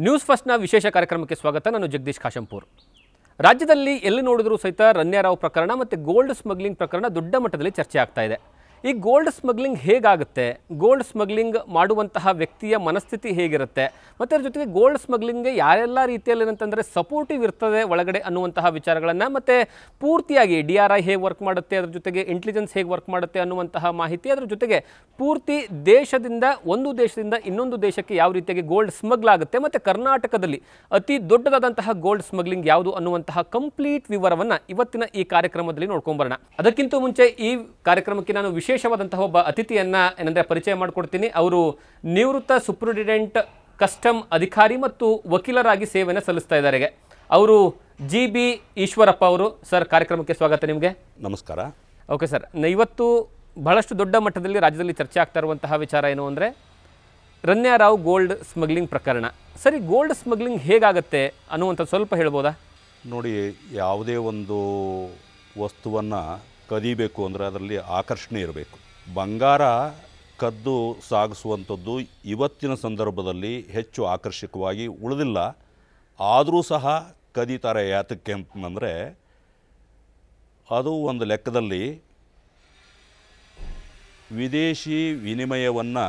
News ಫಸ್ಟ್ನ ವಿಶೇಷ ಕಾರ್ಯಕ್ರಮಕ್ಕೆ ಸ್ವಾಗತ. ನಾನು ಜಗದೀಶ್ ಕಾಶಂಪುರ್. ರಾಜ್ಯದಲ್ಲಿ ಎಲ್ಲಿ ನೋಡಿದ್ರೂ ಸಹಿತ ರನ್ಯಾರಾವ್ ಪ್ರಕರಣ ಮತ್ತು ಗೋಲ್ಡ್ ಸ್ಮಗ್ಲಿಂಗ್ ಪ್ರಕರಣ ದೊಡ್ಡ ಮಟ್ಟದಲ್ಲಿ ಚರ್ಚೆ ಆಗ್ತಾ ಇದೆ. ಈ ಗೋಲ್ಡ್ ಸ್ಮಗ್ಲಿಂಗ್ ಹೇಗಾಗುತ್ತೆ, ಗೋಲ್ಡ್ ಸ್ಮಗ್ಲಿಂಗ್ ಮಾಡುವಂತಹ ವ್ಯಕ್ತಿಯ ಮನಸ್ಥಿತಿ ಹೇಗಿರುತ್ತೆ, ಮತ್ತು ಅದ್ರ ಜೊತೆಗೆ ಗೋಲ್ಡ್ ಸ್ಮಗ್ಲಿಂಗ್ಗೆ ಯಾರೆಲ್ಲ ರೀತಿಯಲ್ಲಿ ಏನಂತಂದರೆ ಸಪೋರ್ಟಿವ್ ಇರ್ತದೆ ಒಳಗಡೆ ಅನ್ನುವಂತಹ ವಿಚಾರಗಳನ್ನು, ಮತ್ತು ಪೂರ್ತಿಯಾಗಿ DRI ಹೇಗೆ ವರ್ಕ್ ಮಾಡುತ್ತೆ, ಅದ್ರ ಜೊತೆಗೆ ಇಂಟೆಲಿಜೆನ್ಸ್ ಹೇಗೆ ವರ್ಕ್ ಮಾಡುತ್ತೆ ಅನ್ನುವಂತಹ ಮಾಹಿತಿ, ಅದ್ರ ಜೊತೆಗೆ ಪೂರ್ತಿ ದೇಶದಿಂದ ಒಂದು ದೇಶದಿಂದ ಇನ್ನೊಂದು ದೇಶಕ್ಕೆ ಯಾವ ರೀತಿಯಾಗಿ ಗೋಲ್ಡ್ ಸ್ಮಗ್ಲ್ ಆಗುತ್ತೆ, ಮತ್ತು ಕರ್ನಾಟಕದಲ್ಲಿ ಅತಿ ದೊಡ್ಡದಾದಂತಹ ಗೋಲ್ಡ್ ಸ್ಮಗ್ಲಿಂಗ್ ಯಾವುದು ಅನ್ನುವಂತಹ ಕಂಪ್ಲೀಟ್ ವಿವರವನ್ನು ಇವತ್ತಿನ ಈ ಕಾರ್ಯಕ್ರಮದಲ್ಲಿ ನೋಡ್ಕೊಂಬರೋಣ. ಅದಕ್ಕಿಂತ ಮುಂಚೆ ಈ ಕಾರ್ಯಕ್ರಮಕ್ಕೆ ನಾನು ವಿಶೇಷವಾದಂತಹ ಒಬ್ಬ ಅತಿಥಿಯನ್ನ ಏನಂದ್ರೆ ಪರಿಚಯ ಮಾಡಿಕೊಡ್ತೀನಿ. ಅವರು ನಿವೃತ್ತ ಸೂಪರಿಂಟೆಂಡೆಂಟ್ ಕಸ್ಟಮ್ ಅಧಿಕಾರಿ ಮತ್ತು ವಕೀಲರಾಗಿ ಸೇವೆಯನ್ನು ಸಲ್ಲಿಸ್ತಾ ಇದ್ದಾರೆ. ಅವರು GB ಈಶ್ವರಪ್ಪ ಅವರು. ಸರ್, ಕಾರ್ಯಕ್ರಮಕ್ಕೆ ಸ್ವಾಗತ ನಿಮಗೆ. ನಮಸ್ಕಾರ. ಓಕೆ ಸರ್, ಇವತ್ತು ಬಹಳಷ್ಟು ದೊಡ್ಡ ಮಟ್ಟದಲ್ಲಿ ರಾಜ್ಯದಲ್ಲಿ ಚರ್ಚೆ ಆಗ್ತಾ ಇರುವಂತಹ ವಿಚಾರ ಏನು ಅಂದರೆ ರನ್ಯಾರಾವ್ ಗೋಲ್ಡ್ ಸ್ಮಗ್ಲಿಂಗ್ ಪ್ರಕರಣ. ಸರಿ, ಗೋಲ್ಡ್ ಸ್ಮಗ್ಲಿಂಗ್ ಹೇಗಾಗುತ್ತೆ ಅನ್ನುವಂಥದ್ದು ಸ್ವಲ್ಪ ಹೇಳ್ಬೋದಾ? ನೋಡಿ, ಯಾವುದೇ ಒಂದು ವಸ್ತುವನ್ನು ಕದಿಬೇಕು ಅಂದರೆ ಅದರಲ್ಲಿ ಆಕರ್ಷಣೆ ಇರಬೇಕು. ಬಂಗಾರ ಕದ್ದು ಸಾಗಿಸುವಂಥದ್ದು ಇವತ್ತಿನ ಸಂದರ್ಭದಲ್ಲಿ ಹೆಚ್ಚು ಆಕರ್ಷಕವಾಗಿ ಉಳಿದಿಲ್ಲ. ಆದರೂ ಸಹ ಕದೀತಾರೆ. ಯಾತಕ್ಕೆ ಅಂತಂದರೆ ಅದು ಒಂದು ಲೆಕ್ಕದಲ್ಲಿ ವಿದೇಶಿ ವಿನಿಮಯವನ್ನು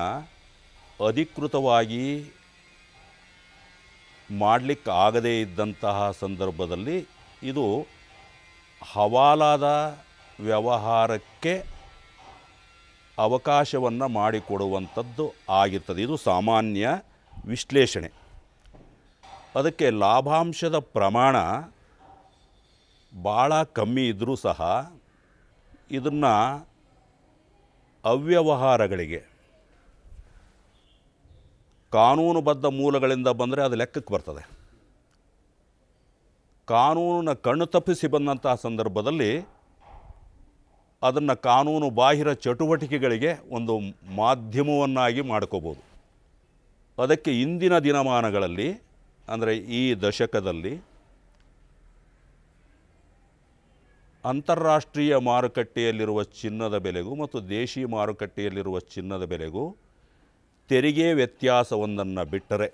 ಅಧಿಕೃತವಾಗಿ ಮಾಡಲಿಕ್ಕೆ ಆಗದೇ ಇದ್ದಂತಹ ಸಂದರ್ಭದಲ್ಲಿ ಇದು ಹವಾಲಾದ ವ್ಯವಹಾರಕ್ಕೆ ಅವಕಾಶವನ್ನು ಮಾಡಿಕೊಡುವಂಥದ್ದು ಆಗಿರ್ತದೆ. ಇದು ಸಾಮಾನ್ಯ ವಿಶ್ಲೇಷಣೆ. ಅದಕ್ಕೆ ಲಾಭಾಂಶದ ಪ್ರಮಾಣ ಭಾಳ ಕಮ್ಮಿ ಇದ್ದರೂ ಸಹ ಇದನ್ನು ಅವ್ಯವಹಾರಗಳಿಗೆ ಕಾನೂನುಬದ್ಧ ಮೂಲಗಳಿಂದ ಬಂದರೆ ಅದು ಲೆಕ್ಕಕ್ಕೆ ಬರ್ತದೆ. ಕಾನೂನಿನ ಕಣ್ಣು ತಪ್ಪಿಸಿ ಬಂದಂತಹ ಸಂದರ್ಭದಲ್ಲಿ ಅದನ್ನು ಕಾನೂನು ಬಾಹಿರ ಚಟುವಟಿಕೆಗಳಿಗೆ ಒಂದು ಮಾಧ್ಯಮವನ್ನಾಗಿ ಮಾಡ್ಕೋಬೋದು. ಅದಕ್ಕೆ ಇಂದಿನ ದಿನಮಾನಗಳಲ್ಲಿ ಅಂದರೆ ಈ ದಶಕದಲ್ಲಿ ಅಂತಾರಾಷ್ಟ್ರೀಯ ಮಾರುಕಟ್ಟೆಯಲ್ಲಿರುವ ಚಿನ್ನದ ಬೆಲೆಗೂ ಮತ್ತು ದೇಶಿ ಮಾರುಕಟ್ಟೆಯಲ್ಲಿರುವ ಚಿನ್ನದ ಬೆಲೆಗೂ ತೆರಿಗೆ ವ್ಯತ್ಯಾಸವೊಂದನ್ನು ಬಿಟ್ಟರೆ,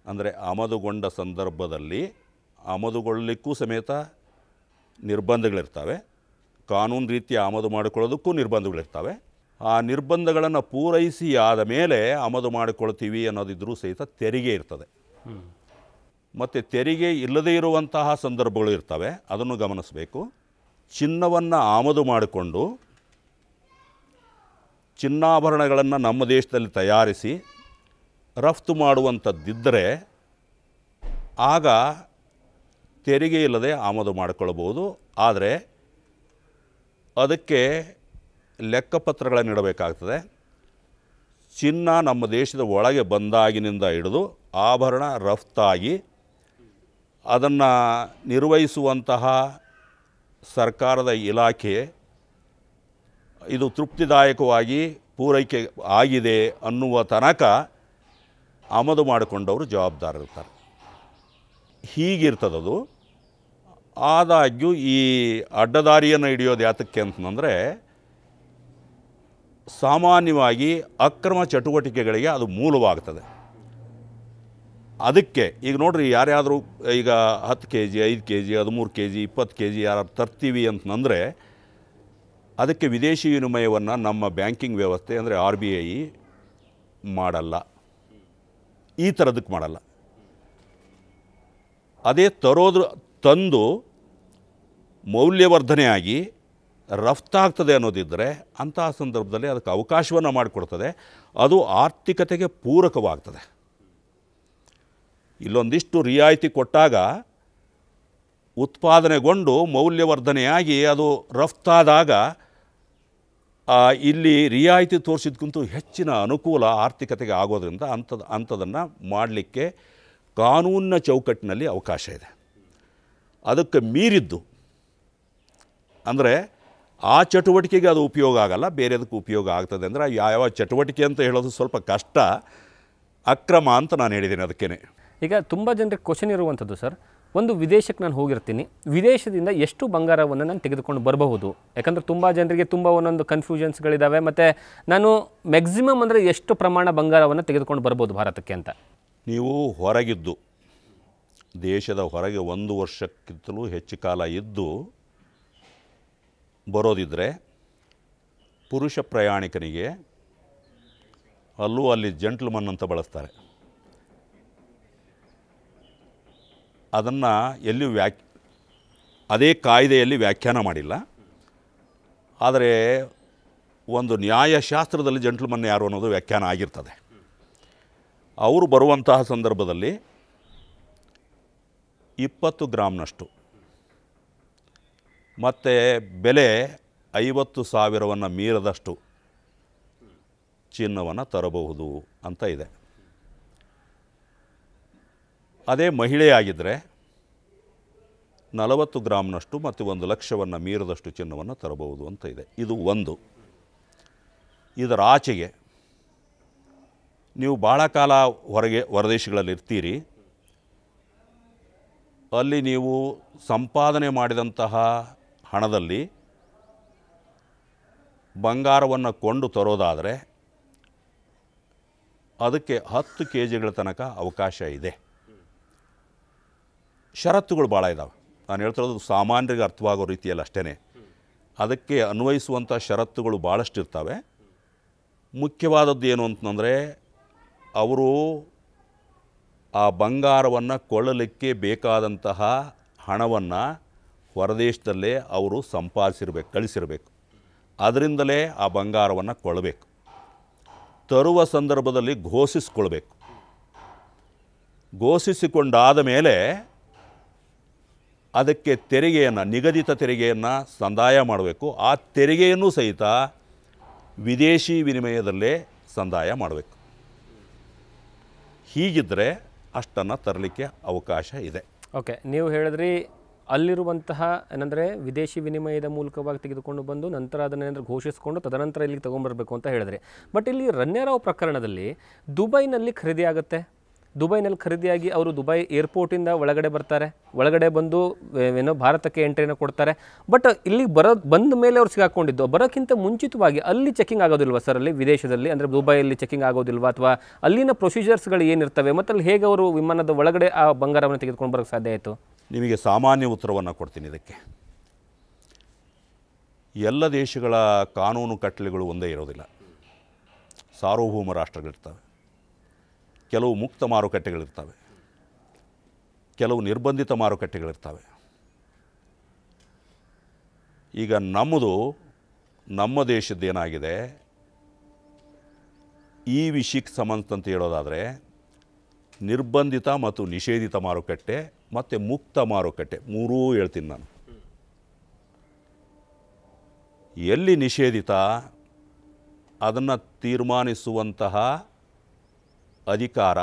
ಅಂದರೆ ಆಮದುಗೊಂಡ ಸಂದರ್ಭದಲ್ಲಿ ಆಮದುಗೊಳ್ಳಲಿಕ್ಕೂ ಸಮೇತ ನಿರ್ಬಂಧಗಳಿರ್ತವೆ, ಕಾನೂನು ರೀತಿಯ ಆಮದು ಮಾಡಿಕೊಳ್ಳೋದಕ್ಕೂ ನಿರ್ಬಂಧಗಳಿರ್ತವೆ. ಆ ನಿರ್ಬಂಧಗಳನ್ನು ಪೂರೈಸಿ ಆದ ಮೇಲೆ ಆಮದು ಮಾಡಿಕೊಳ್ತೀವಿ ಅನ್ನೋದಿದ್ರೂ ಸಹಿತ ತೆರಿಗೆ ಇರ್ತದೆ. ಮತ್ತು ತೆರಿಗೆ ಇಲ್ಲದೇ ಇರುವಂತಹ ಸಂದರ್ಭಗಳು ಇರ್ತವೆ, ಅದನ್ನು ಗಮನಿಸಬೇಕು. ಚಿನ್ನವನ್ನು ಆಮದು ಮಾಡಿಕೊಂಡು ಚಿನ್ನಾಭರಣಗಳನ್ನು ನಮ್ಮ ದೇಶದಲ್ಲಿ ತಯಾರಿಸಿ ರಫ್ತು ಮಾಡುವಂಥದ್ದಿದ್ದರೆ ಆಗ ತೆರಿಗೆ ಇಲ್ಲದೆ ಆಮದು ಮಾಡಿಕೊಳ್ಬೋದು. ಆದರೆ ಅದಕ್ಕೆ ಲೆಕ್ಕಪತ್ರಗಳನ್ನು ಇಡಬೇಕಾಗ್ತದೆ. ಚಿನ್ನ ನಮ್ಮ ದೇಶದ ಒಳಗೆ ಬಂದಾಗಿನಿಂದ ಹಿಡಿದು ಆಭರಣ ರಫ್ತಾಗಿ ಅದನ್ನು ನಿರ್ವಹಿಸುವಂತಹ ಸರ್ಕಾರದ ಇಲಾಖೆ ಇದು ತೃಪ್ತಿದಾಯಕವಾಗಿ ಪೂರೈಕೆ ಆಗಿದೆ ಅನ್ನುವ ತನಕ ಆಮದು ಮಾಡಿಕೊಂಡವರು ಜವಾಬ್ದಾರರಿರ್ತಾರೆ. ಹೀಗಿರ್ತದದು. ಆದಾಗ್ಯೂ ಈ ಅಡ್ಡದಾರಿಯನ್ನು ಹಿಡಿಯೋದು ಯಾತಕ್ಕೆ ಅಂತಂದರೆ ಸಾಮಾನ್ಯವಾಗಿ ಅಕ್ರಮ ಚಟುವಟಿಕೆಗಳಿಗೆ ಅದು ಮೂಲವಾಗ್ತದೆ. ಅದಕ್ಕೆ ಈಗ ನೋಡ್ರಿ, ಯಾರ್ಯಾದರೂ ಈಗ 10 kg 5 kg 13 kg 20 kg ಯಾರು ತರ್ತೀವಿ ಅಂತಂದರೆ ಅದಕ್ಕೆ ವಿದೇಶಿ ವಿನಿಮಯವನ್ನು ನಮ್ಮ ಬ್ಯಾಂಕಿಂಗ್ ವ್ಯವಸ್ಥೆ ಅಂದರೆ RBI ಮಾಡಲ್ಲ. ಈ ಥರದಕ್ಕೆ ಮಾಡಲ್ಲ. ಅದೇ ತಂದು ಮೌಲ್ಯವರ್ಧನೆಯಾಗಿ ರಫ್ತಾಗ್ತದೆ ಅನ್ನೋದಿದ್ದರೆ ಅಂತಹ ಸಂದರ್ಭದಲ್ಲಿ ಅದಕ್ಕೆ ಅವಕಾಶವನ್ನು ಮಾಡಿಕೊಡ್ತದೆ. ಅದು ಆರ್ಥಿಕತೆಗೆ ಪೂರಕವಾಗ್ತದೆ. ಇಲ್ಲೊಂದಿಷ್ಟು ರಿಯಾಯಿತಿ ಕೊಟ್ಟಾಗ ಉತ್ಪಾದನೆಗೊಂಡು ಮೌಲ್ಯವರ್ಧನೆಯಾಗಿ ಅದು ರಫ್ತಾದಾಗ ಇಲ್ಲಿ ರಿಯಾಯಿತಿ ತೋರಿಸಿದ್ಕಿಂತ ಹೆಚ್ಚಿನ ಅನುಕೂಲ ಆರ್ಥಿಕತೆಗೆ ಆಗೋದ್ರಿಂದ ಅಂಥದನ್ನು ಮಾಡಲಿಕ್ಕೆ ಕಾನೂನಿನ ಚೌಕಟ್ಟಿನಲ್ಲಿ ಅವಕಾಶ ಇದೆ. ಅದಕ್ಕೆ ಮೀರಿದ್ದು ಅಂದರೆ ಆ ಚಟುವಟಿಕೆಗೆ ಅದು ಉಪಯೋಗ ಆಗಲ್ಲ, ಬೇರೆದಕ್ಕೆ ಉಪಯೋಗ ಆಗ್ತದೆ. ಅಂದರೆ ಯಾವ ಚಟುವಟಿಕೆ ಅಂತ ಹೇಳೋದು ಸ್ವಲ್ಪ ಕಷ್ಟ, ಅಕ್ರಮ ಅಂತ ನಾನು ಹೇಳಿದ್ದೀನಿ. ಅದಕ್ಕೇ ಈಗ ತುಂಬ ಜನರಿಗೆ ಕ್ವಶನ್ ಇರುವಂಥದ್ದು, ಸರ್, ಒಂದು ವಿದೇಶಕ್ಕೆ ನಾನು ಹೋಗಿರ್ತೀನಿ, ವಿದೇಶದಿಂದ ಎಷ್ಟು ಬಂಗಾರವನ್ನು ನಾನು ತೆಗೆದುಕೊಂಡು ಬರಬಹುದು? ಯಾಕಂದರೆ ತುಂಬ ಜನರಿಗೆ ತುಂಬ ಒಂದೊಂದು ಕನ್ಫ್ಯೂಷನ್ಸ್ಗಳಿದ್ದಾವೆ. ಮತ್ತು ನಾನು ಮ್ಯಾಕ್ಸಿಮಮ್ ಅಂದರೆ ಎಷ್ಟು ಪ್ರಮಾಣ ಬಂಗಾರವನ್ನು ತೆಗೆದುಕೊಂಡು ಬರ್ಬೋದು ಭಾರತಕ್ಕೆ ಅಂತ? ನೀವು ಹೊರಗಿದ್ದು ದೇಶದ ಹೊರಗೆ 1 ವರ್ಷಕ್ಕಿಂತಲೂ ಹೆಚ್ಚು ಕಾಲ ಇದ್ದು ಬರೋದಿದ್ದರೆ ಪುರುಷ ಪ್ರಯಾಣಿಕನಿಗೆ ಅಲ್ಲಿ ಜೆಂಟ್ಲ್ಮನ್ ಅಂತ ಬಳಸ್ತಾರೆ. ಅದನ್ನು ಎಲ್ಲಿಯೂ ಅದೇ ಕಾಯ್ದೆಯಲ್ಲಿ ವ್ಯಾಖ್ಯಾನ ಮಾಡಿಲ್ಲ. ಆದರೆ ಒಂದು ನ್ಯಾಯಶಾಸ್ತ್ರದಲ್ಲಿ ಜೆಂಟ್ಲ್ಮನ್ ಯಾರು ಅನ್ನೋದು ವ್ಯಾಖ್ಯಾನ ಆಗಿರ್ತದೆ. ಅವರು ಬರುವಂತಹ ಸಂದರ್ಭದಲ್ಲಿ 20 ಗ್ರಾಮ್ನಷ್ಟು ಮತ್ತು ಬೆಲೆ 50,000 ಮೀರದಷ್ಟು ಚಿನ್ನವನ್ನು ತರಬಹುದು ಅಂತ ಇದೆ. ಅದೇ ಮಹಿಳೆಯಾಗಿದ್ದರೆ 40 ಗ್ರಾಮ್ನಷ್ಟು ಮತ್ತು 1 ಲಕ್ಷವನ್ನು ಮೀರದಷ್ಟು ಚಿನ್ನವನ್ನು ತರಬಹುದು ಅಂತ ಇದೆ. ಇದು ಒಂದು. ಇದರ ಆಚೆಗೆ ನೀವು ಭಾಳ ಕಾಲ ಹೊರದೇಶಗಳಲ್ಲಿ ಇರ್ತೀರಿ. ಅಲ್ಲಿ ನೀವು ಸಂಪಾದನೆ ಮಾಡಿದಂತಹ ಹಣದಲ್ಲಿ ಬಂಗಾರವನ್ನು ಕೊಂಡು ತರೋದಾದರೆ ಅದಕ್ಕೆ 10 ಕೆಜಿಗಳ ತನಕ ಅವಕಾಶ ಇದೆ. ಷರತ್ತುಗಳು ಭಾಳ ಇದ್ದಾವೆ. ನಾನು ಹೇಳ್ತಿರೋದು ಸಾಮಾನ್ಯರಿಗೆ ಅರ್ಥವಾಗೋ ರೀತಿಯಲ್ಲಿ ಅಷ್ಟೇ. ಅದಕ್ಕೆ ಅನ್ವಯಿಸುವಂಥ ಷರತ್ತುಗಳು ಭಾಳಷ್ಟು ಇರ್ತವೆ. ಮುಖ್ಯವಾದದ್ದು ಏನು ಅಂತಂದರೆ, ಅವರು ಆ ಬಂಗಾರವನ್ನು ಕೊಳ್ಳಲಿಕ್ಕೆ ಬೇಕಾದಂತಹ ಹಣವನ್ನು ಹೊರದೇಶದಲ್ಲೇ ಅವರು ಕಳಿಸಿರಬೇಕು. ಅದರಿಂದಲೇ ಆ ಬಂಗಾರವನ್ನು ಕೊಳ್ಳಬೇಕು. ತರುವ ಸಂದರ್ಭದಲ್ಲಿ ಘೋಷಿಸಿಕೊಳ್ಬೇಕು. ಘೋಷಿಸಿಕೊಂಡಾದ ಮೇಲೆ ಅದಕ್ಕೆ ನಿಗದಿತ ತೆರಿಗೆಯನ್ನು ಸಂದಾಯ ಮಾಡಬೇಕು. ಆ ತೆರಿಗೆಯನ್ನು ಸಹಿತ ವಿದೇಶಿ ವಿನಿಮಯದಲ್ಲೇ ಸಂದಾಯ ಮಾಡಬೇಕು. ಹೀಗಿದ್ದರೆ ಅಷ್ಟನ್ನು ತರಲಿಕ್ಕೆ ಅವಕಾಶ ಇದೆ. ಓಕೆ, ನೀವು ಹೇಳಿದ್ರಿ ಅಲ್ಲಿರುವಂತಹ ಏನಂದರೆ ವಿದೇಶಿ ವಿನಿಮಯದ ಮೂಲಕವಾಗಿ ತೆಗೆದುಕೊಂಡು ಬಂದು ನಂತರ ಅದನ್ನೇನಾದರೂ ಘೋಷಿಸಿಕೊಂಡು ತದನಂತರ ಇಲ್ಲಿಗೆ ತೊಗೊಂಬರ್ಬೇಕು ಅಂತ ಹೇಳಿದ್ರಿ. ಬಟ್ ಇಲ್ಲಿ ರನ್ಯಾರಾವ್ ಪ್ರಕರಣದಲ್ಲಿ ದುಬೈನಲ್ಲಿ ಖರೀದಿ ಆಗುತ್ತೆ. ದುಬೈನಲ್ಲಿ ಖರೀದಿಯಾಗಿ ಅವರು ದುಬೈ ಏರ್ಪೋರ್ಟಿಂದ ಒಳಗಡೆ ಬರ್ತಾರೆ. ಒಳಗಡೆ ಬಂದು ಭಾರತಕ್ಕೆ ಎಂಟ್ರಿನ ಕೊಡ್ತಾರೆ. ಬಟ್ ಇಲ್ಲಿಗೆ ಬಂದ ಮೇಲೆ ಅವ್ರು ಸಿಗಾಕೊಂಡಿದ್ದು. ಬರೋಕ್ಕಿಂತ ಮುಂಚಿತವಾಗಿ ಅಲ್ಲಿ ಚೆಕಿಂಗ್ ಆಗೋದಿಲ್ವಾ ಸರ್? ಅಲ್ಲಿ ವಿದೇಶದಲ್ಲಿ ಅಂದರೆ ದುಬೈಯಲ್ಲಿ ಚೆಕಿಂಗ್ ಆಗೋದಿಲ್ವಾ? ಅಥವಾ ಅಲ್ಲಿನ ಪ್ರೊಸೀಜರ್ಸ್ಗಳು ಏನಿರ್ತವೆ? ಮತ್ತು ಅಲ್ಲಿ ಹೇಗೆ ಅವರು ವಿಮಾನದ ಒಳಗಡೆ ಆ ಬಂಗಾರವನ್ನು ತೆಗೆದುಕೊಂಡು ಬರೋಕ್ಕೆ ಸಾಧ್ಯ ಆಯಿತು? ನಿಮಗೆ ಸಾಮಾನ್ಯ ಉತ್ತರವನ್ನು ಕೊಡ್ತೀನಿ ಇದಕ್ಕೆ. ಎಲ್ಲ ದೇಶಗಳ ಕಾನೂನು ಕಟ್ಟಳೆಗಳು ಒಂದೇ ಇರೋದಿಲ್ಲ. ಸಾರ್ವಭೌಮ ರಾಷ್ಟ್ರಗಳಿರ್ತವೆ. ಕೆಲವು ಮುಕ್ತ ಮಾರುಕಟ್ಟೆಗಳಿರ್ತವೆ, ಕೆಲವು ನಿರ್ಬಂಧಿತ ಮಾರುಕಟ್ಟೆಗಳಿರ್ತವೆ. ಈಗ ನಮ್ಮ ದೇಶದ್ದೇನಾಗಿದೆ, ಈ ವಿಷಯಕ್ಕೆ ಸಂಬಂಧಿಸಿದಂತೆ ಹೇಳೋದಾದರೆ ನಿರ್ಬಂಧಿತ ಮತ್ತು ನಿಷೇಧಿತ ಮಾರುಕಟ್ಟೆ ಮತ್ತು ಮುಕ್ತ ಮಾರುಕಟ್ಟೆ ಮೂರೂ ಹೇಳ್ತೀನಿ ನಾನು. ಎಲ್ಲಿ ನಿಷೇಧಿತ ಅದನ್ನು ತೀರ್ಮಾನಿಸುವಂತಹ ಅಧಿಕಾರ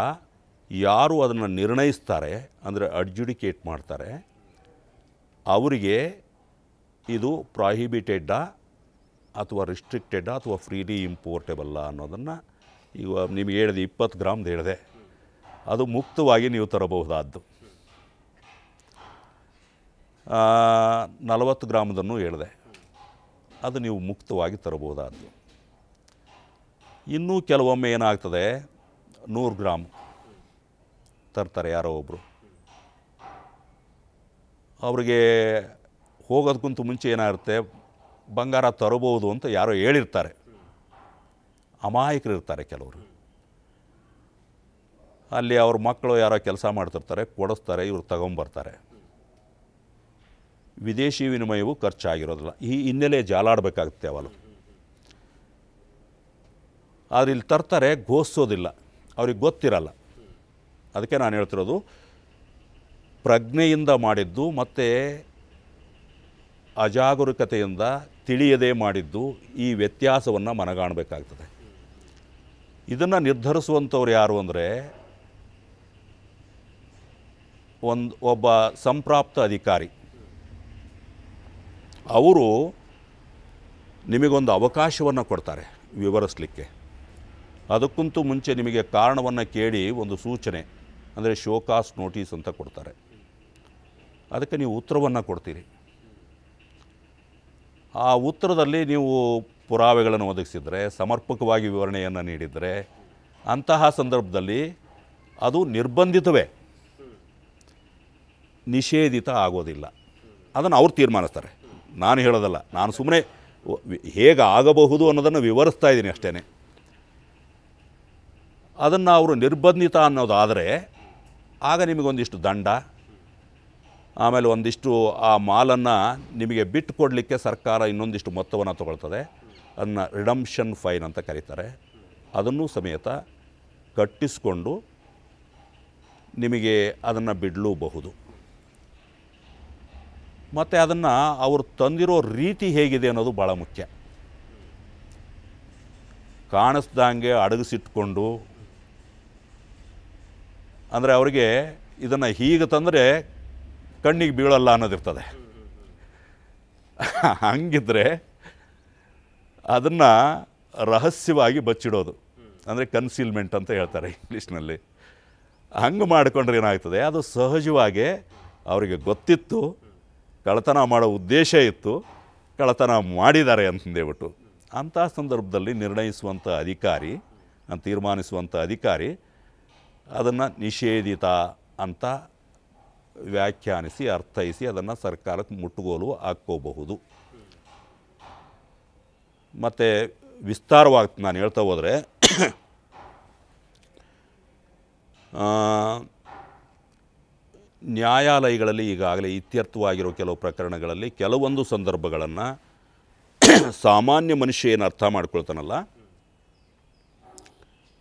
ಯಾರು ಅದನ್ನು ನಿರ್ಣಯಿಸ್ತಾರೆ, ಅಂದರೆ ಅಡ್ಜುಡಿಕೇಟ್ ಮಾಡ್ತಾರೆ, ಅವರಿಗೆ ಇದು ಪ್ರಾಹಿಬಿಟೆಡ್ಡಾ ಅಥವಾ ರಿಸ್ಟ್ರಿಕ್ಟೆಡ್ಡಾ ಅಥವಾ ಫ್ರೀಲಿ ಇಂಪೋರ್ಟೆಬಲ್ಲ ಅನ್ನೋದನ್ನು ಈಗ ನಿಮಗೆ ಹೇಳಿದೆ. 20 ಗ್ರಾಮ್ದು ಹೇಳಿದೆ, ಅದು ಮುಕ್ತವಾಗಿ ನೀವು ತರಬಹುದಾದ್ದು. 40 ಗ್ರಾಮದನ್ನು ಹೇಳಿದೆ, ಅದು ನೀವು ಮುಕ್ತವಾಗಿ ತರಬಹುದಾದ್ದು. ಇನ್ನೂ ಕೆಲವೊಮ್ಮೆ ಏನಾಗ್ತದೆ, 100 ಗ್ರಾಮ್ ತರ್ತಾರೆ ಯಾರೋ ಒಬ್ಬರು. ಅವ್ರಿಗೆ ಹೋಗೋದಕ್ಕಿಂತ ಮುಂಚೆ ಏನಾಗುತ್ತೆ, ಬಂಗಾರ ತರಬಹುದು ಅಂತ ಯಾರೋ ಹೇಳಿರ್ತಾರೆ. ಅಮಾಯಕರು ಇರ್ತಾರೆ ಕೆಲವರು. ಅಲ್ಲಿ ಅವ್ರ ಮಕ್ಕಳು ಯಾರೋ ಕೆಲಸ ಮಾಡ್ತಿರ್ತಾರೆ, ಕೊಡಿಸ್ತಾರೆ, ಇವ್ರು ತಗೊಂಬರ್ತಾರೆ. ವಿದೇಶಿ ವಿನಿಮಯವು ಖರ್ಚಾಗಿರೋದಿಲ್ಲ. ಈ ಹಿನ್ನೆಲೆ ಜಾಲಾಡಬೇಕಾಗುತ್ತೆ ಅವಳು. ಆದರೆ ಇಲ್ಲಿ ತರ್ತಾರೆ, ಘೋಷಿಸೋದಿಲ್ಲ, ಅವ್ರಿಗೆ ಗೊತ್ತಿರಲ್ಲ. ಅದಕ್ಕೆ ನಾನು ಹೇಳ್ತಿರೋದು, ಪ್ರಜ್ಞೆಯಿಂದ ಮಾಡಿದ್ದು ಮತ್ತು ಅಜಾಗರೂಕತೆಯಿಂದ ತಿಳಿಯದೇ ಮಾಡಿದ್ದು, ಈ ವ್ಯತ್ಯಾಸವನ್ನು ಮನಗಾಣಬೇಕಾಗ್ತದೆ. ಇದನ್ನು ನಿರ್ಧರಿಸುವಂಥವ್ರು ಯಾರು ಅಂದರೆ ಒಬ್ಬ ಸಂಪ್ರಾಪ್ತ ಅಧಿಕಾರಿ. ಅವರು ನಿಮಗೊಂದು ಅವಕಾಶವನ್ನು ಕೊಡ್ತಾರೆ ವಿವರಿಸಲಿಕ್ಕೆ. ಅದಕ್ಕಿಂತ ಮುಂಚೆ ನಿಮಗೆ ಕಾರಣವನ್ನು ಕೇಳಿ ಒಂದು ಸೂಚನೆ, ಅಂದರೆ ಶೋಕಾಸ್ ನೋಟಿಸ್ ಅಂತ ಕೊಡ್ತಾರೆ. ಅದಕ್ಕೆ ನೀವು ಉತ್ತರವನ್ನು ಕೊಡ್ತೀರಿ. ಆ ಉತ್ತರದಲ್ಲಿ ನೀವು ಪುರಾವೆಗಳನ್ನು ಒದಗಿಸಿದರೆ, ಸಮರ್ಪಕವಾಗಿ ವಿವರಣೆಯನ್ನು ನೀಡಿದರೆ, ಅಂತಹ ಸಂದರ್ಭದಲ್ಲಿ ಅದು ನಿರ್ಬಂಧಿತವೇ, ನಿಷೇಧಿತ ಆಗೋದಿಲ್ಲ. ಅದನ್ನು ಅವ್ರು ತೀರ್ಮಾನಿಸ್ತಾರೆ, ನಾನು ಹೇಳೋದಲ್ಲ. ನಾನು ಸುಮ್ಮನೆ ಹೇಗೆ ಆಗಬಹುದು ಅನ್ನೋದನ್ನು ವಿವರಿಸ್ತಾ ಇದ್ದೀನಿ ಅಷ್ಟೇ. ಅದನ್ನು ಅವರು ನಿರ್ಬಂಧಿತ ಅನ್ನೋದಾದರೆ ಆಗ ನಿಮಗೊಂದಿಷ್ಟು ದಂಡ, ಆಮೇಲೆ ಒಂದಿಷ್ಟು ಆ ಮಾಲನ್ನು ನಿಮಗೆ ಬಿಟ್ಟು ಕೊಡಲಿಕ್ಕೆ ಸರ್ಕಾರ ಇನ್ನೊಂದಿಷ್ಟು ಮೊತ್ತವನ್ನು ತಗೊಳ್ತದೆ. ಅದನ್ನು ರಿಡಂಪ್ಷನ್ ಫೈನ್ ಅಂತ ಕರೀತಾರೆ. ಅದನ್ನು ಸಮೇತ ಕಟ್ಟಿಸಿಕೊಂಡು ನಿಮಗೆ ಅದನ್ನು ಬಿಡಲೂಬಹುದು. ಮತ್ತು ಅದನ್ನು ಅವರು ತಂದಿರೋ ರೀತಿ ಹೇಗಿದೆ ಅನ್ನೋದು ಭಾಳ ಮುಖ್ಯ. ಕಾಣಿಸ್ದಂಗೆ ಅಡಗಿಸಿಟ್ಕೊಂಡು, ಅಂದರೆ ಅವರಿಗೆ ಇದನ್ನು ಹೀಗೆ ತಂದರೆ ಕಣ್ಣಿಗೆ ಬೀಳಲ್ಲ ಅನ್ನೋದಿರ್ತದೆ. ಹಂಗಿದ್ರೆ ಅದನ್ನು ರಹಸ್ಯವಾಗಿ ಬಚ್ಚಿಡೋದು, ಅಂದರೆ ಕನ್ಸೀಲ್ಮೆಂಟ್ ಅಂತ ಹೇಳ್ತಾರೆ ಇಂಗ್ಲೀಷ್ನಲ್ಲಿ. ಹಂಗೆ ಮಾಡಿಕೊಂಡ್ರೆ ಏನಾಗ್ತದೆ, ಅದು ಸಹಜವಾಗಿ ಅವರಿಗೆ ಗೊತ್ತಿತ್ತು, ಕಳ್ಳತನ ಮಾಡೋ ಉದ್ದೇಶ ಇತ್ತು, ಕಳ್ಳತನ ಮಾಡಿದ್ದಾರೆ ಅಂತಂದೇಳ್ಬಿಟ್ಟು ಅಂಥ ಸಂದರ್ಭದಲ್ಲಿ ನಿರ್ಣಯಿಸುವಂಥ ಅಧಿಕಾರಿ, ತೀರ್ಮಾನಿಸುವಂಥ ಅಧಿಕಾರಿ ಅದನ್ನು ನಿಷೇಧಿತ ಅಂತ ವ್ಯಾಖ್ಯಾನಿಸಿ ಅರ್ಥೈಸಿ ಅದನ್ನು ಸರ್ಕಾರಕ್ಕೆ ಮುಟ್ಟುಗೋಲು ಹಾಕ್ಕೋಬಹುದು. ಮತ್ತು ವಿಸ್ತಾರವಾಗಿ ನಾನು ಹೇಳ್ತಾ ಹೋದರೆ ನ್ಯಾಯಾಲಯಗಳಲ್ಲಿ ಈಗಾಗಲೇ ಇತ್ಯರ್ಥವಾಗಿರೋ ಕೆಲವು ಪ್ರಕರಣಗಳಲ್ಲಿ ಕೆಲವೊಂದು ಸಂದರ್ಭಗಳನ್ನು ಸಾಮಾನ್ಯ ಮನುಷ್ಯ ಏನು ಅರ್ಥ ಮಾಡ್ಕೊಳ್ತಾನಲ್ಲ,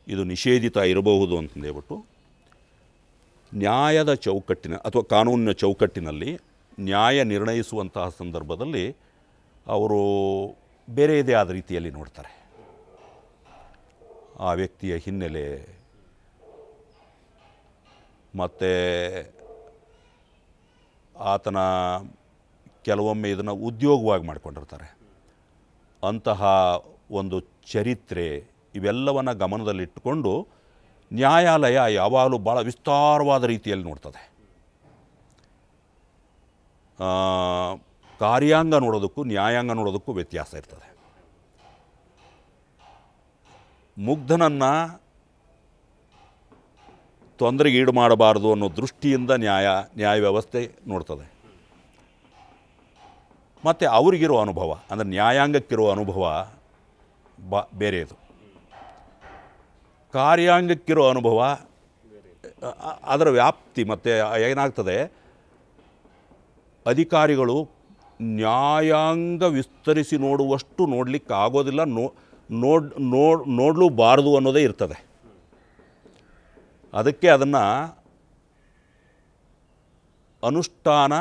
ಇದು ನಿಷೇಧಿತ ಇರಬಹುದು ಅಂತಂದೇಳ್ಬಿಟ್ಟು ನ್ಯಾಯದ ಚೌಕಟ್ಟಿನ ಅಥವಾ ಕಾನೂನಿನ ಚೌಕಟ್ಟಿನಲ್ಲಿ ನ್ಯಾಯ ನಿರ್ಣಯಿಸುವಂತಹ ಸಂದರ್ಭದಲ್ಲಿ ಅವರು ಬೇರೆಯದೇ ಆದ ರೀತಿಯಲ್ಲಿ ನೋಡ್ತಾರೆ. ಆ ವ್ಯಕ್ತಿಯ ಹಿನ್ನೆಲೆ ಮತ್ತು ಆತನ ಕೆಲವೊಮ್ಮೆ ಇದನ್ನು ಉದ್ಯೋಗವಾಗಿ ಮಾಡ್ಕೊಂಡಿರ್ತಾರೆ, ಅಂತಹ ಒಂದು ಚರಿತ್ರೆ, ಇವೆಲ್ಲವನ್ನು ಗಮನದಲ್ಲಿಟ್ಟುಕೊಂಡು ನ್ಯಾಯಾಲಯ ಯಾವಾಗಲೂ ಭಾಳ ವಿಸ್ತಾರವಾದ ರೀತಿಯಲ್ಲಿ ನೋಡ್ತದೆ. ಕಾರ್ಯಾಂಗ ನೋಡೋದಕ್ಕೂ ನ್ಯಾಯಾಂಗ ನೋಡೋದಕ್ಕೂ ವ್ಯತ್ಯಾಸ ಇರ್ತದೆ. ಮುಗ್ಧನನ್ನು ತೊಂದರೆಗೆ ಈಡು ಮಾಡಬಾರ್ದು ಅನ್ನೋ ದೃಷ್ಟಿಯಿಂದ ನ್ಯಾಯ ವ್ಯವಸ್ಥೆ ನೋಡ್ತದೆ. ಮತ್ತು ಅವರಿಗಿರೋ ಅನುಭವ, ಅಂದರೆ ನ್ಯಾಯಾಂಗಕ್ಕಿರೋ ಅನುಭವ ಬೇರೆಯದು. ಕಾರ್ಯಾಂಗಕ್ಕಿರೋ ಅನುಭವ, ಅದರ ವ್ಯಾಪ್ತಿ. ಮತ್ತು ಏನಾಗ್ತದೆ, ಅಧಿಕಾರಿಗಳು ನ್ಯಾಯಾಂಗ ವಿಸ್ತರಿಸಿ ನೋಡುವಷ್ಟು ನೋಡಲಿಕ್ಕೆ ಆಗೋದಿಲ್ಲ, ನೋಡಲೂಬಾರದು ಅನ್ನೋದೇ ಇರ್ತದೆ. ಅದಕ್ಕೆ ಅದನ್ನು ಅನುಷ್ಠಾನ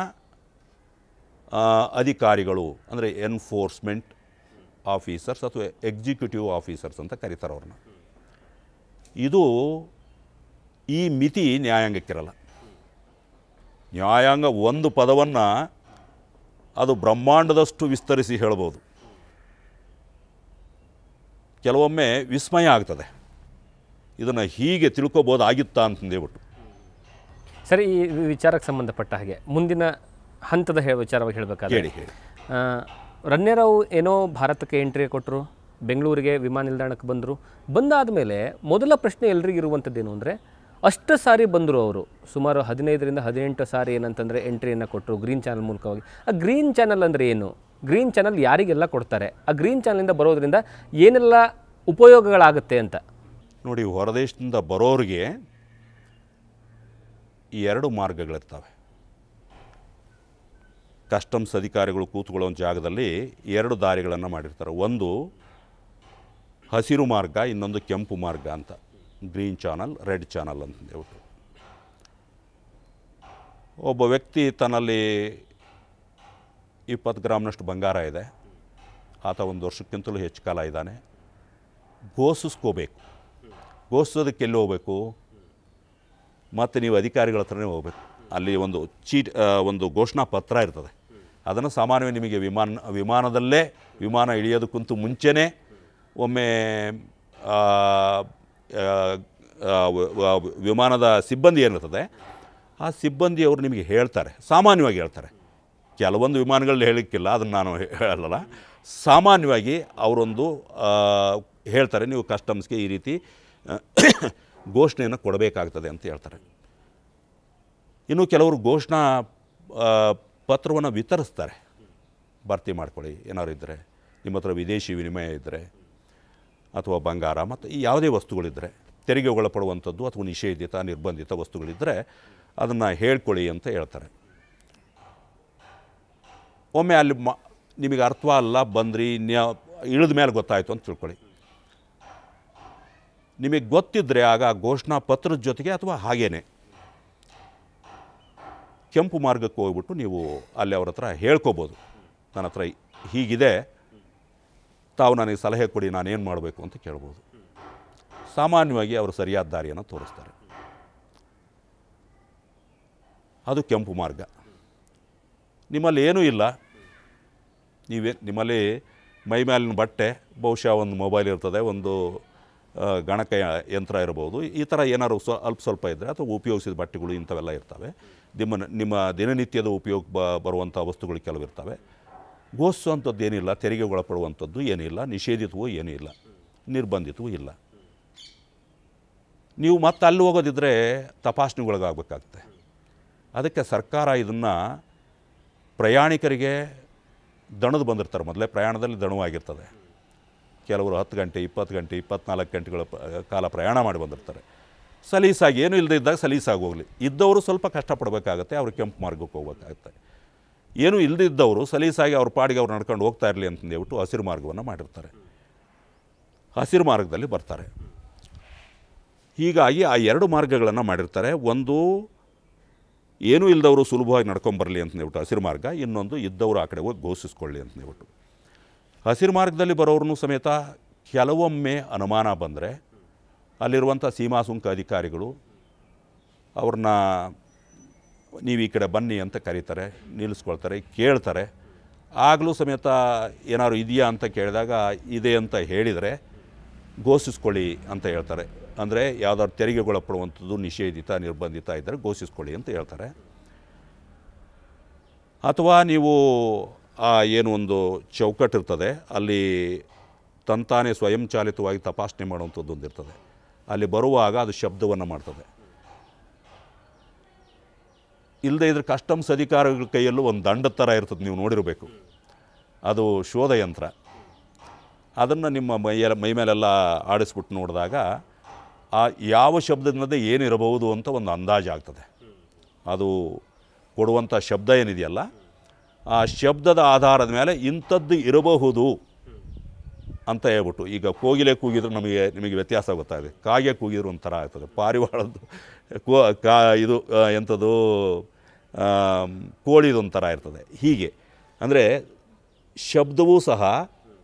ಅಧಿಕಾರಿಗಳು, ಅಂದರೆ ಎನ್ಫೋರ್ಸ್ಮೆಂಟ್ ಆಫೀಸರ್ಸ್ ಅಥವಾ ಎಕ್ಸಿಕ್ಯೂಟಿವ್ ಆಫೀಸರ್ಸ್ ಅಂತ ಕರೀತಾರೆ ಅವ್ರನ್ನ. ಇದು ಈ ಮಿತಿ ನ್ಯಾಯಾಂಗಕ್ಕಿರಲ್ಲ. ನ್ಯಾಯಾಂಗ ಒಂದು ಪದವನ್ನು ಅದು ಬ್ರಹ್ಮಾಂಡದಷ್ಟು ವಿಸ್ತರಿಸಿ ಹೇಳ್ಬೋದು. ಕೆಲವೊಮ್ಮೆ ವಿಸ್ಮಯ ಆಗ್ತದೆ, ಇದನ್ನು ಹೀಗೆ ತಿಳ್ಕೊಬೋದಾಗಿತ್ತಾ ಅಂತಂದೇಳ್ಬಿಟ್ಟು. ಸರಿ, ಈ ವಿಚಾರಕ್ಕೆ ಸಂಬಂಧಪಟ್ಟ ಹಾಗೆ ಮುಂದಿನ ಹಂತದ ವಿಚಾರವಾಗಿ ಹೇಳಬೇಕಾದ್ರೆ, ಹೇಳಿ. ರಣ್ಯರಾವ್ ಏನೋ ಭಾರತಕ್ಕೆ ಎಂಟ್ರಿ ಕೊಟ್ಟರು, ಬೆಂಗಳೂರಿಗೆ ವಿಮಾನ ನಿಲ್ದಾಣಕ್ಕೆ ಬಂದರು. ಬಂದಾದ ಮೇಲೆ ಮೊದಲ ಪ್ರಶ್ನೆ ಎಲ್ರಿಗಿರುವಂಥದ್ದೇನು ಅಂದರೆ, ಅಷ್ಟು ಸಾರಿ ಬಂದರು ಅವರು, ಸುಮಾರು 15ರಿಂದ 18 ಸಾರಿ ಏನಂತಂದರೆ ಎಂಟ್ರಿಯನ್ನು ಕೊಟ್ಟರು ಗ್ರೀನ್ ಚಾನಲ್ ಮೂಲಕವಾಗಿ. ಆ ಗ್ರೀನ್ ಚಾನಲ್ ಅಂದರೆ ಏನು? ಗ್ರೀನ್ ಚಾನಲ್ ಯಾರಿಗೆಲ್ಲ ಕೊಡ್ತಾರೆ? ಆ ಗ್ರೀನ್ ಚಾನಲಿಂದ ಬರೋದರಿಂದ ಏನೆಲ್ಲ ಉಪಯೋಗಗಳಾಗುತ್ತೆ ಅಂತ ನೋಡಿ. ಹೊರದೇಶದಿಂದ ಬರೋರಿಗೆ ಈ 2 ಮಾರ್ಗಗಳಿರ್ತವೆ. ಕಸ್ಟಮ್ಸ್ ಅಧಿಕಾರಿಗಳು ಕೂತ್ಕೊಳ್ಳೋ ಜಾಗದಲ್ಲಿ 2 ದಾರಿಗಳನ್ನು ಮಾಡಿರ್ತಾರೆ. ಒಂದು ಹಸಿರು ಮಾರ್ಗ, ಇನ್ನೊಂದು ಕೆಂಪು ಮಾರ್ಗ ಅಂತ. ಗ್ರೀನ್ ಚಾನಲ್, ರೆಡ್ ಚಾನಲ್ ಅಂತಂದೇಳ್ಬಿಟ್ಟು. ಒಬ್ಬ ವ್ಯಕ್ತಿ ತನ್ನಲ್ಲಿ 20 ಗ್ರಾಮ್ನಷ್ಟು ಬಂಗಾರ ಇದೆ, ಆತ 1 ವರ್ಷಕ್ಕಿಂತಲೂ ಹೆಚ್ಚು ಕಾಲ ಇದ್ದಾನೆ. ಘೋಷಿಸ್ಕೋಬೇಕು. ಘೋಷಿಸೋದಕ್ಕೆ ಎಲ್ಲಿ ಹೋಗಬೇಕು? ಮತ್ತು ನೀವು ಅಧಿಕಾರಿಗಳ ಹತ್ರನೇ ಹೋಗಬೇಕು. ಅಲ್ಲಿ ಒಂದು ಘೋಷಣಾ ಪತ್ರ ಇರ್ತದೆ. ಅದನ್ನು ಸಾಮಾನ್ಯವಾಗಿ ನಿಮಗೆ ವಿಮಾನದಲ್ಲೇ ವಿಮಾನ ಇಳಿಯೋದಕ್ಕಂತೂ ಮುಂಚೆನೇ ಒಮ್ಮೆ ವಿಮಾನದ ಸಿಬ್ಬಂದಿ ಏನಿರ್ತದೆ, ಆ ಸಿಬ್ಬಂದಿಯವರು ನಿಮಗೆ ಹೇಳ್ತಾರೆ, ಸಾಮಾನ್ಯವಾಗಿ ಹೇಳ್ತಾರೆ. ಕೆಲವೊಂದು ವಿಮಾನಗಳಲ್ಲಿ ಹೇಳಲಿಕ್ಕಿಲ್ಲ, ಅದನ್ನು ನಾನು ಹೇಳಲ್ಲ. ಸಾಮಾನ್ಯವಾಗಿ ಅವರೊಂದು ಹೇಳ್ತಾರೆ, ನೀವು ಕಸ್ಟಮ್ಸ್ಗೆ ಈ ರೀತಿ ಘೋಷಣೆಯನ್ನು ಕೊಡಬೇಕಾಗ್ತದೆ ಅಂತ ಹೇಳ್ತಾರೆ. ಇನ್ನು ಕೆಲವರು ಘೋಷಣಾ ಪತ್ರವನ್ನು ವಿತರಿಸ್ತಾರೆ. ಭರ್ತಿ ಮಾಡ್ಕೊಳ್ಳಿ, ಏನಾದ್ರು ಇದ್ದರೆ ನಿಮ್ಮ ಹತ್ರ ವಿದೇಶಿ ವಿನಿಮಯ ಇದ್ದರೆ ಅಥವಾ ಬಂಗಾರ ಮತ್ತು ಯಾವುದೇ ವಸ್ತುಗಳಿದ್ದರೆ, ತೆರಿಗೆ ಒಳಪಡುವಂಥದ್ದು ಅಥವಾ ನಿಷೇಧಿತ ನಿರ್ಬಂಧಿತ ವಸ್ತುಗಳಿದ್ದರೆ ಅದನ್ನು ಹೇಳ್ಕೊಳ್ಳಿ ಅಂತ ಹೇಳ್ತಾರೆ. ಒಮ್ಮೆ ಅಲ್ಲಿ ನಿಮಗೆ ಅರ್ಥವಲ್ಲ ಬಂದ್ರಿ, ಇಳಿದ ಮೇಲೆ ಗೊತ್ತಾಯಿತು ಅಂತ ತಿಳ್ಕೊಳ್ಳಿ. ನಿಮಗೆ ಗೊತ್ತಿದ್ದರೆ ಆಗ ಘೋಷಣಾ ಪತ್ರದ ಜೊತೆಗೆ ಅಥವಾ ಹಾಗೇನೆ ಕೆಂಪು ಮಾರ್ಗಕ್ಕೆ ಹೋಗ್ಬಿಟ್ಟು ನೀವು ಅಲ್ಲಿ ಅವ್ರ ಹತ್ರ ಹೇಳ್ಕೊಬೋದು, ನನ್ನ ಹತ್ರ ಹೀಗಿದೆ, ತಾವು ನನಗೆ ಸಲಹೆ ಕೊಡಿ, ನಾನೇನು ಮಾಡಬೇಕು ಅಂತ ಕೇಳ್ಬೋದು. ಸಾಮಾನ್ಯವಾಗಿ ಅವರು ಸರಿಯಾದ ದಾರಿಯನ್ನು ತೋರಿಸ್ತಾರೆ. ಅದು ಕೆಂಪು ಮಾರ್ಗ. ನಿಮ್ಮಲ್ಲಿ ಏನೂ ಇಲ್ಲ, ನಿಮ್ಮಲ್ಲಿ ಮೈಮೇಲಿನ ಬಟ್ಟೆ, ಬಹುಶಃ ಒಂದು ಮೊಬೈಲ್ ಇರ್ತದೆ, ಒಂದು ಗಣಕ ಯಂತ್ರ ಇರ್ಬೋದು, ಈ ಥರ ಏನಾದ್ರು ಸ್ವಲ್ಪ ಇದ್ದರೆ ಅಥವಾ ಉಪಯೋಗಿಸಿದ ಬಟ್ಟೆಗಳು ಇಂಥವೆಲ್ಲ ಇರ್ತವೆ. ನಿಮ್ಮ ದಿನನಿತ್ಯದ ಉಪಯೋಗ ಬರುವಂಥ ವಸ್ತುಗಳು ಕೆಲವು ಇರ್ತವೆ. ಘೋಷಿಸುವಂಥದ್ದು ಏನಿಲ್ಲ, ತೆರಿಗೆ ಒಳಪಡುವಂಥದ್ದು ಏನಿಲ್ಲ, ನಿಷೇಧಿತವೂ ಏನೂ ಇಲ್ಲ, ನಿರ್ಬಂಧಿತವೂ ಇಲ್ಲ. ನೀವು ಮತ್ತೆ ಅಲ್ಲಿ ಹೋಗೋದಿದ್ದರೆ ತಪಾಸಣೆಗೊಳಗಾಗಬೇಕಾಗುತ್ತೆ. ಅದಕ್ಕೆ ಸರ್ಕಾರ ಇದನ್ನು ಪ್ರಯಾಣಿಕರಿಗೆ ದಣದು ಬಂದಿರ್ತಾರೆ. ಮೊದಲೇ ಪ್ರಯಾಣದಲ್ಲಿ ದಣವಾಗಿರ್ತದೆ. ಕೆಲವರು 10 ಗಂಟೆ 20 ಗಂಟೆ 24 ಗಂಟೆಗಳ ಕಾಲ ಪ್ರಯಾಣ ಮಾಡಿ ಬಂದಿರ್ತಾರೆ. ಸಲೀಸಾಗಿ ಏನೂ ಇಲ್ಲದೆ ಇದ್ದಾಗ ಸಲೀಸಾಗಿ ಹೋಗಲಿ, ಇದ್ದವರು ಸ್ವಲ್ಪ ಕಷ್ಟಪಡಬೇಕಾಗತ್ತೆ, ಅವ್ರು ಕೆಂಪು ಮಾರ್ಗಕ್ಕೆ ಹೋಗ್ಬೇಕಾಗತ್ತೆ. ಏನೂ ಇಲ್ಲದಿದ್ದವರು ಸಲೀಸಾಗಿ ಅವ್ರ ಪಾಡಿಗೆ ಅವ್ರು ನಡ್ಕೊಂಡು ಹೋಗ್ತಾ ಇರಲಿ ಅಂತಂದೇಳ್ಬಿಟ್ಟು ಹಸಿರು ಮಾರ್ಗವನ್ನು ಮಾಡಿರ್ತಾರೆ. ಹಸಿರು ಮಾರ್ಗದಲ್ಲಿ ಬರ್ತಾರೆ. ಹೀಗಾಗಿ ಆ 2 ಮಾರ್ಗಗಳನ್ನು ಮಾಡಿರ್ತಾರೆ. ಒಂದು ಏನೂ ಇಲ್ಲದವರು ಸುಲಭವಾಗಿ ನಡ್ಕೊಂಬರಲಿ ಅಂತಂದೇಳ್ಬಿಟ್ಟು ಹಸಿರು ಮಾರ್ಗ, ಇನ್ನೊಂದು ಇದ್ದವರು ಆ ಕಡೆ ಹೋಗಿ ಘೋಷಿಸ್ಕೊಳ್ಳಿ ಅಂತಂದೇಳ್ಬಿಟ್ಟು. ಹಸಿರು ಮಾರ್ಗದಲ್ಲಿ ಬರೋರನ್ನು ಸಮೇತ ಕೆಲವೊಮ್ಮೆ ಅನುಮಾನ ಬಂದರೆ ಅಲ್ಲಿರುವಂಥ ಸೀಮಾ ಸುಂಕ ಅಧಿಕಾರಿಗಳು ಅವ್ರನ್ನ ನೀವು ಈ ಕಡೆ ಬನ್ನಿ ಅಂತ ಕರೀತಾರೆ, ನಿಲ್ಲಿಸ್ಕೊಳ್ತಾರೆ, ಕೇಳ್ತಾರೆ. ಆಗಲೂ ಸಮೇತ ಏನಾದ್ರು ಇದೆಯಾ ಅಂತ ಕೇಳಿದಾಗ ಇದೆ ಅಂತ ಹೇಳಿದರೆ ಘೋಷಿಸ್ಕೊಳ್ಳಿ ಅಂತ ಹೇಳ್ತಾರೆ. ಅಂದರೆ ಯಾವುದಾದ್ರು ತೆರಿಗೆಗೊಳಪಡುವಂಥದ್ದು ನಿಷೇಧಿತ ನಿರ್ಬಂಧಿತ ಇದ್ದರೆ ಘೋಷಿಸ್ಕೊಳ್ಳಿ ಅಂತ ಹೇಳ್ತಾರೆ. ಅಥವಾ ನೀವು ಏನು ಒಂದು ಚೌಕಟ್ಟು ಇರ್ತದೆ, ಅಲ್ಲಿ ತಂತಾನೇ ಸ್ವಯಂಚಾಲಿತವಾಗಿ ತಪಾಸಣೆ ಮಾಡುವಂಥದ್ದು ಒಂದಿರ್ತದೆ. ಅಲ್ಲಿ ಬರುವಾಗ ಅದು ಶಬ್ದವನ್ನು ಮಾಡ್ತದೆ. ಇಲ್ಲದೆ ಇದ್ರೆ ಕಸ್ಟಮ್ಸ್ ಅಧಿಕಾರಿಗಳ ಕೈಯಲ್ಲೂ ಒಂದು ದಂಡದ ಥರ ಇರ್ತದೆ, ನೀವು ನೋಡಿರಬೇಕು. ಅದು ಶೋಧ ಯಂತ್ರ. ಅದನ್ನು ನಿಮ್ಮ ಮೈ ಮೇಲೆಲ್ಲ ಆಡಿಸ್ಬಿಟ್ಟು ನೋಡಿದಾಗ ಆ ಯಾವ ಶಬ್ದದಿಂದಲೇ ಏನಿರಬಹುದು ಅಂತ ಒಂದು ಅಂದಾಜು ಆಗ್ತದೆ. ಅದು ಕೊಡುವಂಥ ಶಬ್ದ ಏನಿದೆಯಲ್ಲ, ಆ ಶಬ್ದದ ಆಧಾರದ ಮೇಲೆ ಇಂಥದ್ದು ಇರಬಹುದು ಅಂತ ಹೇಳ್ಬಿಟ್ಟು. ಈಗ ಕೋಗಿಲೆ ಕೂಗಿದ್ರು ನಿಮಗೆ ವ್ಯತ್ಯಾಸ ಗೊತ್ತಾಗಿದೆ, ಕಾಗೆ ಕೂಗಿದ್ರು ಒಂಥರ ಆಗ್ತದೆ, ಪಾರಿವಾಳದ್ದು ಇದು ಎಂಥದ್ದು ಕೋಳಿದೊಂಥರ ಇರ್ತದೆ. ಹೀಗೆ ಅಂದರೆ ಶಬ್ದವೂ ಸಹ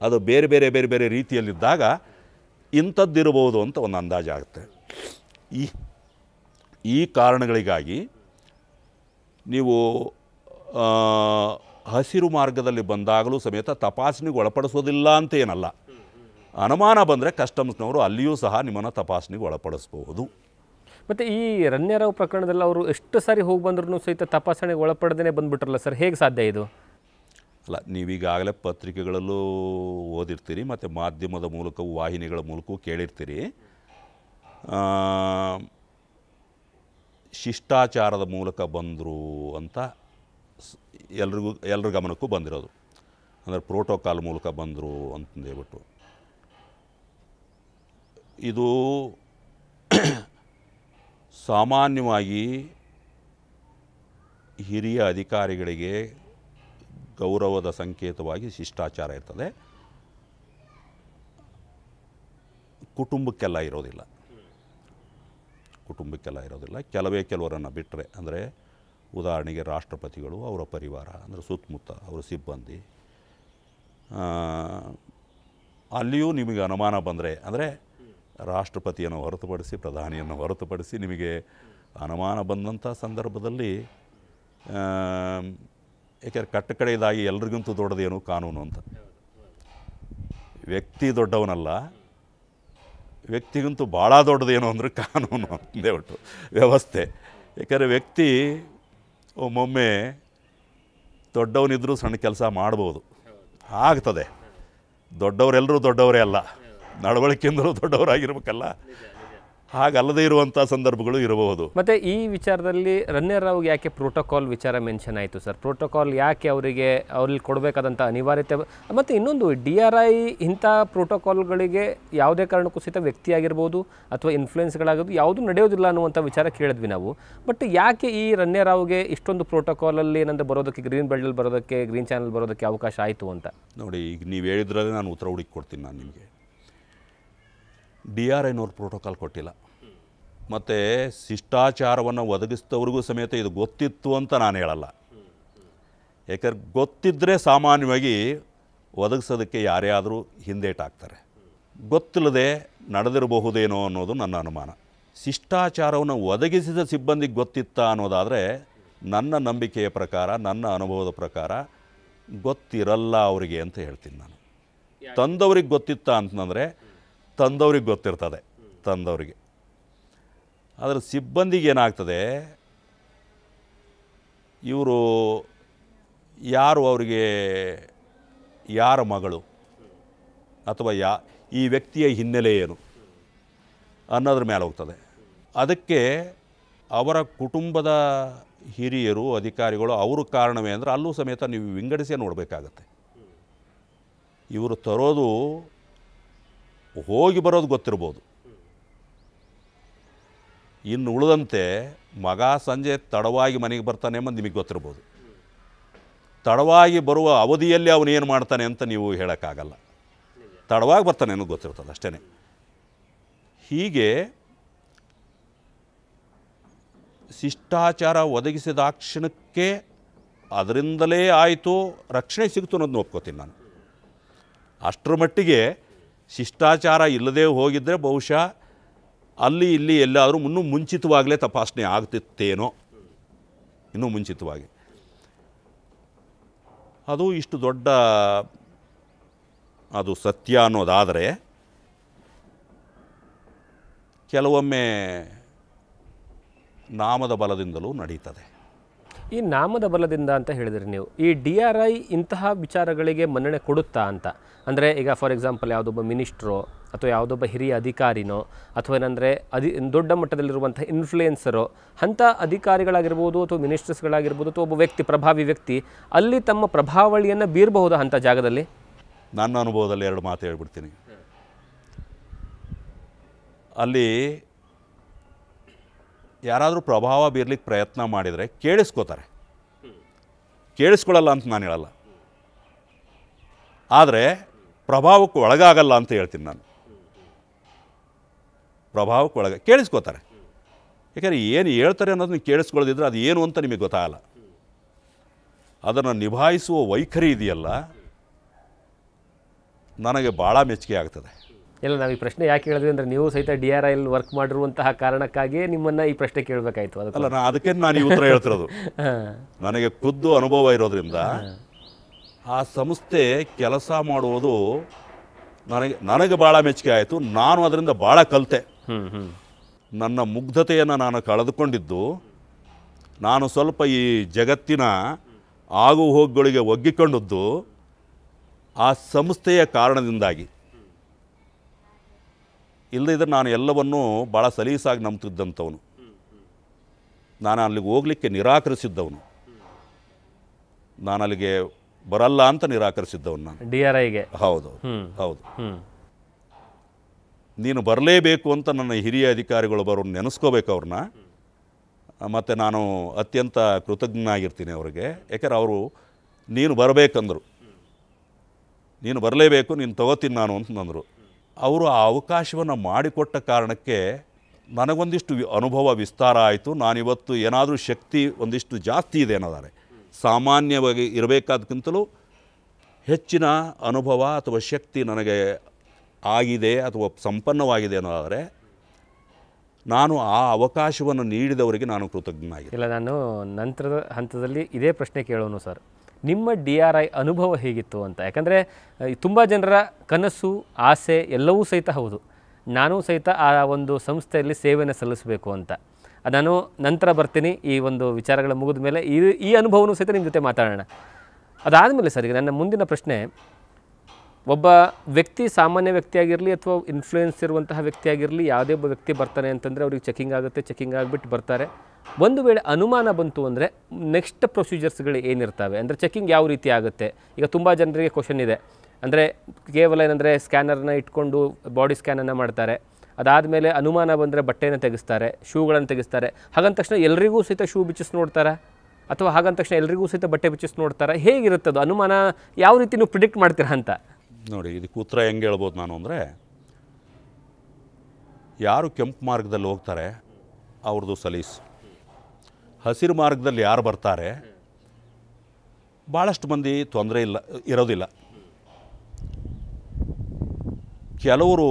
ಅದು ಬೇರೆ ಬೇರೆ ಬೇರೆ ಬೇರೆ ರೀತಿಯಲ್ಲಿದ್ದಾಗ ಇಂಥದ್ದಿರಬಹುದು ಅಂತ ಒಂದು ಅಂದಾಜಾಗುತ್ತೆ. ಈ ಕಾರಣಗಳಿಗಾಗಿ ನೀವು ಹಸಿರು ಮಾರ್ಗದಲ್ಲಿ ಬಂದಾಗಲೂ ಸಮೇತ ತಪಾಸಣೆಗೆ ಒಳಪಡಿಸೋದಿಲ್ಲ ಅಂತ ಏನಲ್ಲ. ಅನುಮಾನ ಬಂದರೆ ಕಸ್ಟಮ್ಸ್ನವರು ಅಲ್ಲಿಯೂ ಸಹ ನಿಮ್ಮನ್ನು ತಪಾಸಣೆಗೆ ಒಳಪಡಿಸ್ಬೋದು. ಮತ್ತು ಈ ರಣ್ಯರಾವ್ ಪ್ರಕರಣದಲ್ಲಿ ಅವರು ಎಷ್ಟು ಸಾರಿ ಹೋಗಿ ಬಂದ್ರೂ ಸಹಿತ ತಪಾಸಣೆಗೆ ಒಳಪಡದೇ ಬಂದುಬಿಟ್ರಲ್ಲ ಸರ್, ಹೇಗೆ ಸಾಧ್ಯ ಇದು? ಅಲ್ಲ, ನೀವೀಗಾಗಲೇ ಪತ್ರಿಕೆಗಳಲ್ಲೂ ಓದಿರ್ತೀರಿ ಮತ್ತು ಮಾಧ್ಯಮದ ಮೂಲಕವೂ ವಾಹಿನಿಗಳ ಮೂಲಕವೂ ಕೇಳಿರ್ತೀರಿ. ಶಿಷ್ಟಾಚಾರದ ಮೂಲಕ ಬಂದರು ಅಂತ ಎಲ್ರ ಗಮನಕ್ಕೂ ಬಂದಿರೋದು. ಅಂದರೆ ಪ್ರೋಟೋಕಾಲ್ ಮೂಲಕ ಬಂದರು ಅಂತಂದೇಳ್ಬಿಟ್ಟು. ಇದು ಸಾಮಾನ್ಯವಾಗಿ ಹಿರಿಯ ಅಧಿಕಾರಿಗಳಿಗೆ ಗೌರವದ ಸಂಕೇತವಾಗಿ ಶಿಷ್ಟಾಚಾರ ಇರ್ತದೆ. ಕುಟುಂಬಕ್ಕೆಲ್ಲ ಇರೋದಿಲ್ಲ. ಕೆಲವೇ ಕೆಲವರನ್ನು ಬಿಟ್ಟರೆ, ಅಂದರೆ ಉದಾಹರಣೆಗೆ ರಾಷ್ಟ್ರಪತಿಗಳು, ಅವರ ಪರಿವಾರ, ಅಂದರೆ ಸುತ್ತಮುತ್ತ ಅವರ ಸಿಬ್ಬಂದಿ, ಅಲ್ಲಿಯೂ ನಿಮಗೆ ಅನುಮಾನ ಬಂದರೆ, ಅಂದರೆ ರಾಷ್ಟ್ರಪತಿಯನ್ನು ಹೊರತುಪಡಿಸಿ ಪ್ರಧಾನಿಯನ್ನು ಹೊರತುಪಡಿಸಿ ನಿಮಗೆ ಅನುಮಾನ ಬಂದಂಥ ಸಂದರ್ಭದಲ್ಲಿ, ಏಕೆಂದರೆ ಕಟ್ಟಕಡೆಯದಾಗಿ ಎಲ್ರಿಗಿಂತೂ ದೊಡ್ಡದೇನು ಕಾನೂನು ಅಂತ. ವ್ಯಕ್ತಿ ದೊಡ್ಡವನಲ್ಲ, ವ್ಯಕ್ತಿಗಿಂತೂ ಭಾಳ ದೊಡ್ಡದೇನು ಅಂದರೆ ಕಾನೂನು ಅಂತಂದೇ ಒಟ್ಟು ವ್ಯವಸ್ಥೆ. ಏಕೆಂದರೆ ವ್ಯಕ್ತಿ ಒಮ್ಮೊಮ್ಮೆ ದೊಡ್ಡವನಿದ್ರೂ ಸಣ್ಣ ಕೆಲಸ ಮಾಡ್ಬೋದು, ಆಗ್ತದೆ. ದೊಡ್ಡವರೆಲ್ಲರೂ ದೊಡ್ಡವರೇ ಅಲ್ಲ, ನಡವಳಿಕೆಯಿಂದಲೂ ದೊಡ್ಡವರಾಗಿರ್ಬೇಕಲ್ಲ. ಹಾಗಲ್ಲದೇ ಇರುವಂಥ ಸಂದರ್ಭಗಳು ಇರಬಹುದು. ಮತ್ತು ಈ ವಿಚಾರದಲ್ಲಿ ರನ್ನೇರಾವ್ಗೆ ಯಾಕೆ ಪ್ರೋಟೋಕಾಲ್ ವಿಚಾರ ಮೆನ್ಷನ್ ಆಯಿತು ಸರ್? ಪ್ರೋಟೋಕಾಲ್ ಯಾಕೆ ಅವ್ರಿಗೆ ಕೊಡಬೇಕಾದಂಥ ಅನಿವಾರ್ಯತೆ, ಮತ್ತು ಇನ್ನೊಂದು DRI ಇಂಥ ಪ್ರೋಟೋಕಾಲ್ಗಳಿಗೆ ಯಾವುದೇ ಕಾರಣಕ್ಕೂ ಸಹಿತ ವ್ಯಕ್ತಿಯಾಗಿರ್ಬೋದು ಅಥವಾ ಇನ್ಫ್ಲೂಯೆನ್ಸ್ಗಳಾಗೋದು ಯಾವುದೂ ನಡೆಯೋದಿಲ್ಲ ಅನ್ನುವಂಥ ವಿಚಾರ ಕೇಳಿದ್ವಿ ನಾವು. ಬಟ್ ಯಾಕೆ ಈ ರನ್ನೇರಾವ್ಗೆ ಇಷ್ಟೊಂದು ಪ್ರೋಟೋಕಾಲಲ್ಲಿ ಏನಂದ್ರೆ ಬರೋದಕ್ಕೆ, ಗ್ರೀನ್ ಬೆಲ್ಟಲ್ಲಿ ಬರೋದಕ್ಕೆ, ಗ್ರೀನ್ ಚಾನಲ್ ಬರೋದಕ್ಕೆ ಅವಕಾಶ ಆಯಿತು ಅಂತ? ನೋಡಿ, ಈಗ ನೀವು ಹೇಳಿದ್ರಲ್ಲಿ ನಾನು ಉತ್ತರ ಹುಡುಕಿ ಕೊಡ್ತೀನಿ. ನಾನು ನಿಮಗೆ DRIನವ್ರು ಪ್ರೋಟೋಕಾಲ್ ಕೊಟ್ಟಿಲ್ಲ, ಮತ್ತು ಶಿಷ್ಟಾಚಾರವನ್ನು ಒದಗಿಸಿದವ್ರಿಗೂ ಸಮೇತ ಇದು ಗೊತ್ತಿತ್ತು ಅಂತ ನಾನು ಹೇಳಲ್ಲ. ಯಾಕಂದ್ರೆ ಗೊತ್ತಿದ್ದರೆ ಸಾಮಾನ್ಯವಾಗಿ ಒದಗಿಸೋದಕ್ಕೆ ಯಾರೇ ಆದರೂ ಹಿಂದೇಟಾಗ್ತಾರೆ. ಗೊತ್ತಿಲ್ಲದೆ ನಡೆದಿರಬಹುದೇನೋ ಅನ್ನೋದು ನನ್ನ ಅನುಮಾನ. ಶಿಷ್ಟಾಚಾರವನ್ನು ಒದಗಿಸಿದ ಸಿಬ್ಬಂದಿಗೆ ಗೊತ್ತಿತ್ತಾ ಅನ್ನೋದಾದರೆ ನನ್ನ ನಂಬಿಕೆಯ ಪ್ರಕಾರ, ನನ್ನ ಅನುಭವದ ಪ್ರಕಾರ ಗೊತ್ತಿರಲ್ಲ ಅವರಿಗೆ ಅಂತ ಹೇಳ್ತೀನಿ ನಾನು. ತಂದವ್ರಿಗೆ ಗೊತ್ತಿತ್ತಾ ಅಂತಂದರೆ ತಂದವ್ರಿಗೆ ಗೊತ್ತಿರ್ತದೆ, ತಂದವರಿಗೆ. ಆದರೆ ಸಿಬ್ಬಂದಿಗೆ ಏನಾಗ್ತದೆ, ಇವರು ಯಾರು, ಅವರಿಗೆ ಯಾರ ಮಗಳು ಅಥವಾ ಈ ವ್ಯಕ್ತಿಯ ಹಿನ್ನೆಲೆ ಏನು ಅನ್ನೋದ್ರ ಮೇಲೆ ಹೋಗ್ತದೆ. ಅದಕ್ಕೆ ಅವರ ಕುಟುಂಬದ ಹಿರಿಯರು, ಅಧಿಕಾರಿಗಳು ಅವರು ಕಾರಣವೇ ಅಂದರೆ ಅಲ್ಲೂ ಸಮೇತ ನೀವು ವಿಂಗಡಿಸೇ ನೋಡಬೇಕಾಗತ್ತೆ. ಇವರು ತರೋದು, ಹೋಗಿ ಬರೋದು ಗೊತ್ತಿರ್ಬೋದು, ಇನ್ನು ಉಳಿದಂತೆ ಮಗ ಸಂಜೆ ತಡವಾಗಿ ಮನೆಗೆ ಬರ್ತಾನೆ ಎಂಬುದು ನಿಮಗೆ ಗೊತ್ತಿರ್ಬೋದು. ತಡವಾಗಿ ಬರುವ ಅವಧಿಯಲ್ಲಿ ಅವನೇನು ಮಾಡ್ತಾನೆ ಅಂತ ನೀವು ಹೇಳೋಕ್ಕಾಗಲ್ಲ. ತಡವಾಗಿ ಬರ್ತಾನೆ ಅನ್ನೋದು ಗೊತ್ತಿರ್ತದೆ ಅಷ್ಟೇ. ಹೀಗೆ ಶಿಷ್ಟಾಚಾರ ಒದಗಿಸಿದ ಕ್ಷಣಕ್ಕೆ ಅದರಿಂದಲೇ ಆಯಿತು, ರಕ್ಷಣೆ ಸಿಗ್ತು ಅನ್ನೋದನ್ನ ಒಪ್ಕೋತೀನಿ ನಾನು. ಅಷ್ಟರ ಮಟ್ಟಿಗೆ ಶಿಷ್ಟಾಚಾರ ಇಲ್ಲದೆ ಹೋಗಿದ್ದರೆ ಬಹುಶಃ ಅಲ್ಲಿ ಇಲ್ಲಿ ಎಲ್ಲಾದರೂ ಇನ್ನೂ ಮುಂಚಿತವಾಗಲೇ ತಪಾಸಣೆ ಆಗ್ತಿತ್ತೇನೋ, ಇನ್ನೂ ಮುಂಚಿತವಾಗಿ. ಅದು ಇಷ್ಟು ದೊಡ್ಡ ಅದು ಸತ್ಯ ಅನ್ನೋದಾದರೆ ಕೆಲವೊಮ್ಮೆ ನಾಮದ ಬಲದಿಂದಲೂ ನಡೀತದೆ. ಈ ನಾಮದ ಬಲದಿಂದ ಅಂತ ಹೇಳಿದ್ರಿ ನೀವು, ಈ DRI ಇಂತಹ ವಿಚಾರಗಳಿಗೆ ಮನ್ನಣೆ ಕೊಡುತ್ತಾ ಅಂತ? ಅಂದರೆ ಈಗ ಫಾರ್ ಎಕ್ಸಾಂಪಲ್ ಯಾವುದೊಬ್ಬ ಮಿನಿಸ್ಟ್ರೋ ಅಥವಾ ಯಾವುದೊಬ್ಬ ಹಿರಿಯ ಅಧಿಕಾರಿನೋ ಅಥವಾ ಏನಂದರೆ ದೊಡ್ಡ ಮಟ್ಟದಲ್ಲಿರುವಂಥ ಇನ್ಫ್ಲೂಯೆನ್ಸರೋ ಅಂಥ ಅಧಿಕಾರಿಗಳಾಗಿರ್ಬೋದು ಅಥವಾ ಮಿನಿಸ್ಟರ್ಸ್ಗಳಾಗಿರ್ಬೋದು ಅಥವಾ ಒಬ್ಬ ವ್ಯಕ್ತಿ, ಪ್ರಭಾವಿ ವ್ಯಕ್ತಿ ಅಲ್ಲಿ ತಮ್ಮ ಪ್ರಭಾವಳಿಯನ್ನು ಬೀರಬಹುದಾ ಅಂಥ ಜಾಗದಲ್ಲಿ? ನನ್ನ ಅನುಭವದಲ್ಲಿ 2 ಮಾತು ಹೇಳ್ಬಿಡ್ತೀನಿ. ಅಲ್ಲಿ ಯಾರಾದರೂ ಪ್ರಭಾವ ಬೀರ್ಲಿಕ್ಕೆ ಪ್ರಯತ್ನ ಮಾಡಿದರೆ ಕೇಳಿಸ್ಕೋತಾರೆ, ಕೇಳಿಸ್ಕೊಳ್ಳಲ್ಲ ಅಂತ ನಾನು ಹೇಳಲ್ಲ, ಆದರೆ ಪ್ರಭಾವಕ್ಕೆ ಒಳಗಾಗಲ್ಲ ಅಂತ ಹೇಳ್ತೀನಿ ನಾನು. ಪ್ರಭಾವಕ್ಕೆ ಕೇಳಿಸ್ಕೋತಾರೆ. ಯಾಕಂದರೆ ಏನು ಹೇಳ್ತಾರೆ ಅನ್ನೋದನ್ನ ಕೇಳಿಸ್ಕೊಳ್ಳೋದಿದ್ರೆ ಅದು ಏನು ಅಂತ ನಿಮಗೆ ಗೊತ್ತಾಗಲ್ಲ. ಅದನ್ನು ನಿಭಾಯಿಸುವ ವೈಖರಿ ಇದೆಯಲ್ಲ, ನನಗೆ ಭಾಳ ಮೆಚ್ಚುಗೆ ಆಗ್ತದೆ. ಇಲ್ಲ, ನಾವು ಈ ಪ್ರಶ್ನೆ ಯಾಕೆ ಹೇಳಿದ್ವಿ ಅಂದರೆ ನೀವು ಸಹಿತ DRI ವರ್ಕ್ ಮಾಡಿರುವಂತಹ ಕಾರಣಕ್ಕಾಗಿಯೇ ನಿಮ್ಮನ್ನು ಈ ಪ್ರಶ್ನೆ ಕೇಳಬೇಕಾಯ್ತು. ಅಲ್ಲ, ಅದಕ್ಕೆ ನಾನು ಈ ಉತ್ತರ ಹೇಳ್ತಿರೋದು. ನನಗೆ ಖುದ್ದು ಅನುಭವ ಇರೋದ್ರಿಂದ ಆ ಸಂಸ್ಥೆ ಕೆಲಸ ಮಾಡುವುದು ನನಗೆ ಭಾಳ ಮೆಚ್ಚುಗೆ ಆಯಿತು. ನಾನು ಅದರಿಂದ ಭಾಳ ಕಲಿತೆ. ನನ್ನ ಮುಗ್ಧತೆಯನ್ನು ನಾನು ಕಳೆದುಕೊಂಡಿದ್ದು, ನಾನು ಸ್ವಲ್ಪ ಈ ಜಗತ್ತಿನ ಆಗು ಹೋಗುಗಳಿಗೆ ಒಗ್ಗಿಕೊಂಡದ್ದು ಆ ಸಂಸ್ಥೆಯ ಕಾರಣದಿಂದಾಗಿ. ಇಲ್ಲದಿದ್ದರೆ ನಾನು ಎಲ್ಲವನ್ನೂ ಭಾಳ ಸಲೀಸಾಗಿ ನಂಬ್ತಿದ್ದಂಥವನು. ನಾನು ಅಲ್ಲಿಗೆ ಹೋಗಲಿಕ್ಕೆ ನಿರಾಕರಿಸಿದ್ದವನು, ನಾನು ಅಲ್ಲಿಗೆ ಬರಲ್ಲ ಅಂತ ನಿರಾಕರಿಸಿದ್ದವನು ನಾನು DRIಗೆ. ಹೌದು ಹೌದು. ನೀನು ಬರಲೇಬೇಕು ಅಂತ ನನ್ನ ಹಿರಿಯ ಅಧಿಕಾರಿಗಳು ಬರೋರು ನೆನೆಸ್ಕೋಬೇಕು ಅವ್ರನ್ನ. ಮತ್ತು ನಾನು ಅತ್ಯಂತ ಕೃತಜ್ಞನಾಗಿರ್ತೀನಿ ಅವರಿಗೆ. ಯಾಕಂದ್ರೆ ಅವರು ನೀನು ಬರಬೇಕಂದರು, ನೀನು ಬರಲೇಬೇಕು, ನೀನು ತಗೋತೀನಿ ನಾನು ಅಂತಂದರು. ಅವರು ಆ ಅವಕಾಶವನ್ನು ಮಾಡಿಕೊಟ್ಟ ಕಾರಣಕ್ಕೆ ನನಗೊಂದಿಷ್ಟು ಅನುಭವ ವಿಸ್ತಾರ ಆಯಿತು. ನಾನಿವತ್ತು ಏನಾದರೂ ಶಕ್ತಿ ಒಂದಿಷ್ಟು ಜಾಸ್ತಿ ಇದೆ ಅನ್ನೋದಾರೆ, ಸಾಮಾನ್ಯವಾಗಿ ಇರಬೇಕಾದಕ್ಕಿಂತಲೂ ಹೆಚ್ಚಿನ ಅನುಭವ ಅಥವಾ ಶಕ್ತಿ ನನಗೆ ಆಗಿದೆ ಅಥವಾ ಸಂಪನ್ನವಾಗಿದೆ ಅನ್ನೋದಾದರೆ ನಾನು ಆ ಅವಕಾಶವನ್ನು ನೀಡಿದವರಿಗೆ ನಾನು ಕೃತಜ್ಞನಾಗಿದೆ. ಇಲ್ಲ, ನಾನು ನಂತರದ ಹಂತದಲ್ಲಿ ಇದೇ ಪ್ರಶ್ನೆ ಕೇಳೋನು ಸರ್, ನಿಮ್ಮ DRI ಅನುಭವ ಹೇಗಿತ್ತು ಅಂತ. ಯಾಕಂದರೆ ತುಂಬ ಜನರ ಕನಸು, ಆಸೆ ಎಲ್ಲವೂ ಸಹಿತ ಹೌದು, ನಾನು ಸಹಿತ ಆ ಒಂದು ಸಂಸ್ಥೆಯಲ್ಲಿ ಸೇವೆಯನ್ನು ಸಲ್ಲಿಸಬೇಕು ಅಂತ. ನಾನು ನಂತರ ಬರ್ತೀನಿ, ಈ ಒಂದು ವಿಚಾರಗಳ ಮುಗಿದ ಮೇಲೆ ಈ ಅನುಭವನೂ ಸಹಿತ ನಿಮ್ಮ ಜೊತೆ ಮಾತಾಡೋಣ. ಅದಾದಮೇಲೆ ಸರ್, ಈಗ ನನ್ನ ಮುಂದಿನ ಪ್ರಶ್ನೆ, ಒಬ್ಬ ವ್ಯಕ್ತಿ ಸಾಮಾನ್ಯ ವ್ಯಕ್ತಿಯಾಗಿರಲಿ ಅಥವಾ ಇನ್ಫ್ಲೂಯೆನ್ಸ್ ಇರುವಂತಹ ವ್ಯಕ್ತಿಯಾಗಿರಲಿ, ಯಾವುದೇ ಒಬ್ಬ ವ್ಯಕ್ತಿ ಬರ್ತಾನೆ ಅಂತಂದರೆ ಅವ್ರಿಗೆ ಚೆಕಿಂಗ್ ಆಗುತ್ತೆ, ಚೆಕಿಂಗ್ ಆಗಿಬಿಟ್ಟು ಬರ್ತಾರೆ. ಒಂದು ವೇಳೆ ಅನುಮಾನ ಬಂತು ಅಂದರೆ ನೆಕ್ಸ್ಟ್ ಪ್ರೊಸೀಜರ್ಸ್ಗಳು ಏನಿರ್ತವೆ, ಅಂದರೆ ಚೆಕಿಂಗ್ ಯಾವ ರೀತಿ ಆಗುತ್ತೆ? ಈಗ ತುಂಬ ಜನರಿಗೆ ಕ್ವಶನ್ ಇದೆ, ಅಂದರೆ ಕೇವಲ ಏನಂದರೆ ಸ್ಕ್ಯಾನರ್ನ ಇಟ್ಕೊಂಡು ಬಾಡಿ ಸ್ಕ್ಯಾನನ್ನು ಮಾಡ್ತಾರೆ, ಅದಾದಮೇಲೆ ಅನುಮಾನ ಬಂದರೆ ಬಟ್ಟೆಯನ್ನು ತೆಗೆಸ್ತಾರೆ, ಶೂಗಳನ್ನು ತೆಗೆಸ್ತಾರೆ. ಹಾಗಂದ ತಕ್ಷಣ ಎಲ್ರಿಗೂ ಸಹಿತ ಶೂ ಬಿಚ್ಚಿಸಿ ನೋಡ್ತಾರೆ, ಅಥವಾ ಹಾಗಂದ ತಕ್ಷಣ ಎಲ್ರಿಗೂ ಸಹಿತ ಬಟ್ಟೆ ಬಿಚ್ಚಿಸಿ ನೋಡ್ತಾರೆ? ಹೇಗಿರುತ್ತದು ಅನುಮಾನ, ಯಾವ ರೀತಿ ನೀವು ಪ್ರಿಡಿಕ್ಟ್ ಮಾಡ್ತೀರಾ ಅಂತ? ನೋಡಿ, ಇದಕ್ಕೆ ಉತ್ತರ ಹೆಂಗೆ ಹೇಳ್ಬೋದು ನಾನು ಅಂದರೆ, ಯಾರು ಕೆಂಪು ಮಾರ್ಗದಲ್ಲಿ ಹೋಗ್ತಾರೆ ಅವ್ರದ್ದು ಸಲೀಸು, ಹಸಿರು ಮಾರ್ಗದಲ್ಲಿ ಯಾರು ಬರ್ತಾರೆ ಭಾಳಷ್ಟು ಮಂದಿ ತೊಂದರೆ ಇರೋದಿಲ್ಲ. ಕೆಲವರು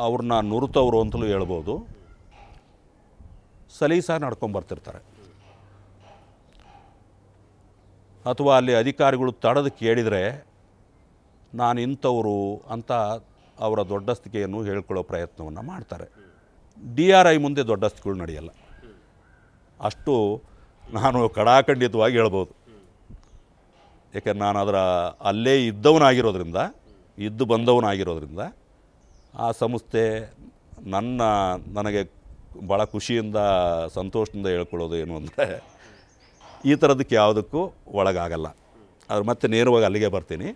ಅವ್ರನ್ನ ನುರಿತವರು ಅಂತಲೂ ಹೇಳ್ಬೋದು, ಸಲೀಸಾಗಿ ನಡ್ಕೊಂಬರ್ತಿರ್ತಾರೆ. ಅಥವಾ ಅಲ್ಲಿ ಅಧಿಕಾರಿಗಳು ತಡೆದು ಕೇಳಿದರೆ ನಾನು ಇಂಥವರು ಅಂತ ಅವರ ದೊಡ್ಡಸ್ತಿಕೆಯನ್ನು ಹೇಳ್ಕೊಳ್ಳೋ ಪ್ರಯತ್ನವನ್ನು ಮಾಡ್ತಾರೆ. DRI ಮುಂದೆ ದೊಡ್ಡಸ್ತಿಗಳು ನಡೆಯಲ್ಲ, ಅಷ್ಟು ನಾನು ಕಡಾಖಂಡಿತವಾಗಿ ಹೇಳ್ಬೋದು. ಯಾಕೆಂದ್ರೆ ನಾನು ಅಲ್ಲೇ ಇದ್ದವನಾಗಿರೋದ್ರಿಂದ, ಇದ್ದು ಬಂದವನಾಗಿರೋದ್ರಿಂದ ಆ ಸಂಸ್ಥೆ ನನಗೆ ಭಾಳ ಖುಷಿಯಿಂದ ಸಂತೋಷದಿಂದ ಹೇಳ್ಕೊಳ್ಳೋದು ಏನು ಅಂದರೆ, ಈ ಥರದಕ್ಕೆ ಯಾವುದಕ್ಕೂ ಒಳಗಾಗಲ್ಲ. ಅದ್ರ ಮತ್ತೆ ನೇರವಾಗಿ ಅಲ್ಲಿಗೆ ಬರ್ತೀನಿ.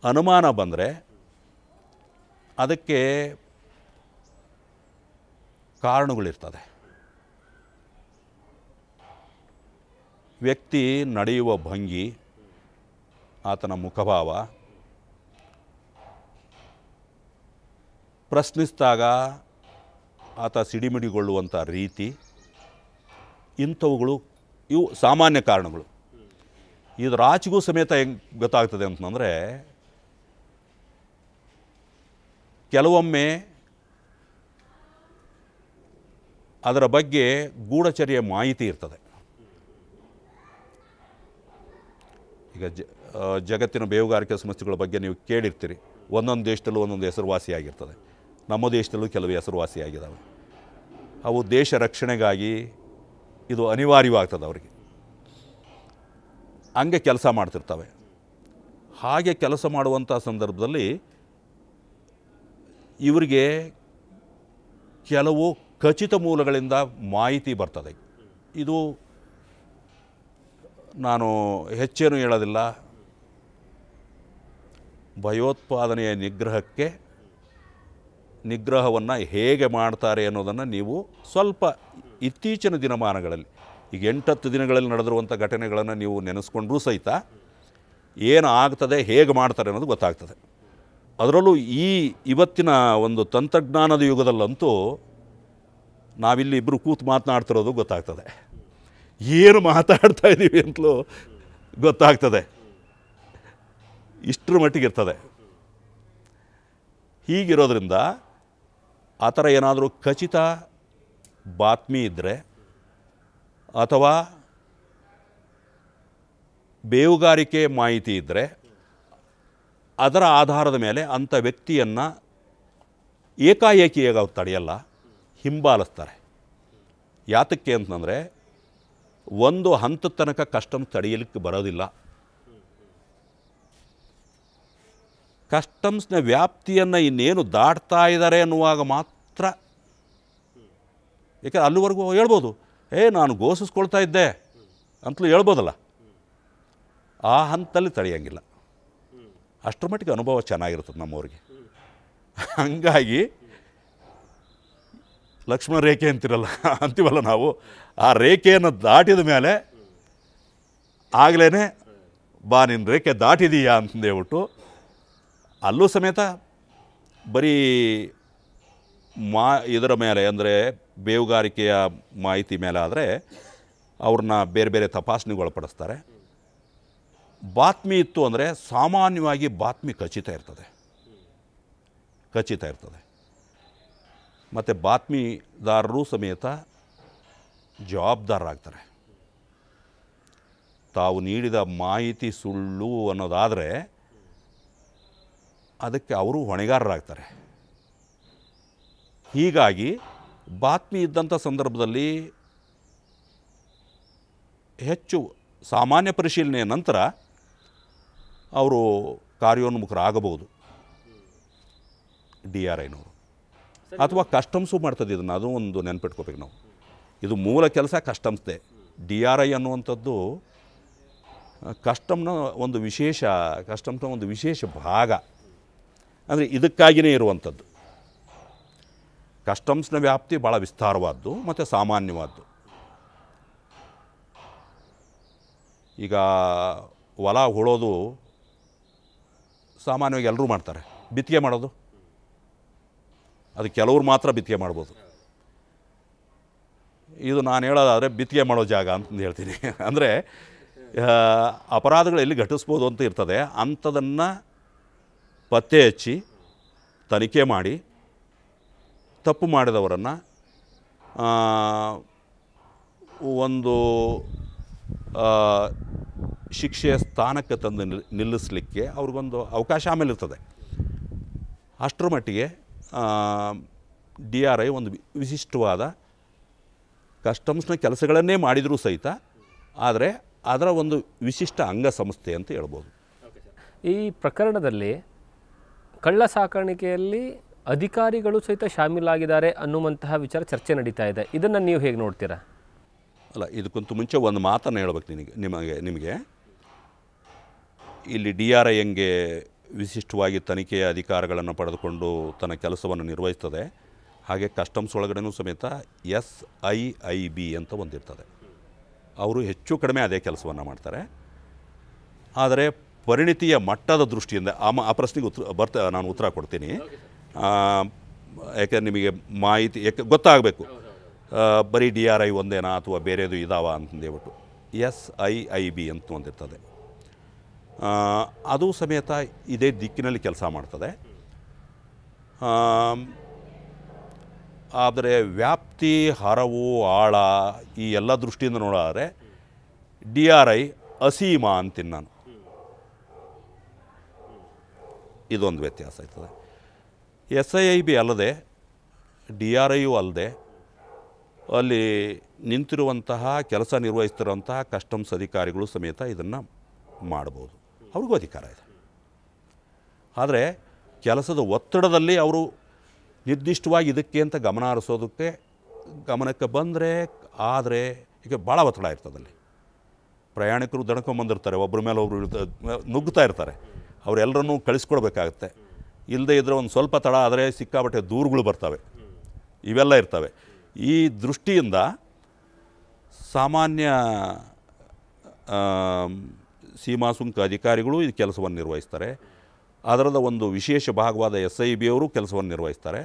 ಅನುಮಾನ ಬಂದರೆ ಅದಕ್ಕೆ ಕಾರಣಗಳಿರ್ತದೆ. ವ್ಯಕ್ತಿ ನಡೆಯುವ ಭಂಗಿ, ಆತನ ಮುಖಭಾವ, ಪ್ರಶ್ನಿಸಿದಾಗ ಆತ ಸಿಡಿಮಿಡಿಗೊಳ್ಳುವಂಥ ರೀತಿ, ಇಂಥವುಗಳು ಇವು ಸಾಮಾನ್ಯ ಕಾರಣಗಳು. ಇದರ ಆಚೆಗೂ ಸಮೇತ ಹೆಂಗೆ ಗೊತ್ತಾಗ್ತದೆ ಅಂತಂದರೆ, ಕೆಲವೊಮ್ಮೆ ಅದರ ಬಗ್ಗೆ ಗೂಢಚರ್ಯೆ ಮಾಹಿತಿ ಇರ್ತದೆ. ಈಗ ಜಗತ್ತಿನ ಬೇಹುಗಾರಿಕೆ ಸಂಸ್ಥೆಗಳ ಬಗ್ಗೆ ನೀವು ಕೇಳಿರ್ತೀರಿ. ಒಂದೊಂದು ದೇಶದಲ್ಲೂ ಒಂದೊಂದು ಹೆಸರುವಾಸಿಯಾಗಿರ್ತದೆ. ನಮ್ಮ ದೇಶದಲ್ಲೂ ಕೆಲವು ಹೆಸರುವಾಸಿಯಾಗಿದ್ದಾವೆ. ಅವು ದೇಶ ರಕ್ಷಣೆಗಾಗಿ ಇದು ಅನಿವಾರ್ಯವಾಗ್ತದೆ ಅವರಿಗೆ, ಹಂಗೆ ಕೆಲಸ ಮಾಡ್ತಿರ್ತವೆ. ಹಾಗೆ ಕೆಲಸ ಮಾಡುವಂಥ ಸಂದರ್ಭದಲ್ಲಿ ಇವರಿಗೆ ಕೆಲವು ಖಚಿತ ಮೂಲಗಳಿಂದ ಮಾಹಿತಿ ಬರ್ತದೆ. ಇದು ನಾನು ಹೆಚ್ಚೇನು ಹೇಳೋದಿಲ್ಲ, ಭಯೋತ್ಪಾದನೆಯ ನಿಗ್ರಹವನ್ನು ಹೇಗೆ ಮಾಡ್ತಾರೆ ಅನ್ನೋದನ್ನು ನೀವು ಸ್ವಲ್ಪ ಇತ್ತೀಚಿನ ದಿನಮಾನಗಳಲ್ಲಿ, ಈಗ 8-10 ದಿನಗಳಲ್ಲಿ ನಡೆದಿರುವಂಥ ಘಟನೆಗಳನ್ನು ನೀವು ನೆನೆಸ್ಕೊಂಡ್ರೂ ಸಹಿತ ಏನು ಆಗ್ತದೆ, ಹೇಗೆ ಮಾಡ್ತಾರೆ ಅನ್ನೋದು ಗೊತ್ತಾಗ್ತದೆ. ಅದರಲ್ಲೂ ಇವತ್ತಿನ ಒಂದು ತಂತ್ರಜ್ಞಾನದ ಯುಗದಲ್ಲಂತೂ ನಾವಿಲ್ಲಿ ಇಬ್ಬರು ಕೂತು ಮಾತನಾಡ್ತಿರೋದು ಗೊತ್ತಾಗ್ತದೆ, ಏನು ಮಾತಾಡ್ತಾ ಇದ್ದೀವಿ ಅಂತಲೂ ಗೊತ್ತಾಗ್ತದೆ. ಇಷ್ಟರ ಮಟ್ಟಿಗೆ ಇರ್ತದೆ. ಹೀಗಿರೋದ್ರಿಂದ ಆ ಥರ ಏನಾದರೂ ಖಚಿತ ಬಾತ್ಮಿ ಇದ್ದರೆ ಅಥವಾ ಬೇಹುಗಾರಿಕೆ ಮಾಹಿತಿ ಇದ್ದರೆ ಅದರ ಆಧಾರದ ಮೇಲೆ ಅಂಥ ವ್ಯಕ್ತಿಯನ್ನು ಏಕಾಏಕಿಯಾಗಿ ಅವ್ರು ತಡೆಯಲ್ಲ, ಹಿಂಬಾಲಿಸ್ತಾರೆ. ಯಾತಕ್ಕೆ ಅಂತಂದರೆ, ಒಂದು ಹಂತದ ತನಕ ಕಸ್ಟಮ್ಸ್ ತಡೆಯಲಿಕ್ಕೆ ಬರೋದಿಲ್ಲ. ಕಸ್ಟಮ್ಸ್ನ ವ್ಯಾಪ್ತಿಯನ್ನು ಇನ್ನೇನು ದಾಟ್ತಾ ಇದ್ದಾರೆ ಅನ್ನುವಾಗ ಮಾತ್ರ, ಏಕೆ ಅಲ್ಲಿವರೆಗೂ ಹೇಳ್ಬೋದು, ನಾನು ಘೋಷಿಸ್ಕೊಳ್ತಾ ಇದ್ದೆ ಅಂತಲೂ ಹೇಳ್ಬೋದಲ್ಲ. ಆ ಹಂತದಲ್ಲಿ ತಡೆಯೋಂಗಿಲ್ಲ. ಅಷ್ಟರ ಮಟ್ಟಿಗೆ ಅನುಭವ ಚೆನ್ನಾಗಿರ್ತದೆ ನಮ್ಮವ್ರಿಗೆ. ಹಂಗಾಗಿ ಲಕ್ಷ್ಮಣ ರೇಖೆ ಅಂತೀವಲ್ಲ ನಾವು, ಆ ರೇಖೆಯನ್ನು ದಾಟಿದ ಮೇಲೆ ಆಗಲೇ ಬಾ ನಿನ್ನ ರೇಖೆ ದಾಟಿದೀಯಾ ಅಂತಂದೇಳ್ಬಿಟ್ಟು ಅಲ್ಲೂ ಸಮೇತ ಬರೀ ಇದರ ಮೇಲೆ, ಅಂದರೆ ಬೇಹುಗಾರಿಕೆಯ ಮಾಹಿತಿ ಮೇಲೆ ಆದರೆ ಅವ್ರನ್ನ ಬೇರೆ ಬೇರೆ ತಪಾಸಣೆಗೆ ಒಳಪಡಿಸ್ತಾರೆ. ಬಾತ್ಮಿ ಇತ್ತು ಅಂದರೆ ಸಾಮಾನ್ಯವಾಗಿ ಬಾತ್ಮಿ ಖಚಿತ ಇರ್ತದೆ. ಮತ್ತು ಬಾತ್ಮಿದಾರರು ಸಮೇತ ಜವಾಬ್ದಾರರಾಗ್ತಾರೆ. ತಾವು ನೀಡಿದ ಮಾಹಿತಿ ಸುಳ್ಳು ಅನ್ನೋದಾದರೆ ಅದಕ್ಕೆ ಅವರು ಹೊಣೆಗಾರರಾಗ್ತಾರೆ. ಹೀಗಾಗಿ ಬಾತ್ಮಿ ಇದ್ದಂಥ ಸಂದರ್ಭದಲ್ಲಿ ಹೆಚ್ಚು ಸಾಮಾನ್ಯ ಪರಿಶೀಲನೆಯ ನಂತರ ಅವರು ಕಾರ್ಯೋನ್ಮುಖರಾಗಬಹುದು DRIನವರು, ಅಥವಾ ಕಸ್ಟಮ್ಸು ಮಾಡ್ತದೆ ಇದನ್ನು. ಅದು ಒಂದು ನೆನ್ಪಿಟ್ಕೋಬೇಕು ನಾವು. ಇದು ಮೂಲ ಕೆಲಸ ಕಸ್ಟಮ್ಸ್ದೇ. DRI ಅನ್ನುವಂಥದ್ದು ಕಸ್ಟಮ್ನ ಒಂದು ವಿಶೇಷ ಭಾಗ. ಅಂದರೆ ಇದಕ್ಕಾಗಿಯೇ ಇರುವಂಥದ್ದು. ಕಸ್ಟಮ್ಸ್ನ ವ್ಯಾಪ್ತಿ ಭಾಳ ವಿಸ್ತಾರವಾದ್ದು ಮತ್ತು ಸಾಮಾನ್ಯವಾದ್ದು. ಈಗ ಹೊಲ ಹೂಳೋದು ಸಾಮಾನ್ಯವಾಗಿ ಎಲ್ಲರೂ ಮಾಡ್ತಾರೆ. ಬಿತ್ತಿಗೆ ಮಾಡೋದು ಅದು ಕೆಲವ್ರು ಮಾತ್ರ ಬಿತ್ತಿಗೆ ಮಾಡ್ಬೋದು. ಇದು ನಾನು ಹೇಳೋದಾದರೆ ಬಿತ್ತಿಗೆ ಮಾಡೋ ಜಾಗ ಅಂತಂದು ಹೇಳ್ತೀನಿ. ಅಂದರೆ ಅಪರಾಧಗಳು ಎಲ್ಲಿ ಘಟಿಸ್ಬೋದು ಅಂತ ಇರ್ತದೆ, ಅಂಥದನ್ನು ಪತ್ತೆ ಹಚ್ಚಿ ತನಿಖೆ ಮಾಡಿ ತಪ್ಪು ಮಾಡಿದವರನ್ನು ಒಂದು ಶಿಕ್ಷೆಯ ಸ್ಥಾನಕ್ಕೆ ತಂದು ನಿಲ್ಲಿಸಲಿಕ್ಕೆ ಅವ್ರಿಗೊಂದು ಅವಕಾಶ ಆಮೇಲೆ ಇರ್ತದೆ. ಅಷ್ಟರ ಮಟ್ಟಿಗೆ DRI ಒಂದು ವಿಶಿಷ್ಟವಾದ ಕಸ್ಟಮ್ಸ್ನ ಕೆಲಸಗಳನ್ನೇ ಮಾಡಿದರೂ ಸಹಿತ, ಆದರೆ ಅದರ ಒಂದು ವಿಶಿಷ್ಟ ಅಂಗಸಂಸ್ಥೆ ಅಂತ ಹೇಳ್ಬೋದು. ಈ ಪ್ರಕರಣದಲ್ಲಿ ಕಳ್ಳ ಸಾಕಾಣಿಕೆಯಲ್ಲಿ ಅಧಿಕಾರಿಗಳು ಸಹಿತ ಶಾಮೀಲಾಗಿದ್ದಾರೆ ಅನ್ನುವಂತಹ ವಿಚಾರ ಚರ್ಚೆ ನಡೀತಾ ಇದೆ. ಇದನ್ನು ನೀವು ಹೇಗೆ ನೋಡ್ತೀರಾ? ಅಲ್ಲ, ಇದಕ್ಕಿಂತ ಮುಂಚೆ ಒಂದು ಮಾತನ್ನು ಹೇಳ್ಬೇಕು ನಿಮಗೆ ಇಲ್ಲಿ DRI ಹೆಂಗೆ ವಿಶಿಷ್ಟವಾಗಿ ತನಿಖೆಯ ಅಧಿಕಾರಗಳನ್ನು ಪಡೆದುಕೊಂಡು ತನ್ನ ಕೆಲಸವನ್ನು ನಿರ್ವಹಿಸ್ತದೆ, ಹಾಗೆ ಕಸ್ಟಮ್ಸ್ ಒಳಗಡೆನೂ ಸಮೇತ SIIB ಅಂತ ಒಂದಿರ್ತದೆ. ಅವರು ಹೆಚ್ಚು ಕಡಿಮೆ ಅದೇ ಕೆಲಸವನ್ನು ಮಾಡ್ತಾರೆ. ಆದರೆ ಪರಿಣಿತಿಯ ಮಟ್ಟದ ದೃಷ್ಟಿಯಿಂದ ಆ ಪ್ರಶ್ನೆಗೆ ನಾನು ಉತ್ತರ ಕೊಡ್ತೀನಿ. ಯಾಕೆಂದರೆ ನಿಮಗೆ ಮಾಹಿತಿ ಗೊತ್ತಾಗಬೇಕು, ಬರೀ DRI ಒಂದೇನಾ ಅಥವಾ ಬೇರೆದು ಇದಾವ ಅಂತಂದೇಳ್ಬಿಟ್ಟು. SIIB ಅಂತ ಒಂದಿರ್ತದೆ. ಅದು ಸಮೇತ ಇದೇ ದಿಕ್ಕಿನಲ್ಲಿ ಕೆಲಸ ಮಾಡ್ತದೆ. ಆದರೆ ವ್ಯಾಪ್ತಿ, ಹರವು, ಆಳ ಈ ಎಲ್ಲ ದೃಷ್ಟಿಯಿಂದ ನೋಡಿದ್ರೆ DRI ಅಸೀಮ ಅಂತೀನಿ ನಾನು. ಇದೊಂದು ವ್ಯತ್ಯಾಸ ಆಯ್ತದೆ. SIIB ಅಲ್ಲದೆ DRIಯೂ ಅಲ್ಲದೆ ಅಲ್ಲಿ ನಿಂತಿರುವಂತಹ ಕೆಲಸ ನಿರ್ವಹಿಸ್ತಿರುವಂತಹ ಕಸ್ಟಮ್ಸ್ ಅಧಿಕಾರಿಗಳು ಸಮೇತ ಇದನ್ನು ಮಾಡ್ಬೋದು. ಅವ್ರಿಗೂ ಅಧಿಕಾರ ಇದೆ. ಆದರೆ ಕೆಲಸದ ಒತ್ತಡದಲ್ಲಿ ಅವರು ನಿರ್ದಿಷ್ಟವಾಗಿ ಇದಕ್ಕೆ ಅಂತ ಗಮನ ಹರಿಸೋದಕ್ಕೆ ಗಮನಕ್ಕೆ ಬಂದರೆ, ಆದರೆ ಈಗ ಭಾಳ ಒತ್ತಡ ಇರ್ತದಲ್ಲಿ. ಪ್ರಯಾಣಿಕರು ದಣ್ಕೊಂಬಂದಿರ್ತಾರೆ, ಒಬ್ಬರ ಮೇಲೆ ಒಬ್ಬರು ನುಗ್ಗುತ್ತಾ ಇರ್ತಾರೆ. ಅವರೆಲ್ಲರನ್ನೂ ಕಳಿಸ್ಕೊಡ್ಬೇಕಾಗತ್ತೆ. ಇಲ್ಲದೇ ಇದ್ದರೆ ಒಂದು ಸ್ವಲ್ಪ ತಡ ಆದರೆ ಸಿಕ್ಕಾಬಟ್ಟೆ ದೂರುಗಳು ಬರ್ತವೆ, ಇವೆಲ್ಲ ಇರ್ತವೆ. ಈ ದೃಷ್ಟಿಯಿಂದ ಸಾಮಾನ್ಯ ಸೀಮಾ ಸುಂಕ ಅಧಿಕಾರಿಗಳು ಈ ಕೆಲಸವನ್ನು ನಿರ್ವಹಿಸ್ತಾರೆ. ಅದರದ ಒಂದು ವಿಶೇಷ ಭಾಗವಾದ SIB ಅವರು ಕೆಲಸವನ್ನು ನಿರ್ವಹಿಸ್ತಾರೆ.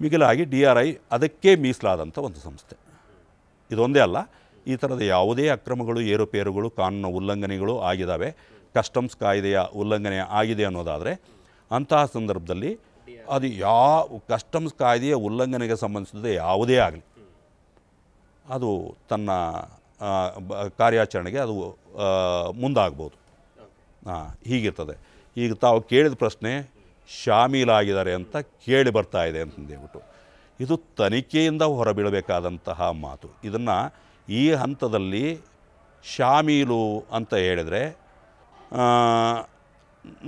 ಮಿಗಿಲಾಗಿ DRI ಅದಕ್ಕೆ ಮೀಸಲಾದಂಥ ಒಂದು ಸಂಸ್ಥೆ. ಇದೊಂದೇ ಅಲ್ಲ, ಈ ಥರದ ಯಾವುದೇ ಅಕ್ರಮಗಳು, ಏರುಪೇರುಗಳು, ಕಾನೂನು ಉಲ್ಲಂಘನೆಗಳು ಆಗಿದ್ದಾವೆ, ಕಸ್ಟಮ್ಸ್ ಕಾಯ್ದೆಯ ಉಲ್ಲಂಘನೆ ಆಗಿದೆ ಅನ್ನೋದಾದರೆ ಅಂತಹ ಸಂದರ್ಭದಲ್ಲಿ ಅದು ಕಸ್ಟಮ್ಸ್ ಕಾಯ್ದೆಯ ಉಲ್ಲಂಘನೆಗೆ ಸಂಬಂಧಿಸಿದ ಯಾವುದೇ ಆಗಲಿ ಅದು ತನ್ನ ಕಾರ್ಯಾಚರಣೆಗೆ ಅದು ಮುಂದಾಗ್ಬೋದು. ಹೀಗಿರ್ತದೆ. ಈಗ ತಾವು ಕೇಳಿದ ಪ್ರಶ್ನೆ ಶಾಮೀಲಾಗಿದ್ದಾರೆ ಅಂತ ಕೇಳಿ ಬರ್ತಾ ಇದೆ ಅಂತಂದೇಳ್ಬಿಟ್ಟು, ಇದು ತನಿಖೆಯಿಂದ ಹೊರಬೀಳಬೇಕಾದಂತಹ ಮಾತು. ಇದನ್ನು ಈ ಹಂತದಲ್ಲಿ ಶಾಮೀಲು ಅಂತ ಹೇಳಿದರೆ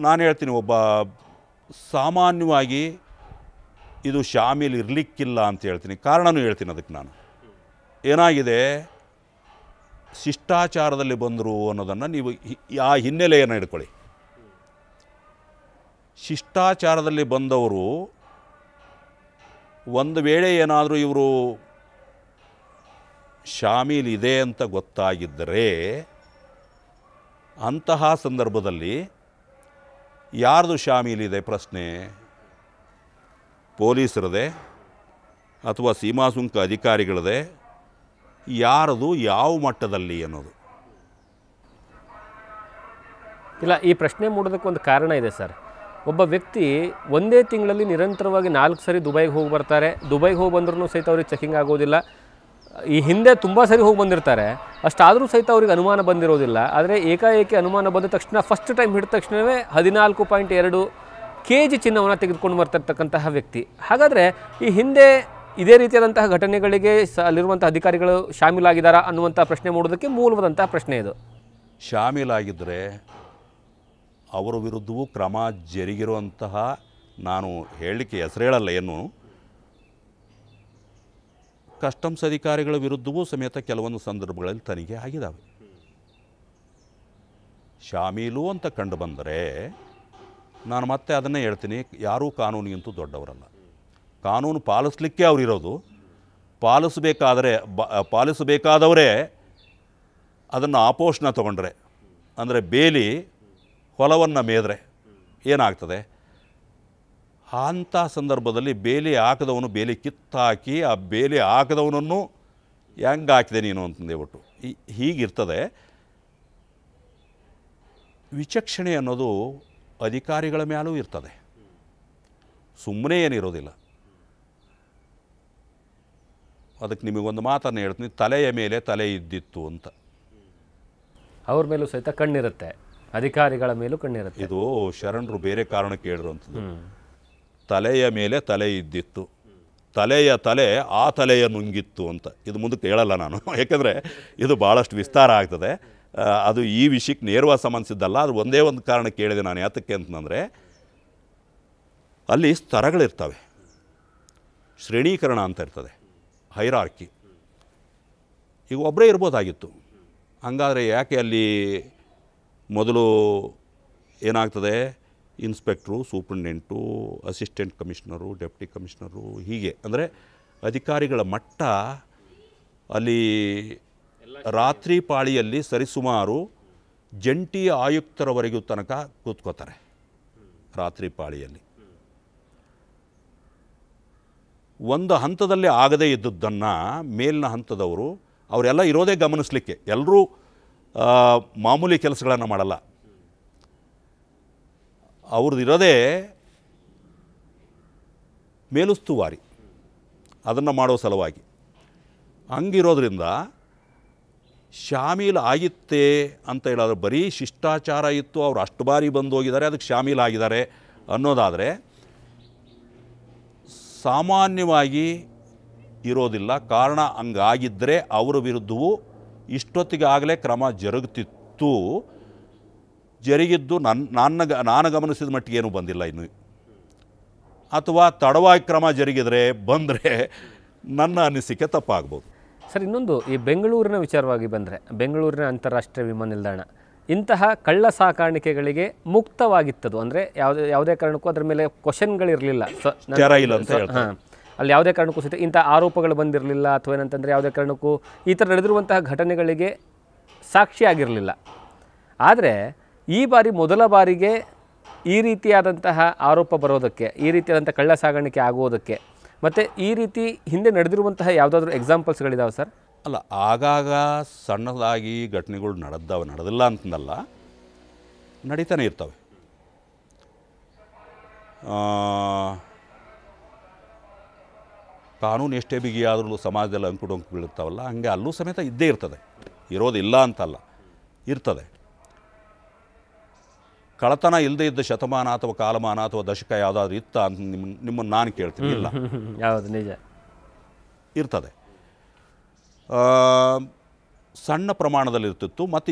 ನಾನು ಹೇಳ್ತೀನಿ, ಒಬ್ಬ ಸಾಮಾನ್ಯವಾಗಿ ಇದು ಶಾಮೀಲು ಇರಲಿಕ್ಕಿಲ್ಲ ಅಂತ ಹೇಳ್ತೀನಿ. ಕಾರಣನೂ ಹೇಳ್ತೀನಿ ಅದಕ್ಕೆ. ನಾನು ಏನಾಗಿದೆ, ಶಿಷ್ಟಾಚಾರದಲ್ಲಿ ಬಂದರು ಅನ್ನೋದನ್ನು ನೀವು ಆ ಹಿನ್ನೆಲೆಯನ್ನು ಇಟ್ಕೊಳ್ಳಿ. ಶಿಷ್ಟಾಚಾರದಲ್ಲಿ ಬಂದವರು ಒಂದು ವೇಳೆ ಏನಾದರೂ ಇವರು ಶಾಮೀಲಿದೆ ಅಂತ ಗೊತ್ತಾಗಿದ್ದರೆ ಅಂತಹ ಸಂದರ್ಭದಲ್ಲಿ ಯಾರ್ದು ಶಾಮೀಲಿದೆ ಪ್ರಶ್ನೆ? ಪೊಲೀಸರದೇ ಅಥವಾ ಸೀಮಾ ಸುಂಕ ಅಧಿಕಾರಿಗಳದೇ? ಯಾರದು, ಯಾವ ಮಟ್ಟದಲ್ಲಿ ಅನ್ನೋದು? ಇಲ್ಲ, ಈ ಪ್ರಶ್ನೆ ಮೂಡೋದಕ್ಕೆ ಒಂದು ಕಾರಣ ಇದೆ ಸರ್. ಒಬ್ಬ ವ್ಯಕ್ತಿ ಒಂದೇ ತಿಂಗಳಲ್ಲಿ ನಿರಂತರವಾಗಿ 4 ಸರಿ ದುಬೈಗೆ ಹೋಗಿ ಬರ್ತಾರೆ. ದುಬೈಗೆ ಹೋಗಿ ಬಂದ್ರೂ ಸಹಿತ ಅವ್ರಿಗೆ ಚೆಕಿಂಗ್ ಆಗೋದಿಲ್ಲ. ಈ ಹಿಂದೆ ತುಂಬ ಸರಿ ಹೋಗಿ ಬಂದಿರ್ತಾರೆ, ಅಷ್ಟಾದರೂ ಸಹಿತ ಅವ್ರಿಗೆ ಅನುಮಾನ ಬಂದಿರೋದಿಲ್ಲ. ಆದರೆ ಏಕಾಏಕಿ ಅನುಮಾನ ಬಂದ ತಕ್ಷಣ ಫಸ್ಟ್ ಟೈಮ್ ಹಿಡಿದ ತಕ್ಷಣವೇ 14.2 kg ಚಿನ್ನವನ್ನು ತೆಗೆದುಕೊಂಡು ಬರ್ತಿರ್ತಕ್ಕಂತಹ ವ್ಯಕ್ತಿ. ಹಾಗಾದರೆ ಈ ಹಿಂದೆ ಇದೇ ರೀತಿಯಾದಂತಹ ಘಟನೆಗಳಿಗೆ ಅಲ್ಲಿರುವಂಥ ಅಧಿಕಾರಿಗಳು ಶಾಮೀಲಾಗಿದ್ದಾರಾ ಅನ್ನುವಂಥ ಪ್ರಶ್ನೆ ಮೂಡೋದಕ್ಕೆ ಮೂಲವಾದಂತಹ ಪ್ರಶ್ನೆ ಇದು. ಶಾಮೀಲಾಗಿದ್ದರೆ ಅವರ ವಿರುದ್ಧವೂ ಕ್ರಮ ಜರುಗಿರುವಂತಹ, ನಾನು ಹೇಳಲಿಕ್ಕೆ ಹೆಸರೇಳಲ್ಲ, ಏನು ಕಸ್ಟಮ್ಸ್ ಅಧಿಕಾರಿಗಳ ವಿರುದ್ಧವೂ ಸಮೇತ ಕೆಲವೊಂದು ಸಂದರ್ಭಗಳಲ್ಲಿ ತನಿಖೆ ಆಗಿದ್ದಾವೆ. ಶಾಮೀಲು ಅಂತ ಕಂಡು ಬಂದರೆ ನಾನು ಮತ್ತೆ ಅದನ್ನೇ ಹೇಳ್ತೀನಿ, ಯಾರೂ ಕಾನೂನಿಗಿಂತೂ ದೊಡ್ಡವರಲ್ಲ. ಕಾನೂನು ಪಾಲಿಸಲಿಕ್ಕೆ ಅವರಿರೋದು. ಪಾಲಿಸಬೇಕಾದವರೇ ಅದನ್ನು ಆಪೋಷಣ ತಗೊಂಡ್ರೆ, ಅಂದರೆ ಬೇಲಿ ಹೊಲವನ್ನು ಮೇದರೆ ಏನಾಗ್ತದೆ? ಅಂಥ ಸಂದರ್ಭದಲ್ಲಿ ಬೇಲಿ ಹಾಕಿದವನು ಬೇಲಿ ಕಿತ್ತಾಕಿ ಆ ಬೇಲಿ ಹಾಕಿದವನನ್ನು ಹೆಂಗೆ ಹಾಕಿದೆ ನೀನು ಅಂತಂದೇಬಿಟ್ಟು ಹೀಗಿರ್ತದೆ. ವಿಚಕ್ಷಣೆ ಅನ್ನೋದು ಅಧಿಕಾರಿಗಳ ಮೇಲೂ ಇರ್ತದೆ, ಸುಮ್ಮನೆ ಏನಿರೋದಿಲ್ಲ. ಅದಕ್ಕೆ ನಿಮಗೊಂದು ಮಾತನ್ನು ಹೇಳ್ತೀನಿ, ತಲೆಯ ಮೇಲೆ ತಲೆ ಇದ್ದಿತ್ತು ಅಂತ. ಅವ್ರ ಮೇಲೂ ಸಹಿತ ಕಣ್ಣಿರುತ್ತೆ, ಅಧಿಕಾರಿಗಳ ಮೇಲೂ ಕಣ್ಣಿರುತ್ತೆ. ಇದು ಶರಣರು ಬೇರೆ ಕಾರಣಕ್ಕೆ ಹೇಳಿರುವಂಥದ್ದು. ತಲೆಯ ಮೇಲೆ ತಲೆ ಇದ್ದಿತ್ತು, ತಲೆಯ ತಲೆ ಆ ತಲೆಯ ನುಂಗಿತ್ತು ಅಂತ. ಇದು ಮುಂದಕ್ಕೆ ಹೇಳಲ್ಲ ನಾನು, ಯಾಕೆಂದರೆ ಇದು ಭಾಳಷ್ಟು ವಿಸ್ತಾರ ಆಗ್ತದೆ. ಅದು ಈ ವಿಷಯಕ್ಕೆ ನೇರವಾಗಿ ಸಂಬಂಧಿಸಿದ್ದಲ್ಲ. ಅದು ಒಂದೇ ಒಂದು ಕಾರಣಕ್ಕೆ ಹೇಳಿದೆ ನಾನು. ಯಾತಕ್ಕೆ ಅಂತಂದರೆ ಅಲ್ಲಿ ಸ್ತರಗಳಿರ್ತವೆ, ಶ್ರೇಣೀಕರಣ ಅಂತ ಇರ್ತದೆ, ಹೈರಾರ್ಕಿ. ಈಗ ಒಬ್ಬರೇ ಇರ್ಬೋದಾಗಿತ್ತು. ಹಂಗಾದರೆ ಯಾಕೆ ಅಲ್ಲಿ ಮೊದಲು ಏನಾಗ್ತದೆ, inspector, superintendent, assistant commissioner, deputy commissioner, ಹೀಗೆ ಅಂದರೆ ಅಧಿಕಾರಿಗಳ ಮಟ್ಟ ಅಲ್ಲಿ ರಾತ್ರಿ ಪಾಳಿಯಲ್ಲಿ ಸರಿಸುಮಾರು ಜಂಟಿ ಆಯುಕ್ತರವರೆಗೂ ತನಕ ಕೂತ್ಕೋತಾರೆ. ರಾತ್ರಿ ಪಾಳಿಯಲ್ಲಿ ಒಂದು ಹಂತದಲ್ಲಿ ಆಗದೇ ಇದ್ದದ್ದನ್ನು ಮೇಲಿನ ಹಂತದವರು ಅವರೆಲ್ಲ ಇರೋದೇ ಗಮನಿಸಲಿಕ್ಕೆ. ಎಲ್ಲರೂ ಮಾಮೂಲಿ ಕೆಲಸಗಳನ್ನು ಮಾಡಲ್ಲ, ಅವ್ರದ್ದು ಇರೋದೇ ಮೇಲುಸ್ತುವಾರಿ ಅದನ್ನು ಮಾಡೋ ಸಲುವಾಗಿ. ಹಂಗಿರೋದ್ರಿಂದ ಶಾಮೀಲು ಆಗಿತ್ತೇ ಅಂತ ಹೇಳೋದು ಬರೀ ಶಿಷ್ಟಾಚಾರ ಇತ್ತು, ಅವರು ಅಷ್ಟು ಬಾರಿ ಬಂದು ಹೋಗಿದ್ದಾರೆ ಅದಕ್ಕೆ ಶಾಮೀಲಾಗಿದ್ದಾರೆ ಅನ್ನೋದಾದರೆ ಸಾಮಾನ್ಯವಾಗಿ ಇರೋದಿಲ್ಲ. ಕಾರಣ ಹಂಗಾಗಿದ್ದರೆ ಅವರ ವಿರುದ್ಧವೂ ಇಷ್ಟೊತ್ತಿಗಾಗಲೇ ಕ್ರಮ ಜರುಗುತ್ತಿತ್ತು. ಜರುಗಿದ್ದು ನಾನು ಗಮನಿಸಿದ ಮಟ್ಟಿಗೆ ಏನೂ ಬಂದಿಲ್ಲ ಇನ್ನು. ಅಥವಾ ತಡವಾಗಿ ಕ್ರಮ ಜರುಗಿದರೆ ಬಂದರೆ ನನ್ನ ಅನಿಸಿಕೆ ತಪ್ಪಾಗ್ಬೋದು. ಸರ್, ಇನ್ನೊಂದು ಈ ಬೆಂಗಳೂರಿನ ವಿಚಾರವಾಗಿ ಬಂದರೆ, ಬೆಂಗಳೂರಿನ ಅಂತಾರಾಷ್ಟ್ರೀಯ ವಿಮಾನ ನಿಲ್ದಾಣ ಇಂತಹ ಕಳ್ಳ ಸಾಕಾಣಿಕೆಗಳಿಗೆ ಮುಕ್ತವಾಗಿತ್ತದು. ಅಂದರೆ ಯಾವುದೇ ಕಾರಣಕ್ಕೂ ಅದರ ಮೇಲೆ ಕ್ವಶನ್ಗಳಿರಲಿಲ್ಲ. ಅಲ್ಲಿ ಯಾವುದೇ ಕಾರಣಕ್ಕೂ ಸಹಿತ ಇಂಥ ಆರೋಪಗಳು ಬಂದಿರಲಿಲ್ಲ, ಅಥವಾ ಏನಂತಂದರೆ ಯಾವುದೇ ಕಾರಣಕ್ಕೂ ಈ ಥರ ನಡೆದಿರುವಂತಹ ಘಟನೆಗಳಿಗೆ ಸಾಕ್ಷಿಯಾಗಿರಲಿಲ್ಲ. ಆದರೆ ಈ ಬಾರಿ ಮೊದಲ ಬಾರಿಗೆ ಈ ರೀತಿಯಾದಂತಹ ಆರೋಪ ಬರೋದಕ್ಕೆ, ಈ ರೀತಿಯಾದಂಥ ಕಳ್ಳ ಸಾಗಾಣಿಕೆ ಆಗುವುದಕ್ಕೆ, ಮತ್ತು ಈ ರೀತಿ ಹಿಂದೆ ನಡೆದಿರುವಂತಹ ಯಾವುದಾದ್ರೂ ಎಕ್ಸಾಂಪಲ್ಸ್ಗಳಿದಾವೆ ಸರ್? ಅಲ್ಲ, ಆಗಾಗ ಸಣ್ಣದಾಗಿ ಘಟನೆಗಳು ನಡೆದಿಲ್ಲ ಅಂತಂದಲ್ಲ, ನಡೀತಾನೆ ಇರ್ತವೆ. ಕಾನೂನು ಎಷ್ಟೇ ಬಿಗಿಯಾದರೂ ಸಮಾಜದಲ್ಲಿ ಅಂಕುಡೊಂಕು ಬೀಳುತ್ತಾವಲ್ಲ, ಹಂಗೆ ಅಲ್ಲೂ ಸಮೇತ ಇದ್ದೇ ಇರ್ತದೆ. ಇರೋದಿಲ್ಲ ಅಂತಲ್ಲ, ಇರ್ತದೆ. ಕಳತನ ಇಲ್ಲದೆ ಇದ್ದ ಶತಮಾನ ಅಥವಾ ಕಾಲಮಾನ ಅಥವಾ ದಶಕ ಯಾವುದಾದ್ರೂ ಇತ್ತ ಅಂತ ನಿಮ್ಮನ್ನು ನಾನು ಕೇಳ್ತೀನಿ. ಇಲ್ಲ, ಯಾವುದು ನಿಜ ಇರ್ತದೆ. ಸಣ್ಣ ಪ್ರಮಾಣದಲ್ಲಿ ಇರ್ತಿತ್ತು. ಮತ್ತು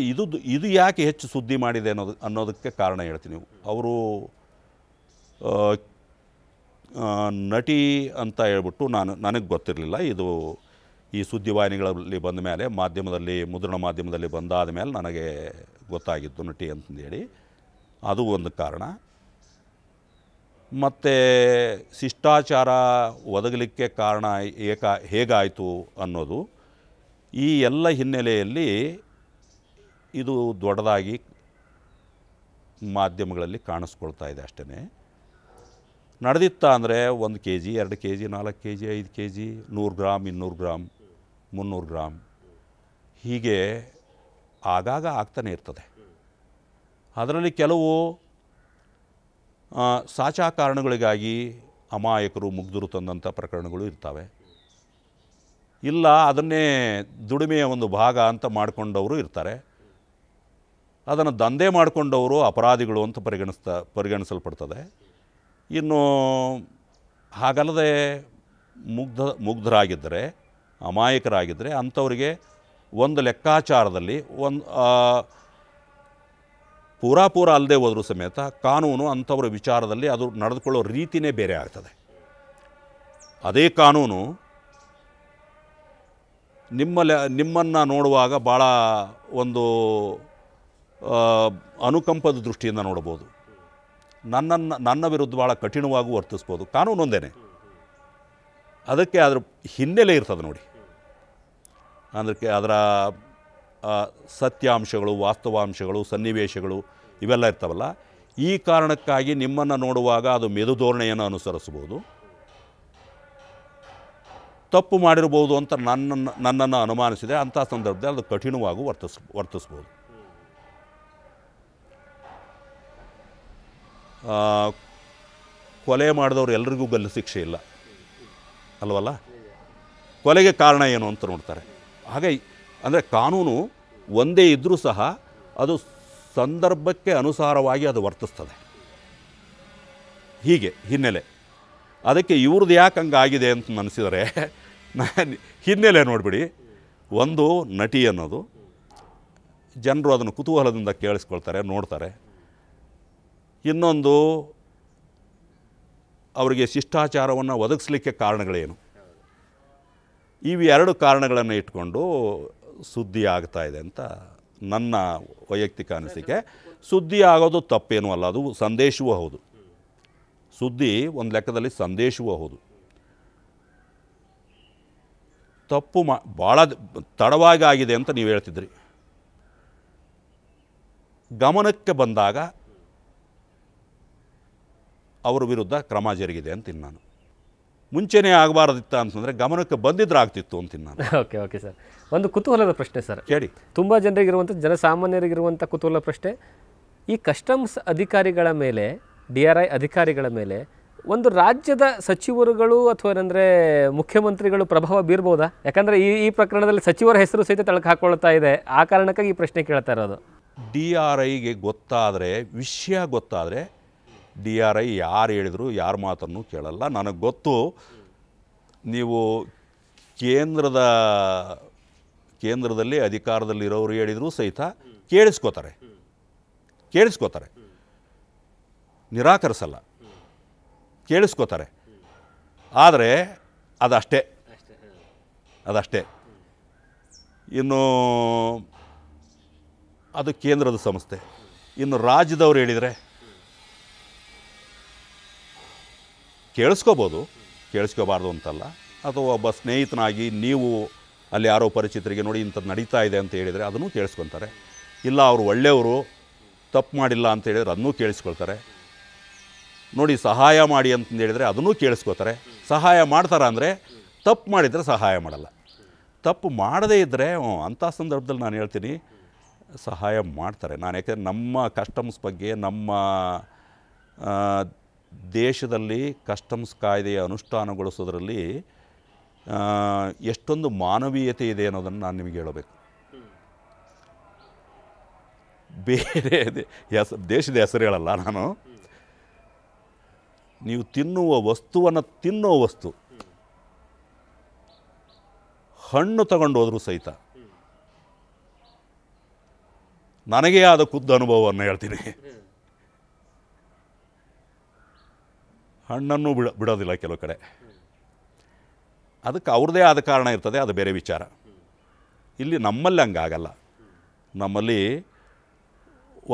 ಇದು ಯಾಕೆ ಹೆಚ್ಚು ಸುದ್ದಿ ಮಾಡಿದೆ ಅನ್ನೋದಕ್ಕೆ ಕಾರಣ ಹೇಳ್ತೀನಿ. ಅವರು ನಟಿ ಅಂತ ಹೇಳ್ಬಿಟ್ಟು ನನಗೆ ಗೊತ್ತಿರಲಿಲ್ಲ. ಇದು ಈ ಸುದ್ದಿವಾಹಿನಿಗಳಲ್ಲಿ ಬಂದ ಮೇಲೆ, ಮುದ್ರಣ ಮಾಧ್ಯಮದಲ್ಲಿ ಬಂದಾದ ಮೇಲೆ ನನಗೆ ಗೊತ್ತಾಗಿತ್ತು ನಟಿ ಅಂತಂದೇಳಿ. ಅದು ಒಂದು ಕಾರಣ. ಮತ್ತು ಶಿಷ್ಟಾಚಾರ ಒದಗಲಿಕ್ಕೆ ಕಾರಣ ಹೇಗಾಯಿತು ಅನ್ನೋದು, ಈ ಎಲ್ಲ ಹಿನ್ನೆಲೆಯಲ್ಲಿ ಇದು ದೊಡ್ಡದಾಗಿ ಮಾಧ್ಯಮಗಳಲ್ಲಿ ಕಾಣಿಸ್ಕೊಳ್ತಾ ಇದೆ ಅಷ್ಟೇ. ನಡೆದಿತ್ತ ಅಂದರೆ 1 kg 2 kg 4 kg 5 kg 100 gram 200 gram 300 gram ಹೀಗೆ ಆಗಾಗ ಆಗ್ತಾನೆ ಇರ್ತದೆ. ಅದರಲ್ಲಿ ಕೆಲವು ಸಾಚಾ ಕಾರಣಗಳಿಗಾಗಿ ಅಮಾಯಕರು ಮುಗ್ಧರು ತಂದಂಥ ಪ್ರಕರಣಗಳು ಇರ್ತವೆ. ಇಲ್ಲ, ಅದನ್ನೇ ದುಡಿಮೆಯ ಒಂದು ಭಾಗ ಅಂತ ಮಾಡಿಕೊಂಡವರು ಇರ್ತಾರೆ. ಅದನ್ನು ದಂಧೆ ಮಾಡಿಕೊಂಡವರು ಅಪರಾಧಿಗಳು ಅಂತ ಪರಿಗಣಿಸಲ್ಪಡ್ತದೆ. ಇನ್ನು ಹಾಗಲ್ಲದೆ ಮುಗ್ಧರಾಗಿದ್ದರೆ, ಅಮಾಯಕರಾಗಿದ್ದರೆ ಅಂಥವರಿಗೆ ಒಂದು ಲೆಕ್ಕಾಚಾರದಲ್ಲಿ ಪೂರ ಅಲ್ಲದೆ ಹೋದರೂ ಸಮೇತ ಕಾನೂನು ಅಂಥವ್ರ ವಿಚಾರದಲ್ಲಿ ಅದು ನಡೆದುಕೊಳ್ಳೋ ರೀತಿಯೇ ಬೇರೆ ಆಗ್ತದೆ. ಅದೇ ಕಾನೂನು ನಿಮ್ಮನ್ನು ನೋಡುವಾಗ ಭಾಳ ಒಂದು ಅನುಕಂಪದ ದೃಷ್ಟಿಯಿಂದ ನೋಡ್ಬೋದು. ನನ್ನ ವಿರುದ್ಧ ಭಾಳ ಕಠಿಣವಾಗಿ ವರ್ತಿಸ್ಬೋದು. ಕಾನೂನು ಒಂದೇ, ಅದಕ್ಕೆ ಅದರ ಹಿನ್ನೆಲೆ ಇರ್ತದೆ ನೋಡಿ. ಅದರ ಸತ್ಯಾಂಶಗಳು, ವಾಸ್ತವಾಂಶಗಳು, ಸನ್ನಿವೇಶಗಳು ಇವೆಲ್ಲ ಇರ್ತಾವಲ್ಲ. ಈ ಕಾರಣಕ್ಕಾಗಿ ನಿಮ್ಮನ್ನು ನೋಡುವಾಗ ಅದು ಮೆದು ಧೋರಣೆಯನ್ನು ಅನುಸರಿಸ್ಬೋದು, ತಪ್ಪು ಮಾಡಿರ್ಬೋದು ಅಂತ ನನ್ನನ್ನು ಅನುಮಾನಿಸಿದೆ. ಅಂಥ ಸಂದರ್ಭದಲ್ಲಿ ಅದು ಕಠಿಣವಾಗಿ ವರ್ತಿಸ್ಬೋದು. ಕೊಲೆ ಮಾಡಿದವರು ಎಲ್ರಿಗೂ ಗಲ್ಲು ಶಿಕ್ಷೆ ಇಲ್ಲ ಅಲ್ವಲ್ಲ. ಕೊಲೆಗೆ ಕಾರಣ ಏನು ಅಂತ ನೋಡ್ತಾರೆ. ಹಾಗೆ ಅಂದರೆ ಕಾನೂನು ಒಂದೇ ಇದ್ದರೂ ಸಹ ಅದು ಸಂದರ್ಭಕ್ಕೆ ಅನುಸಾರವಾಗಿ ಅದು ವರ್ತಿಸ್ತದೆ. ಹೀಗೆ ಹಿನ್ನೆಲೆ. ಅದಕ್ಕೆ ಇವ್ರದ್ದು ಯಾಕೆ ಹಂಗಾಗಿದೆ ಅಂತ ಅನಿಸಿದರೆ ಹಿನ್ನೆಲೆ ನೋಡಿಬಿಡಿ. ಒಂದು ನಟಿ ಅನ್ನೋದು, ಜನರು ಅದನ್ನು ಕುತೂಹಲದಿಂದ ಕೇಳಿಸ್ಕೊಳ್ತಾರೆ, ನೋಡ್ತಾರೆ. ಇನ್ನೊಂದು ಅವರಿಗೆ ಶಿಷ್ಟಾಚಾರವನ್ನು ಒದಗಿಸ್ಲಿಕ್ಕೆ ಕಾರಣಗಳೇನು. ಇವು ಎರಡು ಕಾರಣಗಳನ್ನು ಇಟ್ಕೊಂಡು ಸುದ್ದಿ ಆಗ್ತಾ ಇದೆ ಅಂತ ನನ್ನ ವೈಯಕ್ತಿಕ ಅನಿಸಿಕೆ. ಸುದ್ದಿ ಆಗೋದು ತಪ್ಪೇನೂ ಅಲ್ಲ, ಅದು ಸಂದೇಶವೂ ಹೌದು. ಸುದ್ದಿ ಒಂದು ಲೆಕ್ಕದಲ್ಲಿ ಸಂದೇಶವೂ ಹೌದು. ತಪ್ಪು ಭಾಳ ತಡವಾಗಿ ಆಗಿದೆ ಅಂತ ನೀವು ಹೇಳ್ತಿದ್ರಿ. ಗಮನಕ್ಕೆ ಬಂದಾಗ ಅವರ ವಿರುದ್ಧ ಕ್ರಮ ಜರುಗಿದೆ ಅಂತೀನಿ ನಾನು. ಮುಂಚೆನೇ ಆಗಬಾರದಿತ್ತ ಅಂತಂದರೆ ಗಮನಕ್ಕೆ ಬಂದಿದ್ರೆ ಆಗ್ತಿತ್ತು ಅಂತೀನಿ ನಾನು. ಓಕೆ ಸರ್, ಒಂದು ಕುತೂಹಲದ ಪ್ರಶ್ನೆ ಸರ್, ಕೇಳಿ. ತುಂಬ ಜನರಿಗಿರುವಂಥ, ಜನಸಾಮಾನ್ಯರಿಗಿರುವಂಥ ಕುತೂಹಲ ಪ್ರಶ್ನೆ. ಈ ಕಸ್ಟಮ್ಸ್ ಅಧಿಕಾರಿಗಳ ಮೇಲೆ, DRI ಅಧಿಕಾರಿಗಳ ಮೇಲೆ ಒಂದು ರಾಜ್ಯದ ಸಚಿವರುಗಳು ಅಥವಾ ಏನಂದರೆ ಮುಖ್ಯಮಂತ್ರಿಗಳು ಪ್ರಭಾವ ಬೀರ್ಬೋದಾ? ಯಾಕಂದರೆ ಈ ಪ್ರಕರಣದಲ್ಲಿ ಸಚಿವರ ಹೆಸರು ಸಹಿತ ತಳಕು ಹಾಕ್ಕೊಳ್ತಾ ಇದೆ. ಆ ಕಾರಣಕ್ಕಾಗಿ ಈ ಪ್ರಶ್ನೆ ಕೇಳ್ತಾ ಇರೋದು. DRIಗೆ ಗೊತ್ತಾದರೆ, ವಿಷಯ ಗೊತ್ತಾದರೆ DRI ಯಾರು ಹೇಳಿದ್ರು ಯಾರ ಮಾತನ್ನು ಕೇಳಲ್ಲ. ನನಗೆ ಗೊತ್ತು, ನೀವು ಕೇಂದ್ರದಲ್ಲಿ ಅಧಿಕಾರದಲ್ಲಿರೋರು ಹೇಳಿದರೂ ಸಹಿತ ಕೇಳಿಸ್ಕೋತಾರೆ, ನಿರಾಕರಿಸಲ್ಲ, ಕೇಳಿಸ್ಕೋತಾರೆ. ಆದರೆ ಅದಷ್ಟೇ. ಇನ್ನು ಅದು ಕೇಂದ್ರದ ಸಂಸ್ಥೆ. ಇನ್ನು ರಾಜ್ಯದವ್ರು ಹೇಳಿದರೆ ಕೇಳಿಸ್ಕೋಬೋದು, ಕೇಳಿಸ್ಕೋಬಾರ್ದು ಅಂತಲ್ಲ. ಅಥವಾ ಒಬ್ಬ ಸ್ನೇಹಿತನಾಗಿ ನೀವು ಅಲ್ಲಿ ಯಾರೋ ಪರಿಚಿತರಿಗೆ ನೋಡಿ ಇಂಥದ್ದು ನಡೀತಾ ಇದೆ ಅಂತ ಹೇಳಿದರೆ ಅದನ್ನು ಕೇಳಿಸ್ಕೊತಾರೆ. ಇಲ್ಲ ಅವರು ಒಳ್ಳೆಯವರು, ತಪ್ಪು ಮಾಡಿಲ್ಲ ಅಂತ ಹೇಳಿದರೆ ಅದನ್ನೂ ಕೇಳಿಸ್ಕೊಳ್ತಾರೆ. ನೋಡಿ ಸಹಾಯ ಮಾಡಿ ಅಂತಂದು ಹೇಳಿದರೆ ಅದನ್ನೂ ಕೇಳಿಸ್ಕೋತಾರೆ. ಸಹಾಯ ಮಾಡ್ತಾರ ಅಂದರೆ, ತಪ್ಪು ಮಾಡಿದರೆ ಸಹಾಯ ಮಾಡಲ್ಲ. ತಪ್ಪು ಮಾಡದೇ ಇದ್ದರೆ ಅಂಥ ಸಂದರ್ಭದಲ್ಲಿ ನಾನು ಹೇಳ್ತೀನಿ ಸಹಾಯ ಮಾಡ್ತಾರೆ. ನಾನು ಯಾಕೆಂದರೆ ನಮ್ಮ ಕಸ್ಟಮ್ಸ್ ಬಗ್ಗೆ, ನಮ್ಮ ದೇಶದಲ್ಲಿ ಕಸ್ಟಮ್ಸ್ ಕಾಯ್ದೆಯ ಅನುಷ್ಠಾನಗೊಳಿಸೋದ್ರಲ್ಲಿ ಎಷ್ಟೊಂದು ಮಾನವೀಯತೆ ಇದೆ ಅನ್ನೋದನ್ನು ನಾನು ನಿಮಗೆ ಹೇಳಬೇಕು. ಬೇರೆ ದೇಶದ ಹೆಸರು ಹೇಳಲ್ಲ ನಾನು. ನೀವು ತಿನ್ನುವ ವಸ್ತುವನ್ನು ತಿನ್ನೋ ವಸ್ತು, ಹಣ್ಣು ತಗೊಂಡು ಹೋದರೂ ಸಹಿತ ನನಗೇ ಆದ ಖುದ್ದು ಅನುಭವವನ್ನು ಹೇಳ್ತೀನಿ. ಹಣ್ಣನ್ನು ಬಿಡೋದಿಲ್ಲ ಕೆಲವು ಕಡೆ. ಅದಕ್ಕೆ ಅವ್ರದ್ದೇ ಆದ ಕಾರಣ ಇರ್ತದೆ, ಅದು ಬೇರೆ ವಿಚಾರ. ಇಲ್ಲಿ ನಮ್ಮಲ್ಲಿ ಹಂಗಾಗಲ್ಲ. ನಮ್ಮಲ್ಲಿ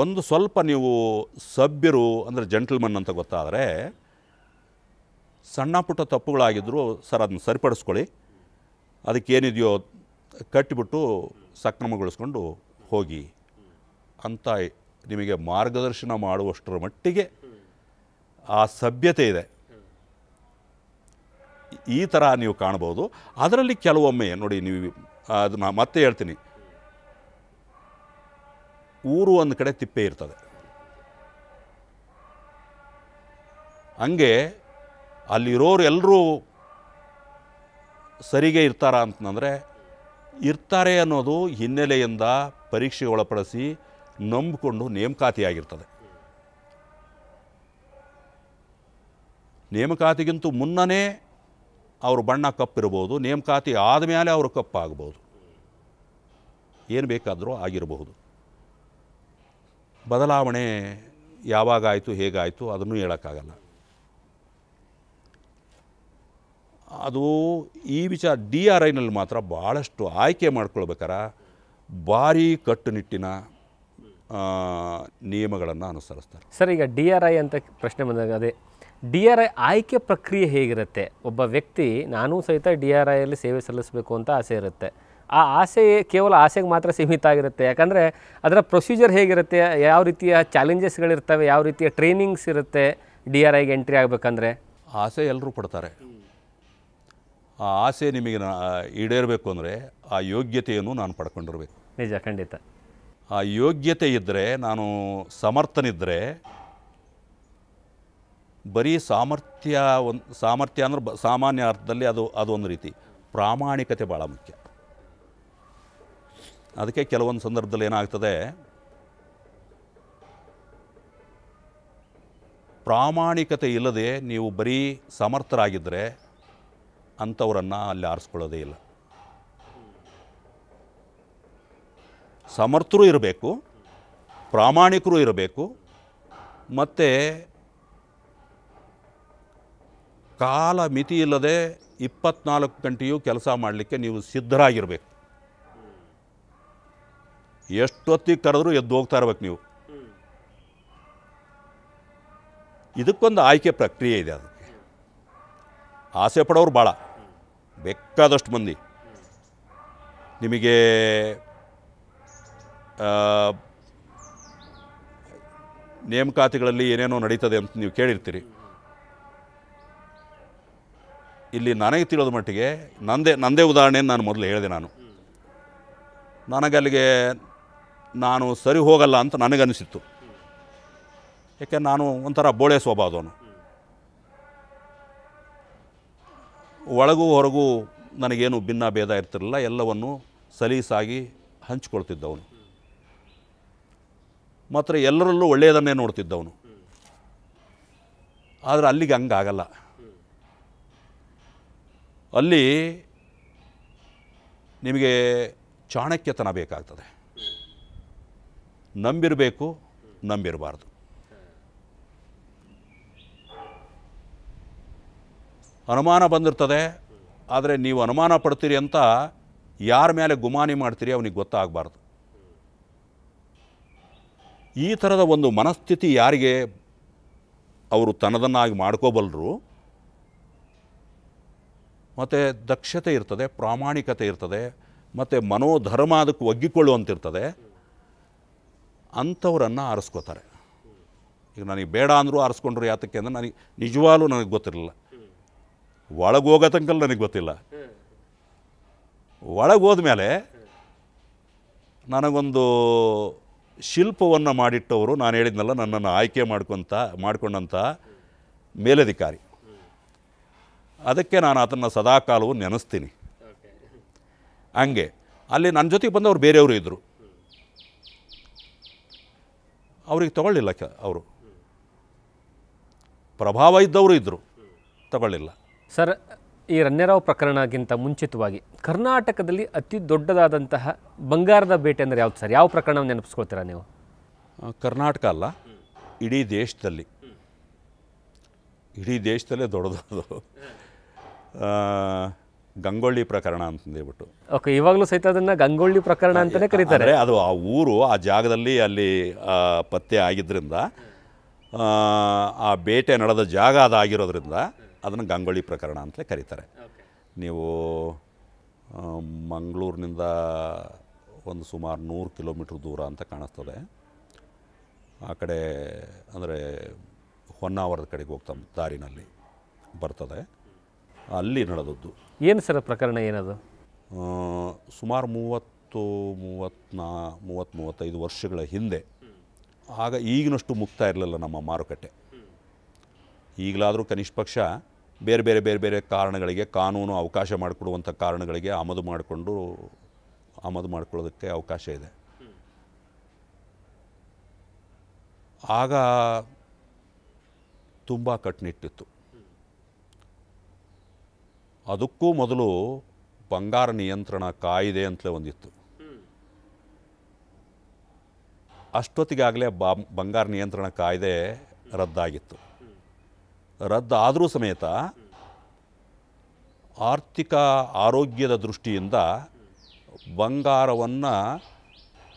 ಒಂದು ಸ್ವಲ್ಪ ನೀವು ಸಭ್ಯರು ಅಂದರೆ ಜೆಂಟಲ್ಮನ್ ಅಂತ ಗೊತ್ತಾದರೆ, ಸಣ್ಣ ಪುಟ್ಟ ತಪ್ಪುಗಳಾಗಿದ್ದರೂ ಸರ್ ಅದನ್ನ ಸರಿಪಡಿಸ್ಕೊಳ್ಳಿ, ಅದಕ್ಕೇನಿದೆಯೋ ಕಟ್ಟಿಬಿಟ್ಟು ಸಕ್ರಮಗೊಳಿಸ್ಕೊಂಡು ಹೋಗಿ ಅಂತ ನಿಮಗೆ ಮಾರ್ಗದರ್ಶನ ಮಾಡುವಷ್ಟರ ಮಟ್ಟಿಗೆ ಆ ಸಭ್ಯತೆ ಇದೆ. ಈ ಥರ ನೀವು ಕಾಣ್ಬೋದು. ಅದರಲ್ಲಿ ಕೆಲವೊಮ್ಮೆ ನೋಡಿ, ನೀವು ಅದನ್ನು ಮತ್ತೆ ಹೇಳ್ತೀನಿ, ಊರು ಒಂದು ಕಡೆ ತಿಪ್ಪೆ ಇರ್ತದೆ. ಹಂಗೆ ಅಲ್ಲಿರೋರು ಎಲ್ಲರೂ ಸರಿಗೆ ಇರ್ತಾರ ಅಂತಂದರೆ, ಇರ್ತಾರೆ ಅನ್ನೋದು ಹಿನ್ನೆಲೆಯಿಂದ ಪರೀಕ್ಷೆಗೆ ಒಳಪಡಿಸಿ ನಂಬಿಕೊಂಡು ನೇಮಕಾತಿಯಾಗಿರ್ತದೆ. ನೇಮಕಾತಿಗಿಂತೂ ಮುನ್ನನೇ ಅವ್ರ ಬಣ್ಣ ಕಪ್ಪಿರ್ಬೋದು, ನೇಮಕಾತಿ ಆದಮೇಲೆ ಅವರು ಕಪ್ಪಾಗ್ಬೋದು, ಏನು ಬೇಕಾದರೂ ಆಗಿರಬಹುದು. ಬದಲಾವಣೆ ಯಾವಾಗಾಯಿತು ಹೇಗಾಯಿತು ಅದನ್ನು ಹೇಳೋಕ್ಕಾಗಲ್ಲ. ಅದು ಈ ವಿಚಾರ DRIನಲ್ಲಿ ಮಾತ್ರ ಭಾಳಷ್ಟು ಆಯ್ಕೆ ಮಾಡ್ಕೊಳ್ಬೇಕಾರೆ ಭಾರೀ ಕಟ್ಟುನಿಟ್ಟಿನ ನಿಯಮಗಳನ್ನು ಅನುಸರಿಸ್ತಾರೆ. ಸರ್, ಈಗ DRI ಅಂತ ಪ್ರಶ್ನೆ ಬಂದಾಗ ಅದೇ DRI ಆಯ್ಕೆ ಪ್ರಕ್ರಿಯೆ ಹೇಗಿರುತ್ತೆ? ಒಬ್ಬ ವ್ಯಕ್ತಿ ನಾನು ಸಹಿತ DRIಯಲ್ಲಿ ಸೇವೆ ಸಲ್ಲಿಸಬೇಕು ಅಂತ ಆಸೆ ಇರುತ್ತೆ. ಆ ಆಸೆ ಕೇವಲ ಆಸೆಗೆ ಮಾತ್ರ ಸೀಮಿತ ಆಗಿರುತ್ತೆ. ಯಾಕಂದರೆ ಅದರ ಪ್ರೊಸೀಜರ್ ಹೇಗಿರುತ್ತೆ, ಯಾವ ರೀತಿಯ ಚಾಲೆಂಜಸ್ಗಳಿರ್ತವೆ, ಯಾವ ರೀತಿಯ ಟ್ರೈನಿಂಗ್ಸ್ ಇರುತ್ತೆ DRIಗೆ ಎಂಟ್ರಿ ಆಗಬೇಕಂದ್ರೆ? ಆಸೆ ಎಲ್ಲರೂ ಪಡ್ತಾರೆ. ಆ ಆಸೆ ನಿಮಗೆ ಈಡೇರಬೇಕು ಅಂದರೆ ಆ ಯೋಗ್ಯತೆಯನ್ನು ನಾನು ಪಡ್ಕೊಂಡಿರ್ಬೇಕು. ನಿಜ, ಖಂಡಿತ. ಆ ಯೋಗ್ಯತೆ ಇದ್ದರೆ, ನಾನು ಸಮರ್ಥನಿದ್ದರೆ, ಬರೀ ಸಾಮರ್ಥ್ಯ ಅಂದ್ರೆ ಸಾಮಾನ್ಯ ಅರ್ಥದಲ್ಲಿ ಅದೊಂದು ರೀತಿ, ಪ್ರಾಮಾಣಿಕತೆ ಭಾಳ ಮುಖ್ಯ. ಅದಕ್ಕೆ ಕೆಲವೊಂದು ಸಂದರ್ಭದಲ್ಲಿ ಏನಾಗ್ತದೆ, ಪ್ರಾಮಾಣಿಕತೆ ಇಲ್ಲದೆ ನೀವು ಬರೀ ಸಮರ್ಥರಾಗಿದ್ದರೆ ಅಂಥವರನ್ನು ಅಲ್ಲಿ ಆರಿಸ್ಕೊಳ್ಳೋದೇ ಇಲ್ಲ. ಸಮರ್ಥರು ಇರಬೇಕು, ಪ್ರಾಮಾಣಿಕರು ಇರಬೇಕು, ಮತ್ತು ಕಾಲ ಮಿತಿ ಇಲ್ಲದೆ 24 ಗಂಟೆಯೂ ಕೆಲಸ ಮಾಡಲಿಕ್ಕೆ ನೀವು ಸಿದ್ಧರಾಗಿರಬೇಕು. ಎಷ್ಟೊತ್ತಿಗೆ ಕರೆದ್ರೂ ಎದ್ದು ಹೋಗ್ತಾ ಇರ್ಬೇಕು ನೀವು. ಇದಕ್ಕೊಂದು ಆಯ್ಕೆ ಪ್ರಕ್ರಿಯೆ ಇದೆ. ಅದಕ್ಕೆ ಆಸೆ ಪಡೋರು ಭಾಳ, ಬೇಕಾದಷ್ಟು ಮಂದಿ. ನಿಮಗೆ ನೇಮಕಾತಿಗಳಲ್ಲಿ ಏನೇನೋ ನಡೀತದೆ ಅಂತ ನೀವು ಕೇಳಿರ್ತೀರಿ. ಇಲ್ಲಿ ನನಗೆ ತಿಳಿದ ಮಟ್ಟಿಗೆ ನಂದೇ ಉದಾಹರಣೆಯನ್ನು ನಾನು ಮೊದಲು ಹೇಳಿದೆ. ನನಗಲ್ಲಿಗೆ ನಾನು ಸರಿ ಹೋಗಲ್ಲ ಅಂತ ನನಗನ್ನಿಸಿತ್ತು. ಯಾಕೆ ನಾನು ಒಂಥರ ಬೋಳೆ ಸ್ವಭಾವದವನು. ಒಳಗೂ ಹೊರಗೂ ನನಗೇನು ಭಿನ್ನ ಭೇದ ಇರ್ತಿರಲಿಲ್ಲ, ಎಲ್ಲವನ್ನು ಸಲೀಸಾಗಿ ಹಂಚಿಕೊಳ್ತಿದ್ದವನು. ಮಾತ್ರ ಎಲ್ಲರಲ್ಲೂ ಒಳ್ಳೆಯದನ್ನೇ ನೋಡ್ತಿದ್ದವನು. ಆದರೆ ಅಲ್ಲಿಗೆ ಹಂಗಾಗಲ್ಲ. ಅಲ್ಲಿ ನಿಮಗೆ ಚಾಣಕ್ಯತನ ಬೇಕಾಗ್ತದೆ. ನಂಬಿರಬೇಕು, ನಂಬಿರಬಾರ್ದು. ಅನುಮಾನ ಬಂದಿರ್ತದೆ, ಆದರೆ ನೀವು ಅನುಮಾನ ಪಡ್ತೀರಿ ಅಂತ ಯಾರ ಮೇಲೆ ಗುಮಾನಿ ಮಾಡ್ತೀರಿ ಅವನಿಗೆ ಗೊತ್ತಾಗಬಾರ್ದು. ಈ ಥರದ ಒಂದು ಮನಸ್ಥಿತಿ ಯಾರಿಗೆ ಅವರು ತನ್ನದನ್ನಾಗಿ ಮಾಡ್ಕೋಬಲ್ಲರು, ಮತ್ತು ದಕ್ಷತೆ ಇರ್ತದೆ, ಪ್ರಾಮಾಣಿಕತೆ ಇರ್ತದೆ, ಮತ್ತು ಮನೋಧರ್ಮ ಅದಕ್ಕೆ ಒಗ್ಗಿಕೊಳ್ಳುವಂತಿರ್ತದೆ, ಅಂಥವರನ್ನು ಆರಿಸ್ಕೋತಾರೆ. ಈಗ ನನಗೆ ಬೇಡ ಅಂದರೂ ಆರಿಸ್ಕೊಂಡ್ರು. ಯಾತಕ್ಕೆ ಅಂದರೆ ನನಗೆ ನಿಜವಾಗ್ಲೂ ನನಗೆ ಗೊತ್ತಿರಲಿಲ್ಲ. ಒಳಗೆ ಹೋಗೋ ತನಕ ನನಗೆ ಗೊತ್ತಿಲ್ಲ. ಒಳಗೆ ಹೋದ್ಮೇಲೆ ನನಗೊಂದು ಶಿಲ್ಪವನ್ನು ಮಾಡಿಟ್ಟವರು, ನಾನು ಹೇಳಿದ್ನಲ್ಲ, ನನ್ನನ್ನು ಆಯ್ಕೆ ಮಾಡಿಕೊಂಡಂಥ ಮೇಲಧಿಕಾರಿ. ಅದಕ್ಕೆ ನಾನು ಅದನ್ನು ಸದಾಕಾಲವೂ ನೆನೆಸ್ತೀನಿ. ಹಂಗೆ ಅಲ್ಲಿ ನನ್ನ ಜೊತೆಗೆ ಬಂದವರು ಬೇರೆಯವರು ಇದ್ದರು. ಅವ್ರಿಗೆ ತಗೊಳ್ಳಿಲ್ಲ. ಅವರು ಪ್ರಭಾವ ಇದ್ದವರು ಇದ್ದರು, ತಗೊಳ್ಳಿಲ್ಲ. ಸರ್, ಈ ರಣ್ಯರಾವ್ ಪ್ರಕರಣಕ್ಕಿಂತ ಮುಂಚಿತವಾಗಿ ಕರ್ನಾಟಕದಲ್ಲಿ ಅತಿ ದೊಡ್ಡದಾದಂತಹ ಬಂಗಾರದ ಬೇಟೆ ಅಂದರೆ ಯಾವ್ದು ಸರ್? ಯಾವ ಪ್ರಕರಣವನ್ನು ನೆನಪಿಸ್ಕೊಳ್ತೀರಾ ನೀವು? ಕರ್ನಾಟಕ ಅಲ್ಲ, ಇಡೀ ದೇಶದಲ್ಲೇ ದೊಡ್ಡದು ಗಂಗೊಳ್ಳಿ ಪ್ರಕರಣ ಅಂತಂದೇಳ್ಬಿಟ್ಟು. ಓಕೆ, ಇವಾಗಲೂ ಸಹಿತ ಅದನ್ನು ಗಂಗೊಳ್ಳಿ ಪ್ರಕರಣ ಅಂತಲೇ ಕರೀತಾರೆ. ಅದು ಆ ಊರು, ಆ ಜಾಗದಲ್ಲಿ ಅಲ್ಲಿ ಪತ್ತೆ ಆಗಿದ್ದರಿಂದ, ಆ ಬೇಟೆ ನಡೆದ ಜಾಗ ಅದಾಗಿರೋದ್ರಿಂದ ಅದನ್ನು ಗಂಗೊಳ್ಳಿ ಪ್ರಕರಣ ಅಂತಲೇ ಕರೀತಾರೆ. ನೀವು ಮಂಗಳೂರಿನಿಂದ ಒಂದು ಸುಮಾರು 100 ಕಿಲೋಮೀಟ್ರ್ ದೂರ ಅಂತ ಕಾಣಿಸ್ತದೆ. ಆ ಕಡೆ ಅಂದರೆ ಹೊನ್ನಾವರದ ಕಡೆಗೆ ಹೋಗ್ತಾ ದಾರಿನಲ್ಲಿ ಬರ್ತದೆ. ಅಲ್ಲಿ ನಡೆದದ್ದು. ಏನು ಸರ್ ಪ್ರಕರಣ ಏನದು? ಸುಮಾರು 30-35 ವರ್ಷಗಳ ಹಿಂದೆ. ಆಗ ಈಗಿನಷ್ಟು ಮುಕ್ತ ಇರಲಿಲ್ಲ ನಮ್ಮ ಮಾರುಕಟ್ಟೆ. ಈಗಲಾದರೂ ಕನಿಷ್ಠ ಪಕ್ಷ ಬೇರೆ ಬೇರೆ ಕಾರಣಗಳಿಗೆ, ಕಾನೂನು ಅವಕಾಶ ಮಾಡಿಕೊಡುವಂಥ ಕಾರಣಗಳಿಗೆ ಆಮದು ಮಾಡ್ಕೊಳ್ಳೋದಕ್ಕೆ ಅವಕಾಶ ಇದೆ. ಆಗ ತುಂಬ ಕಟ್ಟುನಿಟ್ಟಿತ್ತು. ಅದಕ್ಕೂ ಮೊದಲು ಬಂಗಾರ ನಿಯಂತ್ರಣ ಕಾಯ್ದೆ ಅಂತಲೇ ಒಂದಿತ್ತು. ಅಷ್ಟೊತ್ತಿಗಾಗಲೇ ಬಂಗಾರ ನಿಯಂತ್ರಣ ಕಾಯ್ದೆ ರದ್ದಾಗಿತ್ತು. ರದ್ದಾದರೂ ಸಮೇತ ಆರ್ಥಿಕ ಆರೋಗ್ಯದ ದೃಷ್ಟಿಯಿಂದ ಬಂಗಾರವನ್ನು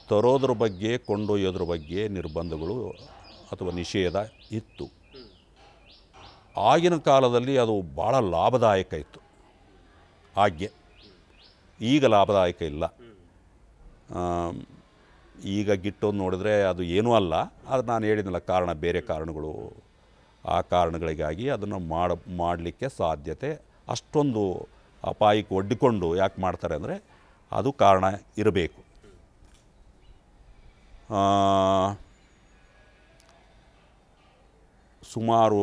ತರೋದ್ರ ಬಗ್ಗೆ, ಕೊಂಡೊಯ್ಯೋದ್ರ ಬಗ್ಗೆ ನಿರ್ಬಂಧಗಳು ಅಥವಾ ನಿಷೇಧ ಇತ್ತು. ಆಗಿನ ಕಾಲದಲ್ಲಿ ಅದು ಭಾಳ ಲಾಭದಾಯಕ ಇತ್ತು ಆಜ್ಞೆ. ಈಗ ಲಾಭದಾಯಕ ಇಲ್ಲ. ಈಗ ಗಿಟ್ಟೋದು ನೋಡಿದ್ರೆ ಅದು ಏನೂ ಅಲ್ಲ. ಅದು ನಾನು ಹೇಳಿದ್ನಲ್ಲ, ಕಾರಣ ಬೇರೆ ಕಾರಣಗಳು. ಆ ಕಾರಣಗಳಿಗಾಗಿ ಅದನ್ನು ಮಾಡಲಿಕ್ಕೆ ಸಾಧ್ಯತೆ ಅಷ್ಟೊಂದು ಅಪಾಯಕ್ಕೆ ಒಡ್ಡಿಕೊಂಡು ಯಾಕೆ ಮಾಡ್ತಾರೆ ಅಂದರೆ ಅದು ಕಾರಣ ಇರಬೇಕು. ಸುಮಾರು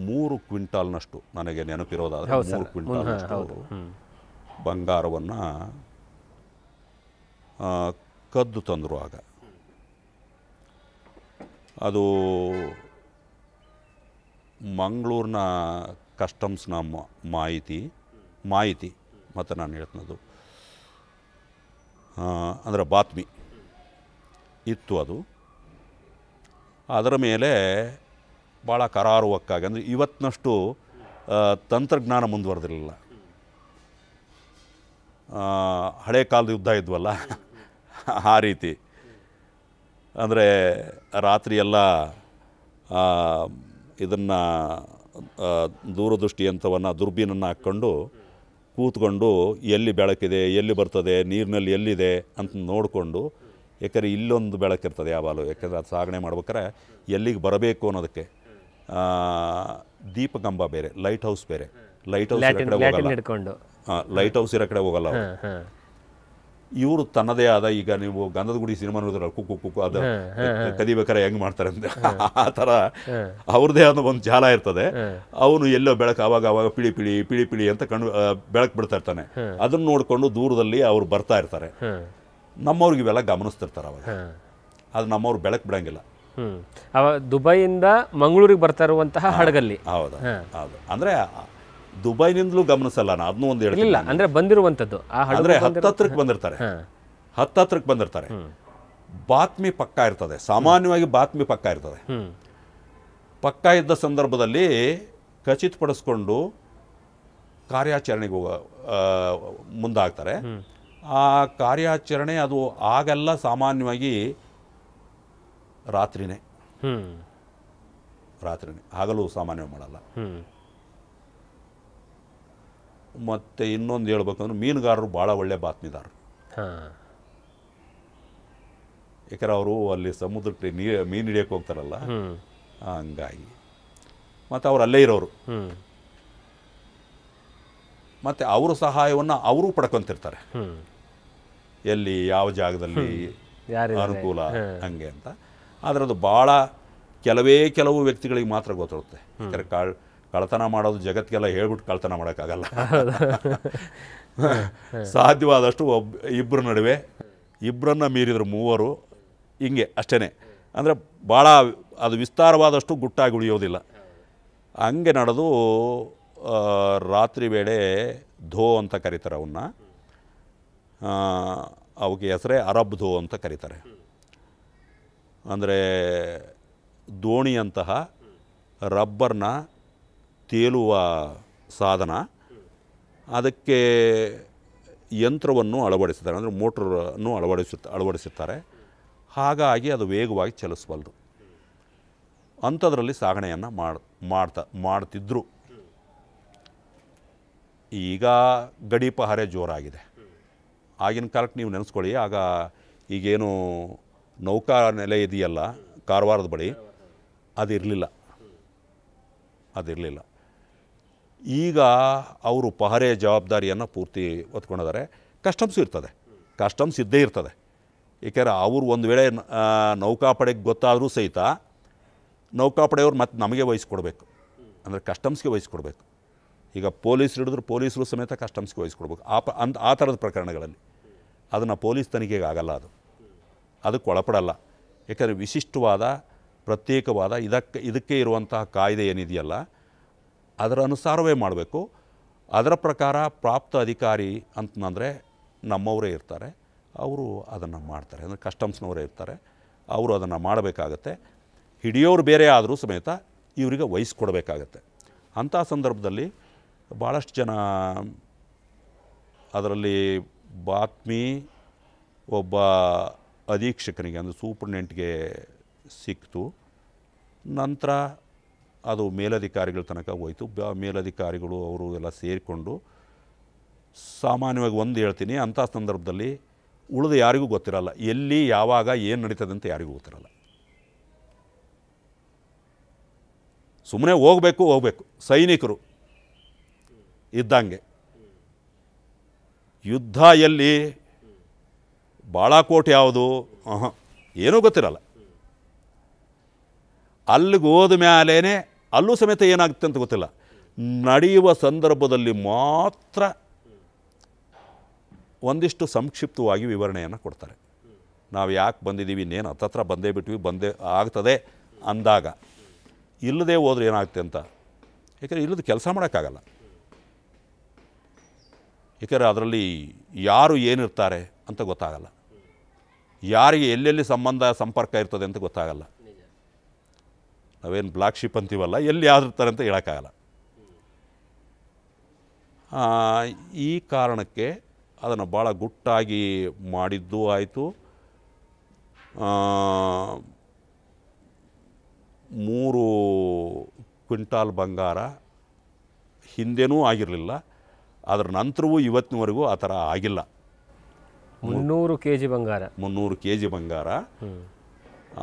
3 ಕ್ವಿಂಟಾಲ್ನಷ್ಟು ನನಗೆ ನೆನಪಿರೋದಾದರೆ 3 ಕ್ವಿಂಟಾಲ್ನಷ್ಟು ಬಂಗಾರವನ್ನು ಕದ್ದು ತಂದರು. ಆಗ ಅದು ಮಂಗಳೂರಿನ ಕಸ್ಟಮ್ಸ್ನ ಮಾಹಿತಿ ಮತ್ತು ನಾನು ಹೇಳ್ತಿನದು ಅಂದರೆ ಬಾತ್ಮಿ ಇತ್ತು. ಅದು ಅದರ ಮೇಲೆ ಭಾಳ ಕರಾರುವಕ್ಕಾಗಿ, ಅಂದರೆ ಇವತ್ತಿನಷ್ಟು ತಂತ್ರಜ್ಞಾನ ಮುಂದುವರೆದಿರಲಿಲ್ಲ. ಹಳೆ ಕಾಲದ ಯುದ್ಧ ಇದ್ವಲ್ಲ ಆ ರೀತಿ. ಅಂದರೆ ರಾತ್ರಿಯೆಲ್ಲ ಇದನ್ನು ದೂರದೃಷ್ಟಿ ಯಂತ್ರವನ್ನು, ದುರ್ಬೀನನ್ನು ಹಾಕ್ಕೊಂಡು ಕೂತ್ಕೊಂಡು ಎಲ್ಲಿ ಬೆಳಕಿದೆ, ಎಲ್ಲಿ ಬರ್ತದೆ, ನೀರಿನಲ್ಲಿ ಎಲ್ಲಿದೆ ಅಂತ ನೋಡಿಕೊಂಡು, ಯಾಕಂದರೆ ಇಲ್ಲೊಂದು ಬೆಳಕಿರ್ತದೆ ಯಾವಾಗಲೂ, ಯಾಕಂದರೆ ಅದು ಸಾಗಣೆ ಮಾಡ್ಬೇಕಾರೆ ಎಲ್ಲಿಗೆ ಬರಬೇಕು ಅನ್ನೋದಕ್ಕೆ. ದೀಪಕಂಬ ಬೇರೆ, ಲೈಟ್ ಹೌಸ್ ಬೇರೆ. ಲೈಟ್ ಹೌಸ್ ಇರೋ ಕಡೆ ಹೋಗಲ್ಲ, ಲೈಟ್ ಹೌಸ್ ಇರೋ ಕಡೆ ಹೋಗಲ್ಲ. ಇವರು ತನ್ನದೇ ಆದ, ಈಗ ನೀವು ಗಂಧದ ಗುಡಿ ಸಿನಿಮಾ ನೋಡಿದ್ರಲ್ಲ, ಕುಕ್ಕು ಕುಕ್ಕು ಅದು ಕದಿಬೇಕಾರೆ ಹೆಂಗೆ ಮಾಡ್ತಾರೆ ಅಂತ, ಆ ಥರ ಅವ್ರದ್ದೇ ಆದ ಒಂದು ಜಾಲ ಇರ್ತದೆ. ಅವನು ಎಲ್ಲೋ ಬೆಳಕು ಆವಾಗ ಪಿಳಿ ಪಿಳಿ ಪಿಳಿ ಪಿಳಿ ಅಂತ ಬೆಳಕು ಬಿಡ್ತಾ ಇರ್ತಾನೆ. ಅದನ್ನು ನೋಡಿಕೊಂಡು ದೂರದಲ್ಲಿ ಅವ್ರು ಬರ್ತಾ ಇರ್ತಾರೆ. ನಮ್ಮವ್ರಿಗೆ ಇವೆಲ್ಲ ಗಮನಿಸ್ತಿರ್ತಾರೆ. ಅವಾಗ ಅದು ನಮ್ಮವ್ರು ಬೆಳಕು ಬಿಡಂಗಿಲ್ಲ. ದುಬೈಯಿಂದ ಮಂಗಳೂರಿಗೆ ಬರ್ತಾ ಇರುವಂತಹ ಹಡಗಲ್ಲಿ. ಹೌದು ಹೌದು. ಅಂದರೆ ದುಬೈನಿಂದಲೂ ಗಮನಿಸಲ್ಲ, ನಾನು ಅದನ್ನೂ ಒಂದು ಹೇಳಿಲ್ಲ. ಅಂದರೆ ಬಂದಿರುವಂಥದ್ದು ಅಂದರೆ ಹತ್ತತ್ರಕ್ಕೆ ಬಂದಿರ್ತಾರೆ. ಬಾತ್ಮಿ ಪಕ್ಕ ಇರ್ತದೆ, ಸಾಮಾನ್ಯವಾಗಿ ಬಾತ್ಮಿ ಪಕ್ಕ ಇರ್ತದೆ. ಪಕ್ಕ ಇದ್ದ ಸಂದರ್ಭದಲ್ಲಿ ಖಚಿತಪಡಿಸ್ಕೊಂಡು ಕಾರ್ಯಾಚರಣೆಗೆ ಮುಂದಾಗ್ತಾರೆ. ಆ ಕಾರ್ಯಾಚರಣೆ ಅದು ಆಗೆಲ್ಲ ಸಾಮಾನ್ಯವಾಗಿ ರಾತ್ರಿನೇ, ಹಗಲು ಸಾಮಾನ್ಯವಾಗಿ ಮಾಡಲ್ಲ. ಮತ್ತು ಇನ್ನೊಂದು ಹೇಳ್ಬೇಕಂದ್ರೆ ಮೀನುಗಾರರು ಭಾಳ ಒಳ್ಳೆ ಬಾತ್ಮಿದಾರರು. ಯಾಕಂದ್ರೆ ಅವರು ಅಲ್ಲಿ ಸಮುದ್ರಕ್ಕೆ ಮೀನು ಹಿಡಿಯೋಕೆ ಹೋಗ್ತಾರಲ್ಲ, ಹಂಗಾಗಿ. ಮತ್ತು ಅವ್ರು ಅಲ್ಲೇ ಇರೋರು. ಮತ್ತು ಅವರ ಸಹಾಯವನ್ನು ಅವರು ಪಡ್ಕೊತಿರ್ತಾರೆ, ಎಲ್ಲಿ ಯಾವ ಜಾಗದಲ್ಲಿ ಅನುಕೂಲ ಹಂಗೆ ಅಂತ. ಆದರೆ ಅದು ಭಾಳ ಕೆಲವು ವ್ಯಕ್ತಿಗಳಿಗೆ ಮಾತ್ರ ಗೊತ್ತಿರುತ್ತೆ. ಯಾಕಂದರೆ ಕಳ್ತನ ಮಾಡೋದು ಜಗತ್ತಿಗೆಲ್ಲ ಹೇಳ್ಬಿಟ್ಟು ಕಳ್ತನ ಮಾಡೋಕ್ಕಾಗಲ್ಲ. ಸಾಧ್ಯವಾದಷ್ಟು ಇಬ್ಬರ ನಡುವೆ, ಇಬ್ಬರನ್ನ ಮೀರಿದ್ರು 3 ಹಿಂಗೆ ಅಷ್ಟೇ. ಅಂದರೆ ಭಾಳ ಅದು ವಿಸ್ತಾರವಾದಷ್ಟು ಗುಟ್ಟಾಗಿ ಉಳಿಯೋದಿಲ್ಲ. ಹಂಗೆ ನಡೆದು ರಾತ್ರಿ ವೇಳೆ ಧೋ ಅಂತ ಕರೀತಾರೆ ಅವನ್ನ. ಅವಕ್ಕೆ ಹೆಸರೇ ಅರಬ್ ಧೋ ಅಂತ ಕರೀತಾರೆ. ಅಂದರೆ ದೋಣಿಯಂತಹ ರಬ್ಬರ್ನ ತೇಲುವ ಸಾಧನ, ಅದಕ್ಕೆ ಯಂತ್ರವನ್ನು ಅಳವಡಿಸಿದ್ದಾರೆ, ಅಂದರೆ ಮೋಟ್ರನ್ನು ಅಳವಡಿಸಿರ್ತಾರೆ. ಹಾಗಾಗಿ ಅದು ವೇಗವಾಗಿ ಚಲಿಸಬಲ್ಲದು. ಅಂಥದ್ರಲ್ಲಿ ಸಾಗಣೆಯನ್ನು ಮಾಡ್ತಿದ್ರು. ಈಗ ಗಡಿ ಪಹರೆ ಜೋರಾಗಿದೆ. ಆಗಿನ ಕಾಲಕ್ಕೆ ನೀವು ನೆನೆಸ್ಕೊಳ್ಳಿ, ಆಗ ಈಗೇನು ನೌಕಾ ನೆಲೆ ಇದೆಯಲ್ಲ ಕಾರವಾರದ ಬಳಿ, ಅದಿರಲಿಲ್ಲ. ಈಗ ಅವರು ಪಹರೆ ಜವಾಬ್ದಾರಿಯನ್ನು ಪೂರ್ತಿ ಹೊತ್ಕೊಂಡಿದ್ದಾರೆ. ಕಸ್ಟಮ್ಸು ಇರ್ತದೆ, ಕಸ್ಟಮ್ಸ್ ಇದ್ದೇ ಇರ್ತದೆ. ಏಕೆಂದರೆ ಅವರು ಒಂದು ವೇಳೆ ನೌಕಾಪಡೆಗೆ ಗೊತ್ತಾದರೂ ಸಹಿತ ನೌಕಾಪಡೆಯವ್ರು ಮತ್ತೆ ನಮಗೆ ವಹಿಸ್ಕೊಡ್ಬೇಕು, ಅಂದರೆ ಕಸ್ಟಮ್ಸ್ಗೆ ವಹಿಸ್ಕೊಡ್ಬೇಕು. ಈಗ ಪೊಲೀಸರು ಹಿಡಿದ್ರು ಪೊಲೀಸರು ಸಮೇತ ಕಸ್ಟಮ್ಸ್ಗೆ ವಹಿಸ್ಕೊಡ್ಬೇಕು. ಆ ಥರದ ಪ್ರಕರಣಗಳಲ್ಲಿ ಅದನ್ನು ಪೊಲೀಸ್ ತನಿಖೆಗೆ ಆಗಲ್ಲ, ಅದಕ್ಕೆ ಒಳಪಡಲ್ಲ. ಏಕೆಂದರೆ ವಿಶಿಷ್ಟವಾದ ಪ್ರತ್ಯೇಕವಾದ ಇದಕ್ಕೆ ಇರುವಂತಹ ಕಾಯ್ದೆ ಏನಿದೆಯಲ್ಲ ಅದರ ಅನುಸಾರವೇ ಮಾಡಬೇಕು. ಅದರ ಪ್ರಕಾರ ಪ್ರಾಪ್ತ ಅಧಿಕಾರಿ ಅಂತಂದರೆ ನಮ್ಮವರೇ ಇರ್ತಾರೆ, ಅವರು ಅದನ್ನು ಮಾಡ್ತಾರೆ. ಅಂದರೆ ಕಸ್ಟಮ್ಸ್ನವರೇ ಇರ್ತಾರೆ, ಅವರು ಅದನ್ನು ಮಾಡಬೇಕಾಗತ್ತೆ. ಹಿಡಿಯೋರು ಬೇರೆ ಆದರೂ ಸಮೇತ ಇವರಿಗೆ ವಹಿಸ್ಕೊಡ್ಬೇಕಾಗತ್ತೆ. ಅಂಥ ಸಂದರ್ಭದಲ್ಲಿ ಭಾಳಷ್ಟು ಜನ ಅದರಲ್ಲಿ ಬಾತ್ಮಿ ಒಬ್ಬ ಅಧೀಕ್ಷಕನಿಗೆ ಅಂದರೆ ಸೂಪರ್ಡೆಂಟ್ಗೆ ಸಿಕ್ತು. ನಂತರ ಅದು ಮೇಲಧಿಕಾರಿಗಳ ತನಕ ಹೋಯಿತು. ಮೇಲಧಿಕಾರಿಗಳು ಅವರು ಎಲ್ಲ ಸೇರಿಕೊಂಡು ಸಾಮಾನ್ಯವಾಗಿ ಒಂದು ಹೇಳ್ತೀನಿ, ಅಂಥ ಸಂದರ್ಭದಲ್ಲಿ ಉಳಿದು ಯಾರಿಗೂ ಗೊತ್ತಿರಲ್ಲ, ಎಲ್ಲಿ ಯಾವಾಗ ಏನು ನಡೀತದೆ ಅಂತ ಯಾರಿಗೂ ಗೊತ್ತಿರಲ್ಲ. ಸುಮ್ಮನೆ ಹೋಗಬೇಕು ಸೈನಿಕರು ಇದ್ದಂಗೆ. ಯುದ್ಧ ಎಲ್ಲಿ, ಬಾಳಾಕೋಟೆ ಯಾವುದು, ಏನೂ ಗೊತ್ತಿರಲ್ಲ. ಅಲ್ಲಿಗೆ ಹೋದ ಮೇಲೇ ಅಲ್ಲೂ ಸಮೇತ ಏನಾಗುತ್ತೆ ಅಂತ ಗೊತ್ತಿಲ್ಲ. ನಡೆಯುವ ಸಂದರ್ಭದಲ್ಲಿ ಮಾತ್ರ ಒಂದಿಷ್ಟು ಸಂಕ್ಷಿಪ್ತವಾಗಿ ವಿವರಣೆಯನ್ನು ಕೊಡ್ತಾರೆ. ನಾವು ಯಾಕೆ ಬಂದಿದ್ದೀವಿ, ಇನ್ನೇನು ಹತ್ತತ್ರ ಬಂದೇ ಬಿಟ್ವಿ, ಬಂದೇ ಆಗ್ತದೆ ಅಂದಾಗ. ಇಲ್ಲದೆ ಹೋದ್ರೆ ಏನಾಗುತ್ತೆ ಅಂತ, ಏಕೆಂದರೆ ಇಲ್ಲದ ಕೆಲಸ ಮಾಡೋಕ್ಕಾಗಲ್ಲ. ಏಕೆಂದರೆ ಅದರಲ್ಲಿ ಯಾರು ಏನಿರ್ತಾರೆ ಅಂತ ಗೊತ್ತಾಗಲ್ಲ, ಯಾರಿಗೆ ಎಲ್ಲೆಲ್ಲಿ ಸಂಪರ್ಕ ಇರ್ತದೆ ಅಂತ ಗೊತ್ತಾಗಲ್ಲ. ನಾವೇನು ಬ್ಲ್ಯಾಕ್ ಶಿಪ್ ಅಂತೀವಲ್ಲ, ಎಲ್ಲಿ ಯಾರು ಇರ್ತಾರೆ ಅಂತ ಹೇಳೋಕ್ಕಾಗಲ್ಲ. ಈ ಕಾರಣಕ್ಕೆ ಅದನ್ನು ಭಾಳ ಗುಟ್ಟಾಗಿ ಮಾಡಿದ್ದೂ ಆಯಿತು. 3 ಕ್ವಿಂಟಾಲ್ ಬಂಗಾರ ಹಿಂದೆನೂ ಆಗಿರಲಿಲ್ಲ, ಅದರ ನಂತರವೂ ಇವತ್ತಿನವರೆಗೂ ಆ ಥರ ಆಗಿಲ್ಲ. 300 kg ಬಂಗಾರ, 300 kg ಬಂಗಾರ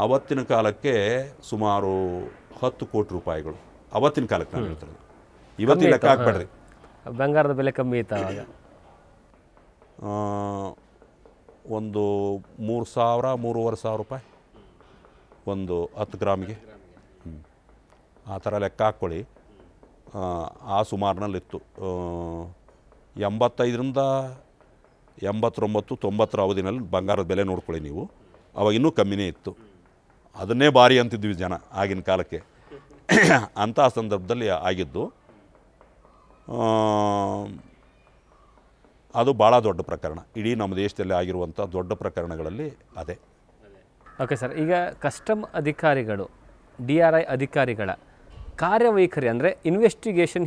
ಆವತ್ತಿನ ಕಾಲಕ್ಕೆ ಸುಮಾರು 10 ಕೋಟಿ ರೂಪಾಯಿಗಳು. ಆವತ್ತಿನ ಕಾಲಕ್ಕೆ ನಾನು ಹೇಳ್ತಿರೋದು, ಇವತ್ತಿನ ಲೆಕ್ಕ ಹಾಕ್ಬೇಡ್ರಿ. ಬಂಗಾರದ ಬೆಲೆ ಕಮ್ಮಿ ಇತ್ತು ಆವಾಗ. ಒಂದು 3,000-3,500 ರೂಪಾಯಿ ಒಂದು 10 ಗ್ರಾಮಿಗೆ. ಆ ಥರ ಲೆಕ್ಕ ಹಾಕ್ಕೊಳ್ಳಿ. ಆ ಸುಮಾರಿನಲ್ಲಿತ್ತು. 85ರಿಂದ 89, 90 ಅವಧಿನಲ್ಲಿ ಬಂಗಾರದ ಬೆಲೆ ನೋಡ್ಕೊಳ್ಳಿ ನೀವು. ಅವಾಗ ಇನ್ನೂ ಕಮ್ಮಿನೇ ಇತ್ತು. ಅದನ್ನೇ ಭಾರಿ ಅಂತಿದ್ವಿ ಜನ ಆಗಿನ ಕಾಲಕ್ಕೆ. ಅಂಥ ಸಂದರ್ಭದಲ್ಲಿ ಆಗಿದ್ದು ಅದು ಭಾಳ ದೊಡ್ಡ ಪ್ರಕರಣ. ಇಡೀ ನಮ್ಮ ದೇಶದಲ್ಲಿ ಆಗಿರುವಂಥ ದೊಡ್ಡ ಪ್ರಕರಣಗಳಲ್ಲಿ ಅದೇ. ಓಕೆ ಸರ್, ಈಗ ಕಸ್ಟಮ್ ಅಧಿಕಾರಿಗಳು, DRI ಅಧಿಕಾರಿಗಳ ಕಾರ್ಯವೈಖರಿ ಅಂದರೆ ಇನ್ವೆಸ್ಟಿಗೇಷನ್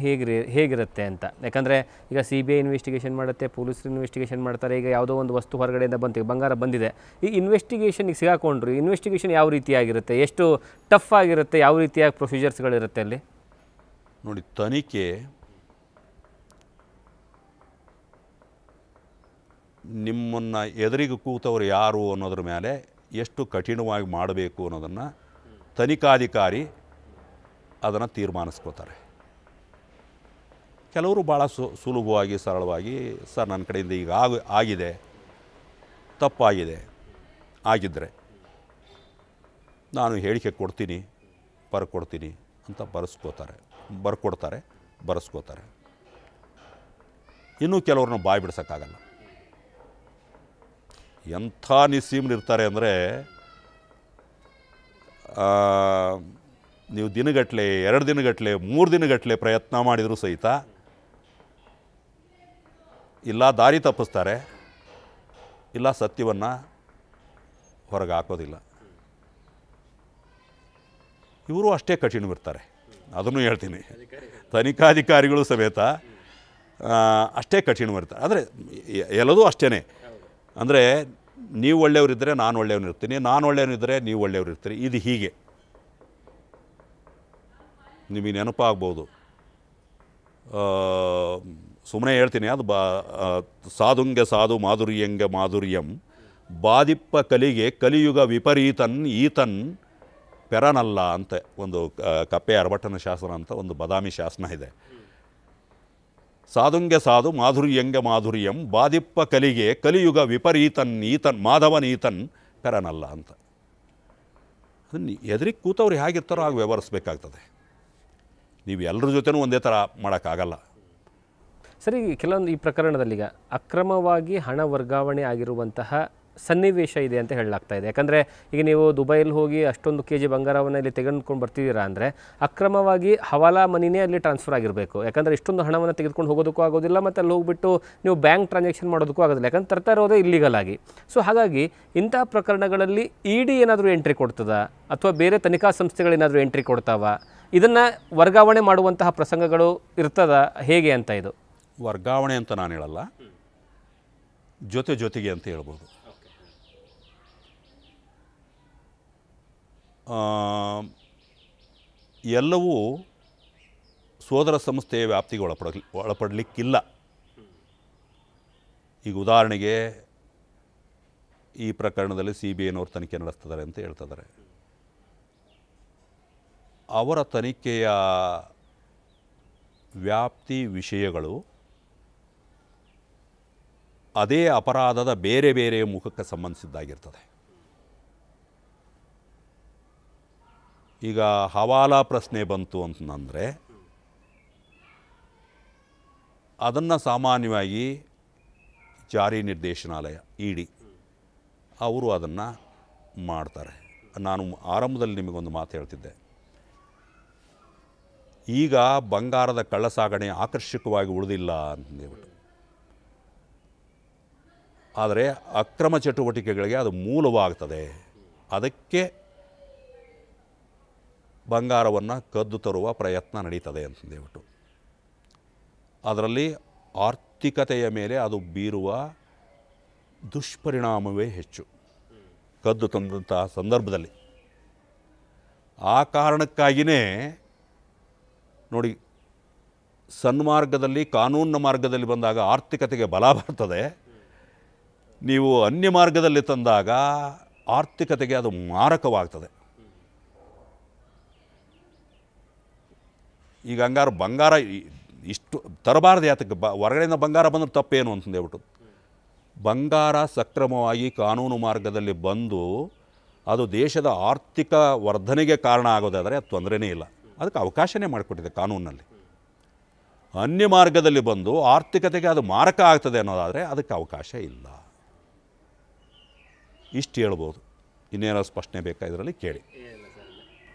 ಹೇಗಿರುತ್ತೆ ಅಂತ. ಯಾಕಂದರೆ ಈಗ CBI ಇನ್ವೆಸ್ಟಿಗೇಷನ್ ಮಾಡುತ್ತೆ, ಪೊಲೀಸರು ಇನ್ವೆಸ್ಟಿಗೇಷನ್ ಮಾಡ್ತಾರೆ. ಈಗ ಯಾವುದೋ ಒಂದು ವಸ್ತು ಹೊರಗಡೆಯಿಂದ ಬಂಗಾರ ಬಂದಿದೆ, ಈ ಇನ್ವೆಸ್ಟಿಗೇಷನ್ಗೆ ಸಿಗಾಕೊಂಡ್ರು, ಇನ್ವೆಸ್ಟಿಗೇಷನ್ ಯಾವ ರೀತಿಯಾಗಿರುತ್ತೆ, ಎಷ್ಟು ಟಫ್ ಆಗಿರುತ್ತೆ, ಯಾವ ರೀತಿಯಾಗಿ ಪ್ರೊಸೀಜರ್ಸ್ಗಳಿರುತ್ತೆ ಅಲ್ಲಿ? ನೋಡಿ, ತನಿಖೆ ನಿಮ್ಮನ್ನು ಎದುರಿಗೆ ಕೂತವರು ಯಾರು ಅನ್ನೋದ್ರ ಮೇಲೆ ಎಷ್ಟು ಕಠಿಣವಾಗಿ ಮಾಡಬೇಕು ಅನ್ನೋದನ್ನು ತನಿಖಾಧಿಕಾರಿ ಅದನ್ನು ತೀರ್ಮಾನಿಸ್ಕೋತಾರೆ. ಕೆಲವರು ಭಾಳ ಸುಲಭವಾಗಿ ಸರಳವಾಗಿ, ಸರ್ ನನ್ನ ಕಡೆಯಿಂದ ಈಗ ಆಗಿದೆ, ತಪ್ಪಾಗಿದೆ, ಆಗಿದ್ದರೆ ನಾನು ಹೇಳಿಕೆ ಕೊಡ್ತೀನಿ, ಬರ್ಕೊಡ್ತೀನಿ ಅಂತ ಬರೆಸ್ಕೋತಾರೆ. ಇನ್ನೂ ಕೆಲವ್ರನ್ನ ಬಾಯಿ ಬಿಡ್ಸೋಕ್ಕಾಗಲ್ಲ. ಎಂಥ ನಿಸ್ಸೀಮರಿರ್ತಾರೆ ಅಂದರೆ, ನೀವು ದಿನಗಟ್ಟಲೆ, 2 ದಿನಗಟ್ಟಲೆ, 3 ದಿನಗಟ್ಟಲೆ ಪ್ರಯತ್ನ ಮಾಡಿದರೂ ಸಹಿತ ಇಲ್ಲ ದಾರಿ ತಪ್ಪಿಸ್ತಾರೆ, ಇಲ್ಲ ಸತ್ಯವನ್ನು ಹೊರಗೆ ಹಾಕೋದಿಲ್ಲ. ಇವರು ಅಷ್ಟೇ ಕಠಿಣವಿರ್ತಾರೆ, ಅದನ್ನು ಹೇಳ್ತೀನಿ. ತನಿಖಾಧಿಕಾರಿಗಳು ಸಮೇತ ಅಷ್ಟೇ ಕಠಿಣವಿರ್ತಾರೆ. ಅಂದರೆ ಎಲ್ಲದೂ ಅಷ್ಟೇ. ಅಂದರೆ ನೀವು ಒಳ್ಳೆಯವರಿದ್ದರೆ ನಾನು ಒಳ್ಳೆಯವನಿರ್ತೀನಿ, ನಾನು ಒಳ್ಳೆಯವನಿದ್ದರೆ ನೀವು ಒಳ್ಳೆಯವರಿರ್ತೀರಿ. ಇದು ಹೀಗೆ ನಿಮಗೆ ನೆನಪಾಗ್ಬೋದು. ಸುಮ್ಮನೆ ಹೇಳ್ತೀನಿ, ಅದು ಸಾಧುಂಗೆ ಸಾಧು ಮಾಧುರ್ಯಂಗೆ ಮಾಧುರ್ಯಂ ಬಾದಿಪ್ಪ ಕಲಿಗೆ ಕಲಿಯುಗ ವಿಪರೀತನ್ ಈತನ್ ಪೆರನಲ್ಲ ಅಂತ ಒಂದು ಕಪ್ಪೆ ಅರಬಟ್ಟನ ಶಾಸನ ಅಂತ ಒಂದು ಬದಾಮಿ ಶಾಸನ ಇದೆ. ಸಾಧುಂಗೆ ಸಾಧು ಮಾಧುರ್ಯಂಗೆ ಮಾಧುರ್ಯಂ ಬಾದಿಪ್ಪ ಕಲಿಗೆ ಕಲಿಯುಗ ವಿಪರೀತನ್ ಈತನ್ ಮಾಧವನೀತನ್ ಪೆರನಲ್ಲ ಅಂತ. ಅದನ್ನು ಎದುರಿಗೆ ಕೂತವ್ರು ಹೇಗಿರ್ತಾರೋ ಹಾಗೆ ವ್ಯವಹರಿಸ್ಬೇಕಾಗ್ತದೆ. ನೀವು ಎಲ್ಲರ ಜೊತೆನೂ ಒಂದೇ ಥರ ಮಾಡೋಕ್ಕಾಗಲ್ಲ. ಸರಿ, ಕೆಲವೊಂದು ಈ ಪ್ರಕರಣದಲ್ಲಿ ಈಗ ಅಕ್ರಮವಾಗಿ ಹಣ ವರ್ಗಾವಣೆ ಆಗಿರುವಂತಹ ಸನ್ನಿವೇಶ ಇದೆ ಅಂತ ಹೇಳಲಾಗ್ತಾ ಇದೆ. ಯಾಕಂದರೆ ಈಗ ನೀವು ದುಬೈಲಿ ಹೋಗಿ ಅಷ್ಟೊಂದು ಕೆಜಿ ಬಂಗಾರವನ್ನು ಇಲ್ಲಿ ತೆಗೆದುಕೊಂಡು ಬರ್ತಿದ್ದೀರಾ ಅಂದರೆ ಅಕ್ರಮವಾಗಿ ಹವಾಲಾ ಮನಿನೇ ಅಲ್ಲಿ ಟ್ರಾನ್ಸ್ಫರ್ ಆಗಿರಬೇಕು. ಯಾಕಂದರೆ ಇಷ್ಟೊಂದು ಹಣವನ್ನು ತೆಗೆದುಕೊಂಡು ಹೋಗೋದಕ್ಕೂ ಆಗೋದಿಲ್ಲ, ಮತ್ತು ಅಲ್ಲಿ ಹೋಗ್ಬಿಟ್ಟು ನೀವು ಬ್ಯಾಂಕ್ ಟ್ರಾನ್ಸಾಕ್ಷನ್ ಮಾಡೋದಕ್ಕೂ ಆಗೋದಿಲ್ಲ, ಯಾಕಂದ್ರೆ ತರ್ತಾ ಇರೋದೇ ಇಲ್ಲಿಗಲ್ ಆಗಿ. ಸೊ ಹಾಗಾಗಿ ಇಂತಹ ಪ್ರಕರಣಗಳಲ್ಲಿ ಇಡಿ ಏನಾದರೂ ಎಂಟ್ರಿ ಕೊಡ್ತದಾ ಅಥವಾ ಬೇರೆ ತನಿಖಾ ಸಂಸ್ಥೆಗಳೇನಾದರೂ ಎಂಟ್ರಿ ಕೊಡ್ತಾವ? ಇದನ್ನು ವರ್ಗಾವಣೆ ಮಾಡುವಂತಹ ಪ್ರಸಂಗಗಳು ಇರ್ತದ ಹೇಗೆ ಅಂತ? ಇದು ವರ್ಗಾವಣೆ ಅಂತ ನಾನು ಹೇಳಲ್ಲ, ಜೊತೆಗೆ ಅಂತ ಹೇಳ್ಬೋದು. ಎಲ್ಲವೂ ಸೋದರ ಸಂಸ್ಥೆಯ ವ್ಯಾಪ್ತಿಗೆ ಒಳಪಡಲಿಕ್ಕಿಲ್ಲ. ಈಗ ಉದಾಹರಣೆಗೆ ಈ ಪ್ರಕರಣದಲ್ಲಿ CBIನವರು ತನಿಖೆ ನಡೆಸ್ತಿದ್ದಾರೆ ಅಂತ ಹೇಳ್ತಿದ್ದಾರೆ. ಅವರ ತನಿಖೆಯ ವ್ಯಾಪ್ತಿ ವಿಷಯಗಳು ಅದೇ ಅಪರಾಧದ ಬೇರೆ ಬೇರೆ ಮುಖಕ್ಕೆ ಸಂಬಂಧಿಸಿದ್ದಾಗಿರ್ತದೆ. ಈಗ ಹವಾಲಾ ಪ್ರಶ್ನೆ ಬಂತು ಅಂತಂದರೆ ಅದನ್ನು ಸಾಮಾನ್ಯವಾಗಿ ಜಾರಿ ನಿರ್ದೇಶನಾಲಯ ಇಡಿ ಅವರು ಅದನ್ನು ಮಾಡ್ತಾರೆ. ನಾನು ಆರಂಭದಲ್ಲಿ ನಿಮಗೊಂದು ಮಾತು ಹೇಳ್ತಿದ್ದೆ, ಈಗ ಬಂಗಾರದ ಕಳ್ಳಸಾಗಣೆ ಆಕರ್ಷಕವಾಗಿ ಉಳಿದಿಲ್ಲ ಅಂತಂದೇಳ್ಬಿಟ್ಟು, ಆದರೆ ಅಕ್ರಮ ಚಟುವಟಿಕೆಗಳಿಗೆ ಅದು ಮೂಲವಾಗ್ತದೆ. ಅದಕ್ಕೆ ಬಂಗಾರವನ್ನು ಕದ್ದು ತರುವ ಪ್ರಯತ್ನ ನಡೀತದೆ ಅಂತಂದೇಳ್ಬಿಟ್ಟು, ಅದರಲ್ಲಿ ಆರ್ಥಿಕತೆಯ ಮೇಲೆ ಅದು ಬೀರುವ ದುಷ್ಪರಿಣಾಮವೇ ಹೆಚ್ಚು ಕದ್ದು ತಂದಂತಹ ಸಂದರ್ಭದಲ್ಲಿ. ಆ ಕಾರಣಕ್ಕಾಗಿಯೇ ನೋಡಿ, ಸನ್ಮಾರ್ಗದಲ್ಲಿ ಕಾನೂನಿನ ಮಾರ್ಗದಲ್ಲಿ ಬಂದಾಗ ಆರ್ಥಿಕತೆಗೆ ಬಲ ಬರ್ತದೆ, ನೀವು ಅನ್ಯ ಮಾರ್ಗದಲ್ಲಿ ತಂದಾಗ ಆರ್ಥಿಕತೆಗೆ ಅದು ಮಾರಕವಾಗ್ತದೆ. ಈಗ ಹಂಗಾರೆ ಬಂಗಾರ ಇಷ್ಟು ತರಬಾರ್ದು ಯಾತಕ್ಕೆ? ಹೊರಗಡೆಯಿಂದ ಬಂಗಾರ ಬಂದ್ರೆ ತಪ್ಪೇನು ಅಂತಂದೇಳ್ಬಿಟ್ಟು, ಬಂಗಾರ ಸಕ್ರಮವಾಗಿ ಕಾನೂನು ಮಾರ್ಗದಲ್ಲಿ ಬಂದು ಅದು ದೇಶದ ಆರ್ಥಿಕ ವರ್ಧನೆಗೆ ಕಾರಣ ಆಗೋದಾದರೆ ಅದು ತೊಂದರೆನೇ ಇಲ್ಲ, ಅದಕ್ಕೆ ಅವಕಾಶನೇ ಮಾಡಿಕೊಟ್ಟಿದೆ ಕಾನೂನಲ್ಲಿ. ಅನ್ಯ ಮಾರ್ಗದಲ್ಲಿ ಬಂದು ಆರ್ಥಿಕತೆಗೆ ಅದು ಮಾರಕ ಆಗ್ತದೆ ಅನ್ನೋದಾದರೆ ಅದಕ್ಕೆ ಅವಕಾಶ ಇಲ್ಲ. ಇಷ್ಟು ಹೇಳ್ಬೋದು. ಇನ್ನೇನೋ ಸ್ಪಷ್ಟನೆ ಬೇಕಾ ಇದರಲ್ಲಿ ಕೇಳಿ.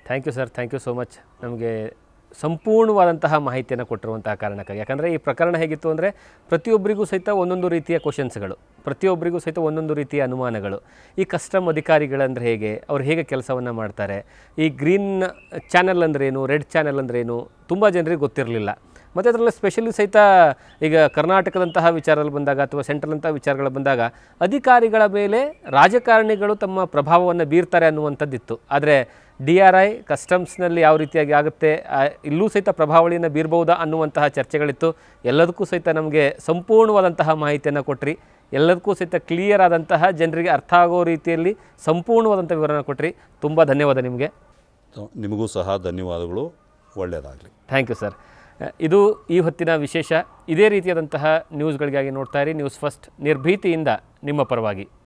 Thank you sir, thank you so much ನಮಗೆ ಸಂಪೂರ್ಣವಾದಂತಹ ಮಾಹಿತಿಯನ್ನು ಕೊಟ್ಟಿರುವಂತಹ ಕಾರಣಕ್ಕಾಗಿ. ಯಾಕಂದರೆ ಈ ಪ್ರಕರಣ ಹೇಗಿತ್ತು ಅಂದರೆ ಪ್ರತಿಯೊಬ್ಬರಿಗೂ ಸಹಿತ ಒಂದೊಂದು ರೀತಿಯ ಕ್ವಶನ್ಸ್ಗಳು, ಪ್ರತಿಯೊಬ್ಬರಿಗೂ ಸಹಿತ ಒಂದೊಂದು ರೀತಿಯ ಅನುಮಾನಗಳು. ಈ ಕಸ್ಟಮ್ ಅಧಿಕಾರಿಗಳಂದರೆ ಹೇಗೆ, ಅವ್ರು ಹೇಗೆ ಕೆಲಸವನ್ನು ಮಾಡ್ತಾರೆ, ಈ ಗ್ರೀನ್ ಚಾನೆಲ್ ಅಂದ್ರೇನು, ರೆಡ್ ಚಾನೆಲ್ ಅಂದ್ರೇನು ತುಂಬ ಜನರಿಗೆ ಗೊತ್ತಿರಲಿಲ್ಲ. ಮತ್ತು ಅದರಲ್ಲಿ ಸ್ಪೆಷಲಿ ಸಹಿತ ಈಗ ಕರ್ನಾಟಕದಂತಹ ವಿಚಾರದಲ್ಲಿ ಬಂದಾಗ ಅಥವಾ ಸೆಂಟ್ರಲ್ನಂತಹ ವಿಚಾರಗಳು ಬಂದಾಗ ಅಧಿಕಾರಿಗಳ ಮೇಲೆ ರಾಜಕಾರಣಿಗಳು ತಮ್ಮ ಪ್ರಭಾವವನ್ನು ಬೀರ್ತಾರೆ ಅನ್ನುವಂಥದ್ದಿತ್ತು. ಆದರೆ DRI ಕಸ್ಟಮ್ಸ್ನಲ್ಲಿ ಯಾವ ರೀತಿಯಾಗಿ ಆಗುತ್ತೆ, ಇಲ್ಲೂ ಸಹಿತ ಪ್ರಭಾವಳಿಯನ್ನು ಬೀರ್ಬೋದಾ ಅನ್ನುವಂತಹ ಚರ್ಚೆಗಳಿತ್ತು. ಎಲ್ಲದಕ್ಕೂ ಸಹಿತ ನಮಗೆ ಸಂಪೂರ್ಣವಾದಂತಹ ಮಾಹಿತಿಯನ್ನು ಕೊಟ್ರಿ, ಎಲ್ಲದಕ್ಕೂ ಸಹಿತ ಕ್ಲಿಯರ್ ಆದಂತಹ ಜನರಿಗೆ ಅರ್ಥ ಆಗೋ ರೀತಿಯಲ್ಲಿ ಸಂಪೂರ್ಣವಾದಂಥ ವಿವರಣ ಕೊಟ್ರಿ. ತುಂಬ ಧನ್ಯವಾದ ನಿಮಗೆ. ನಿಮಗೂ ಸಹ ಧನ್ಯವಾದಗಳು. ಒಳ್ಳೆಯದಾಗಲಿ. Thank you sir. ಇದು ಈ ಹೊತ್ತಿನ ವಿಶೇಷ. ಇದೇ ರೀತಿಯಾದಂತಹ ನ್ಯೂಸ್ಗಳಿಗಾಗಿ ನೋಡ್ತಾ ಇರಿ ನ್ಯೂಸ್ ಫಸ್ಟ್, ನಿರ್ಭೀತಿಯಿಂದ ನಿಮ್ಮ ಪರವಾಗಿ.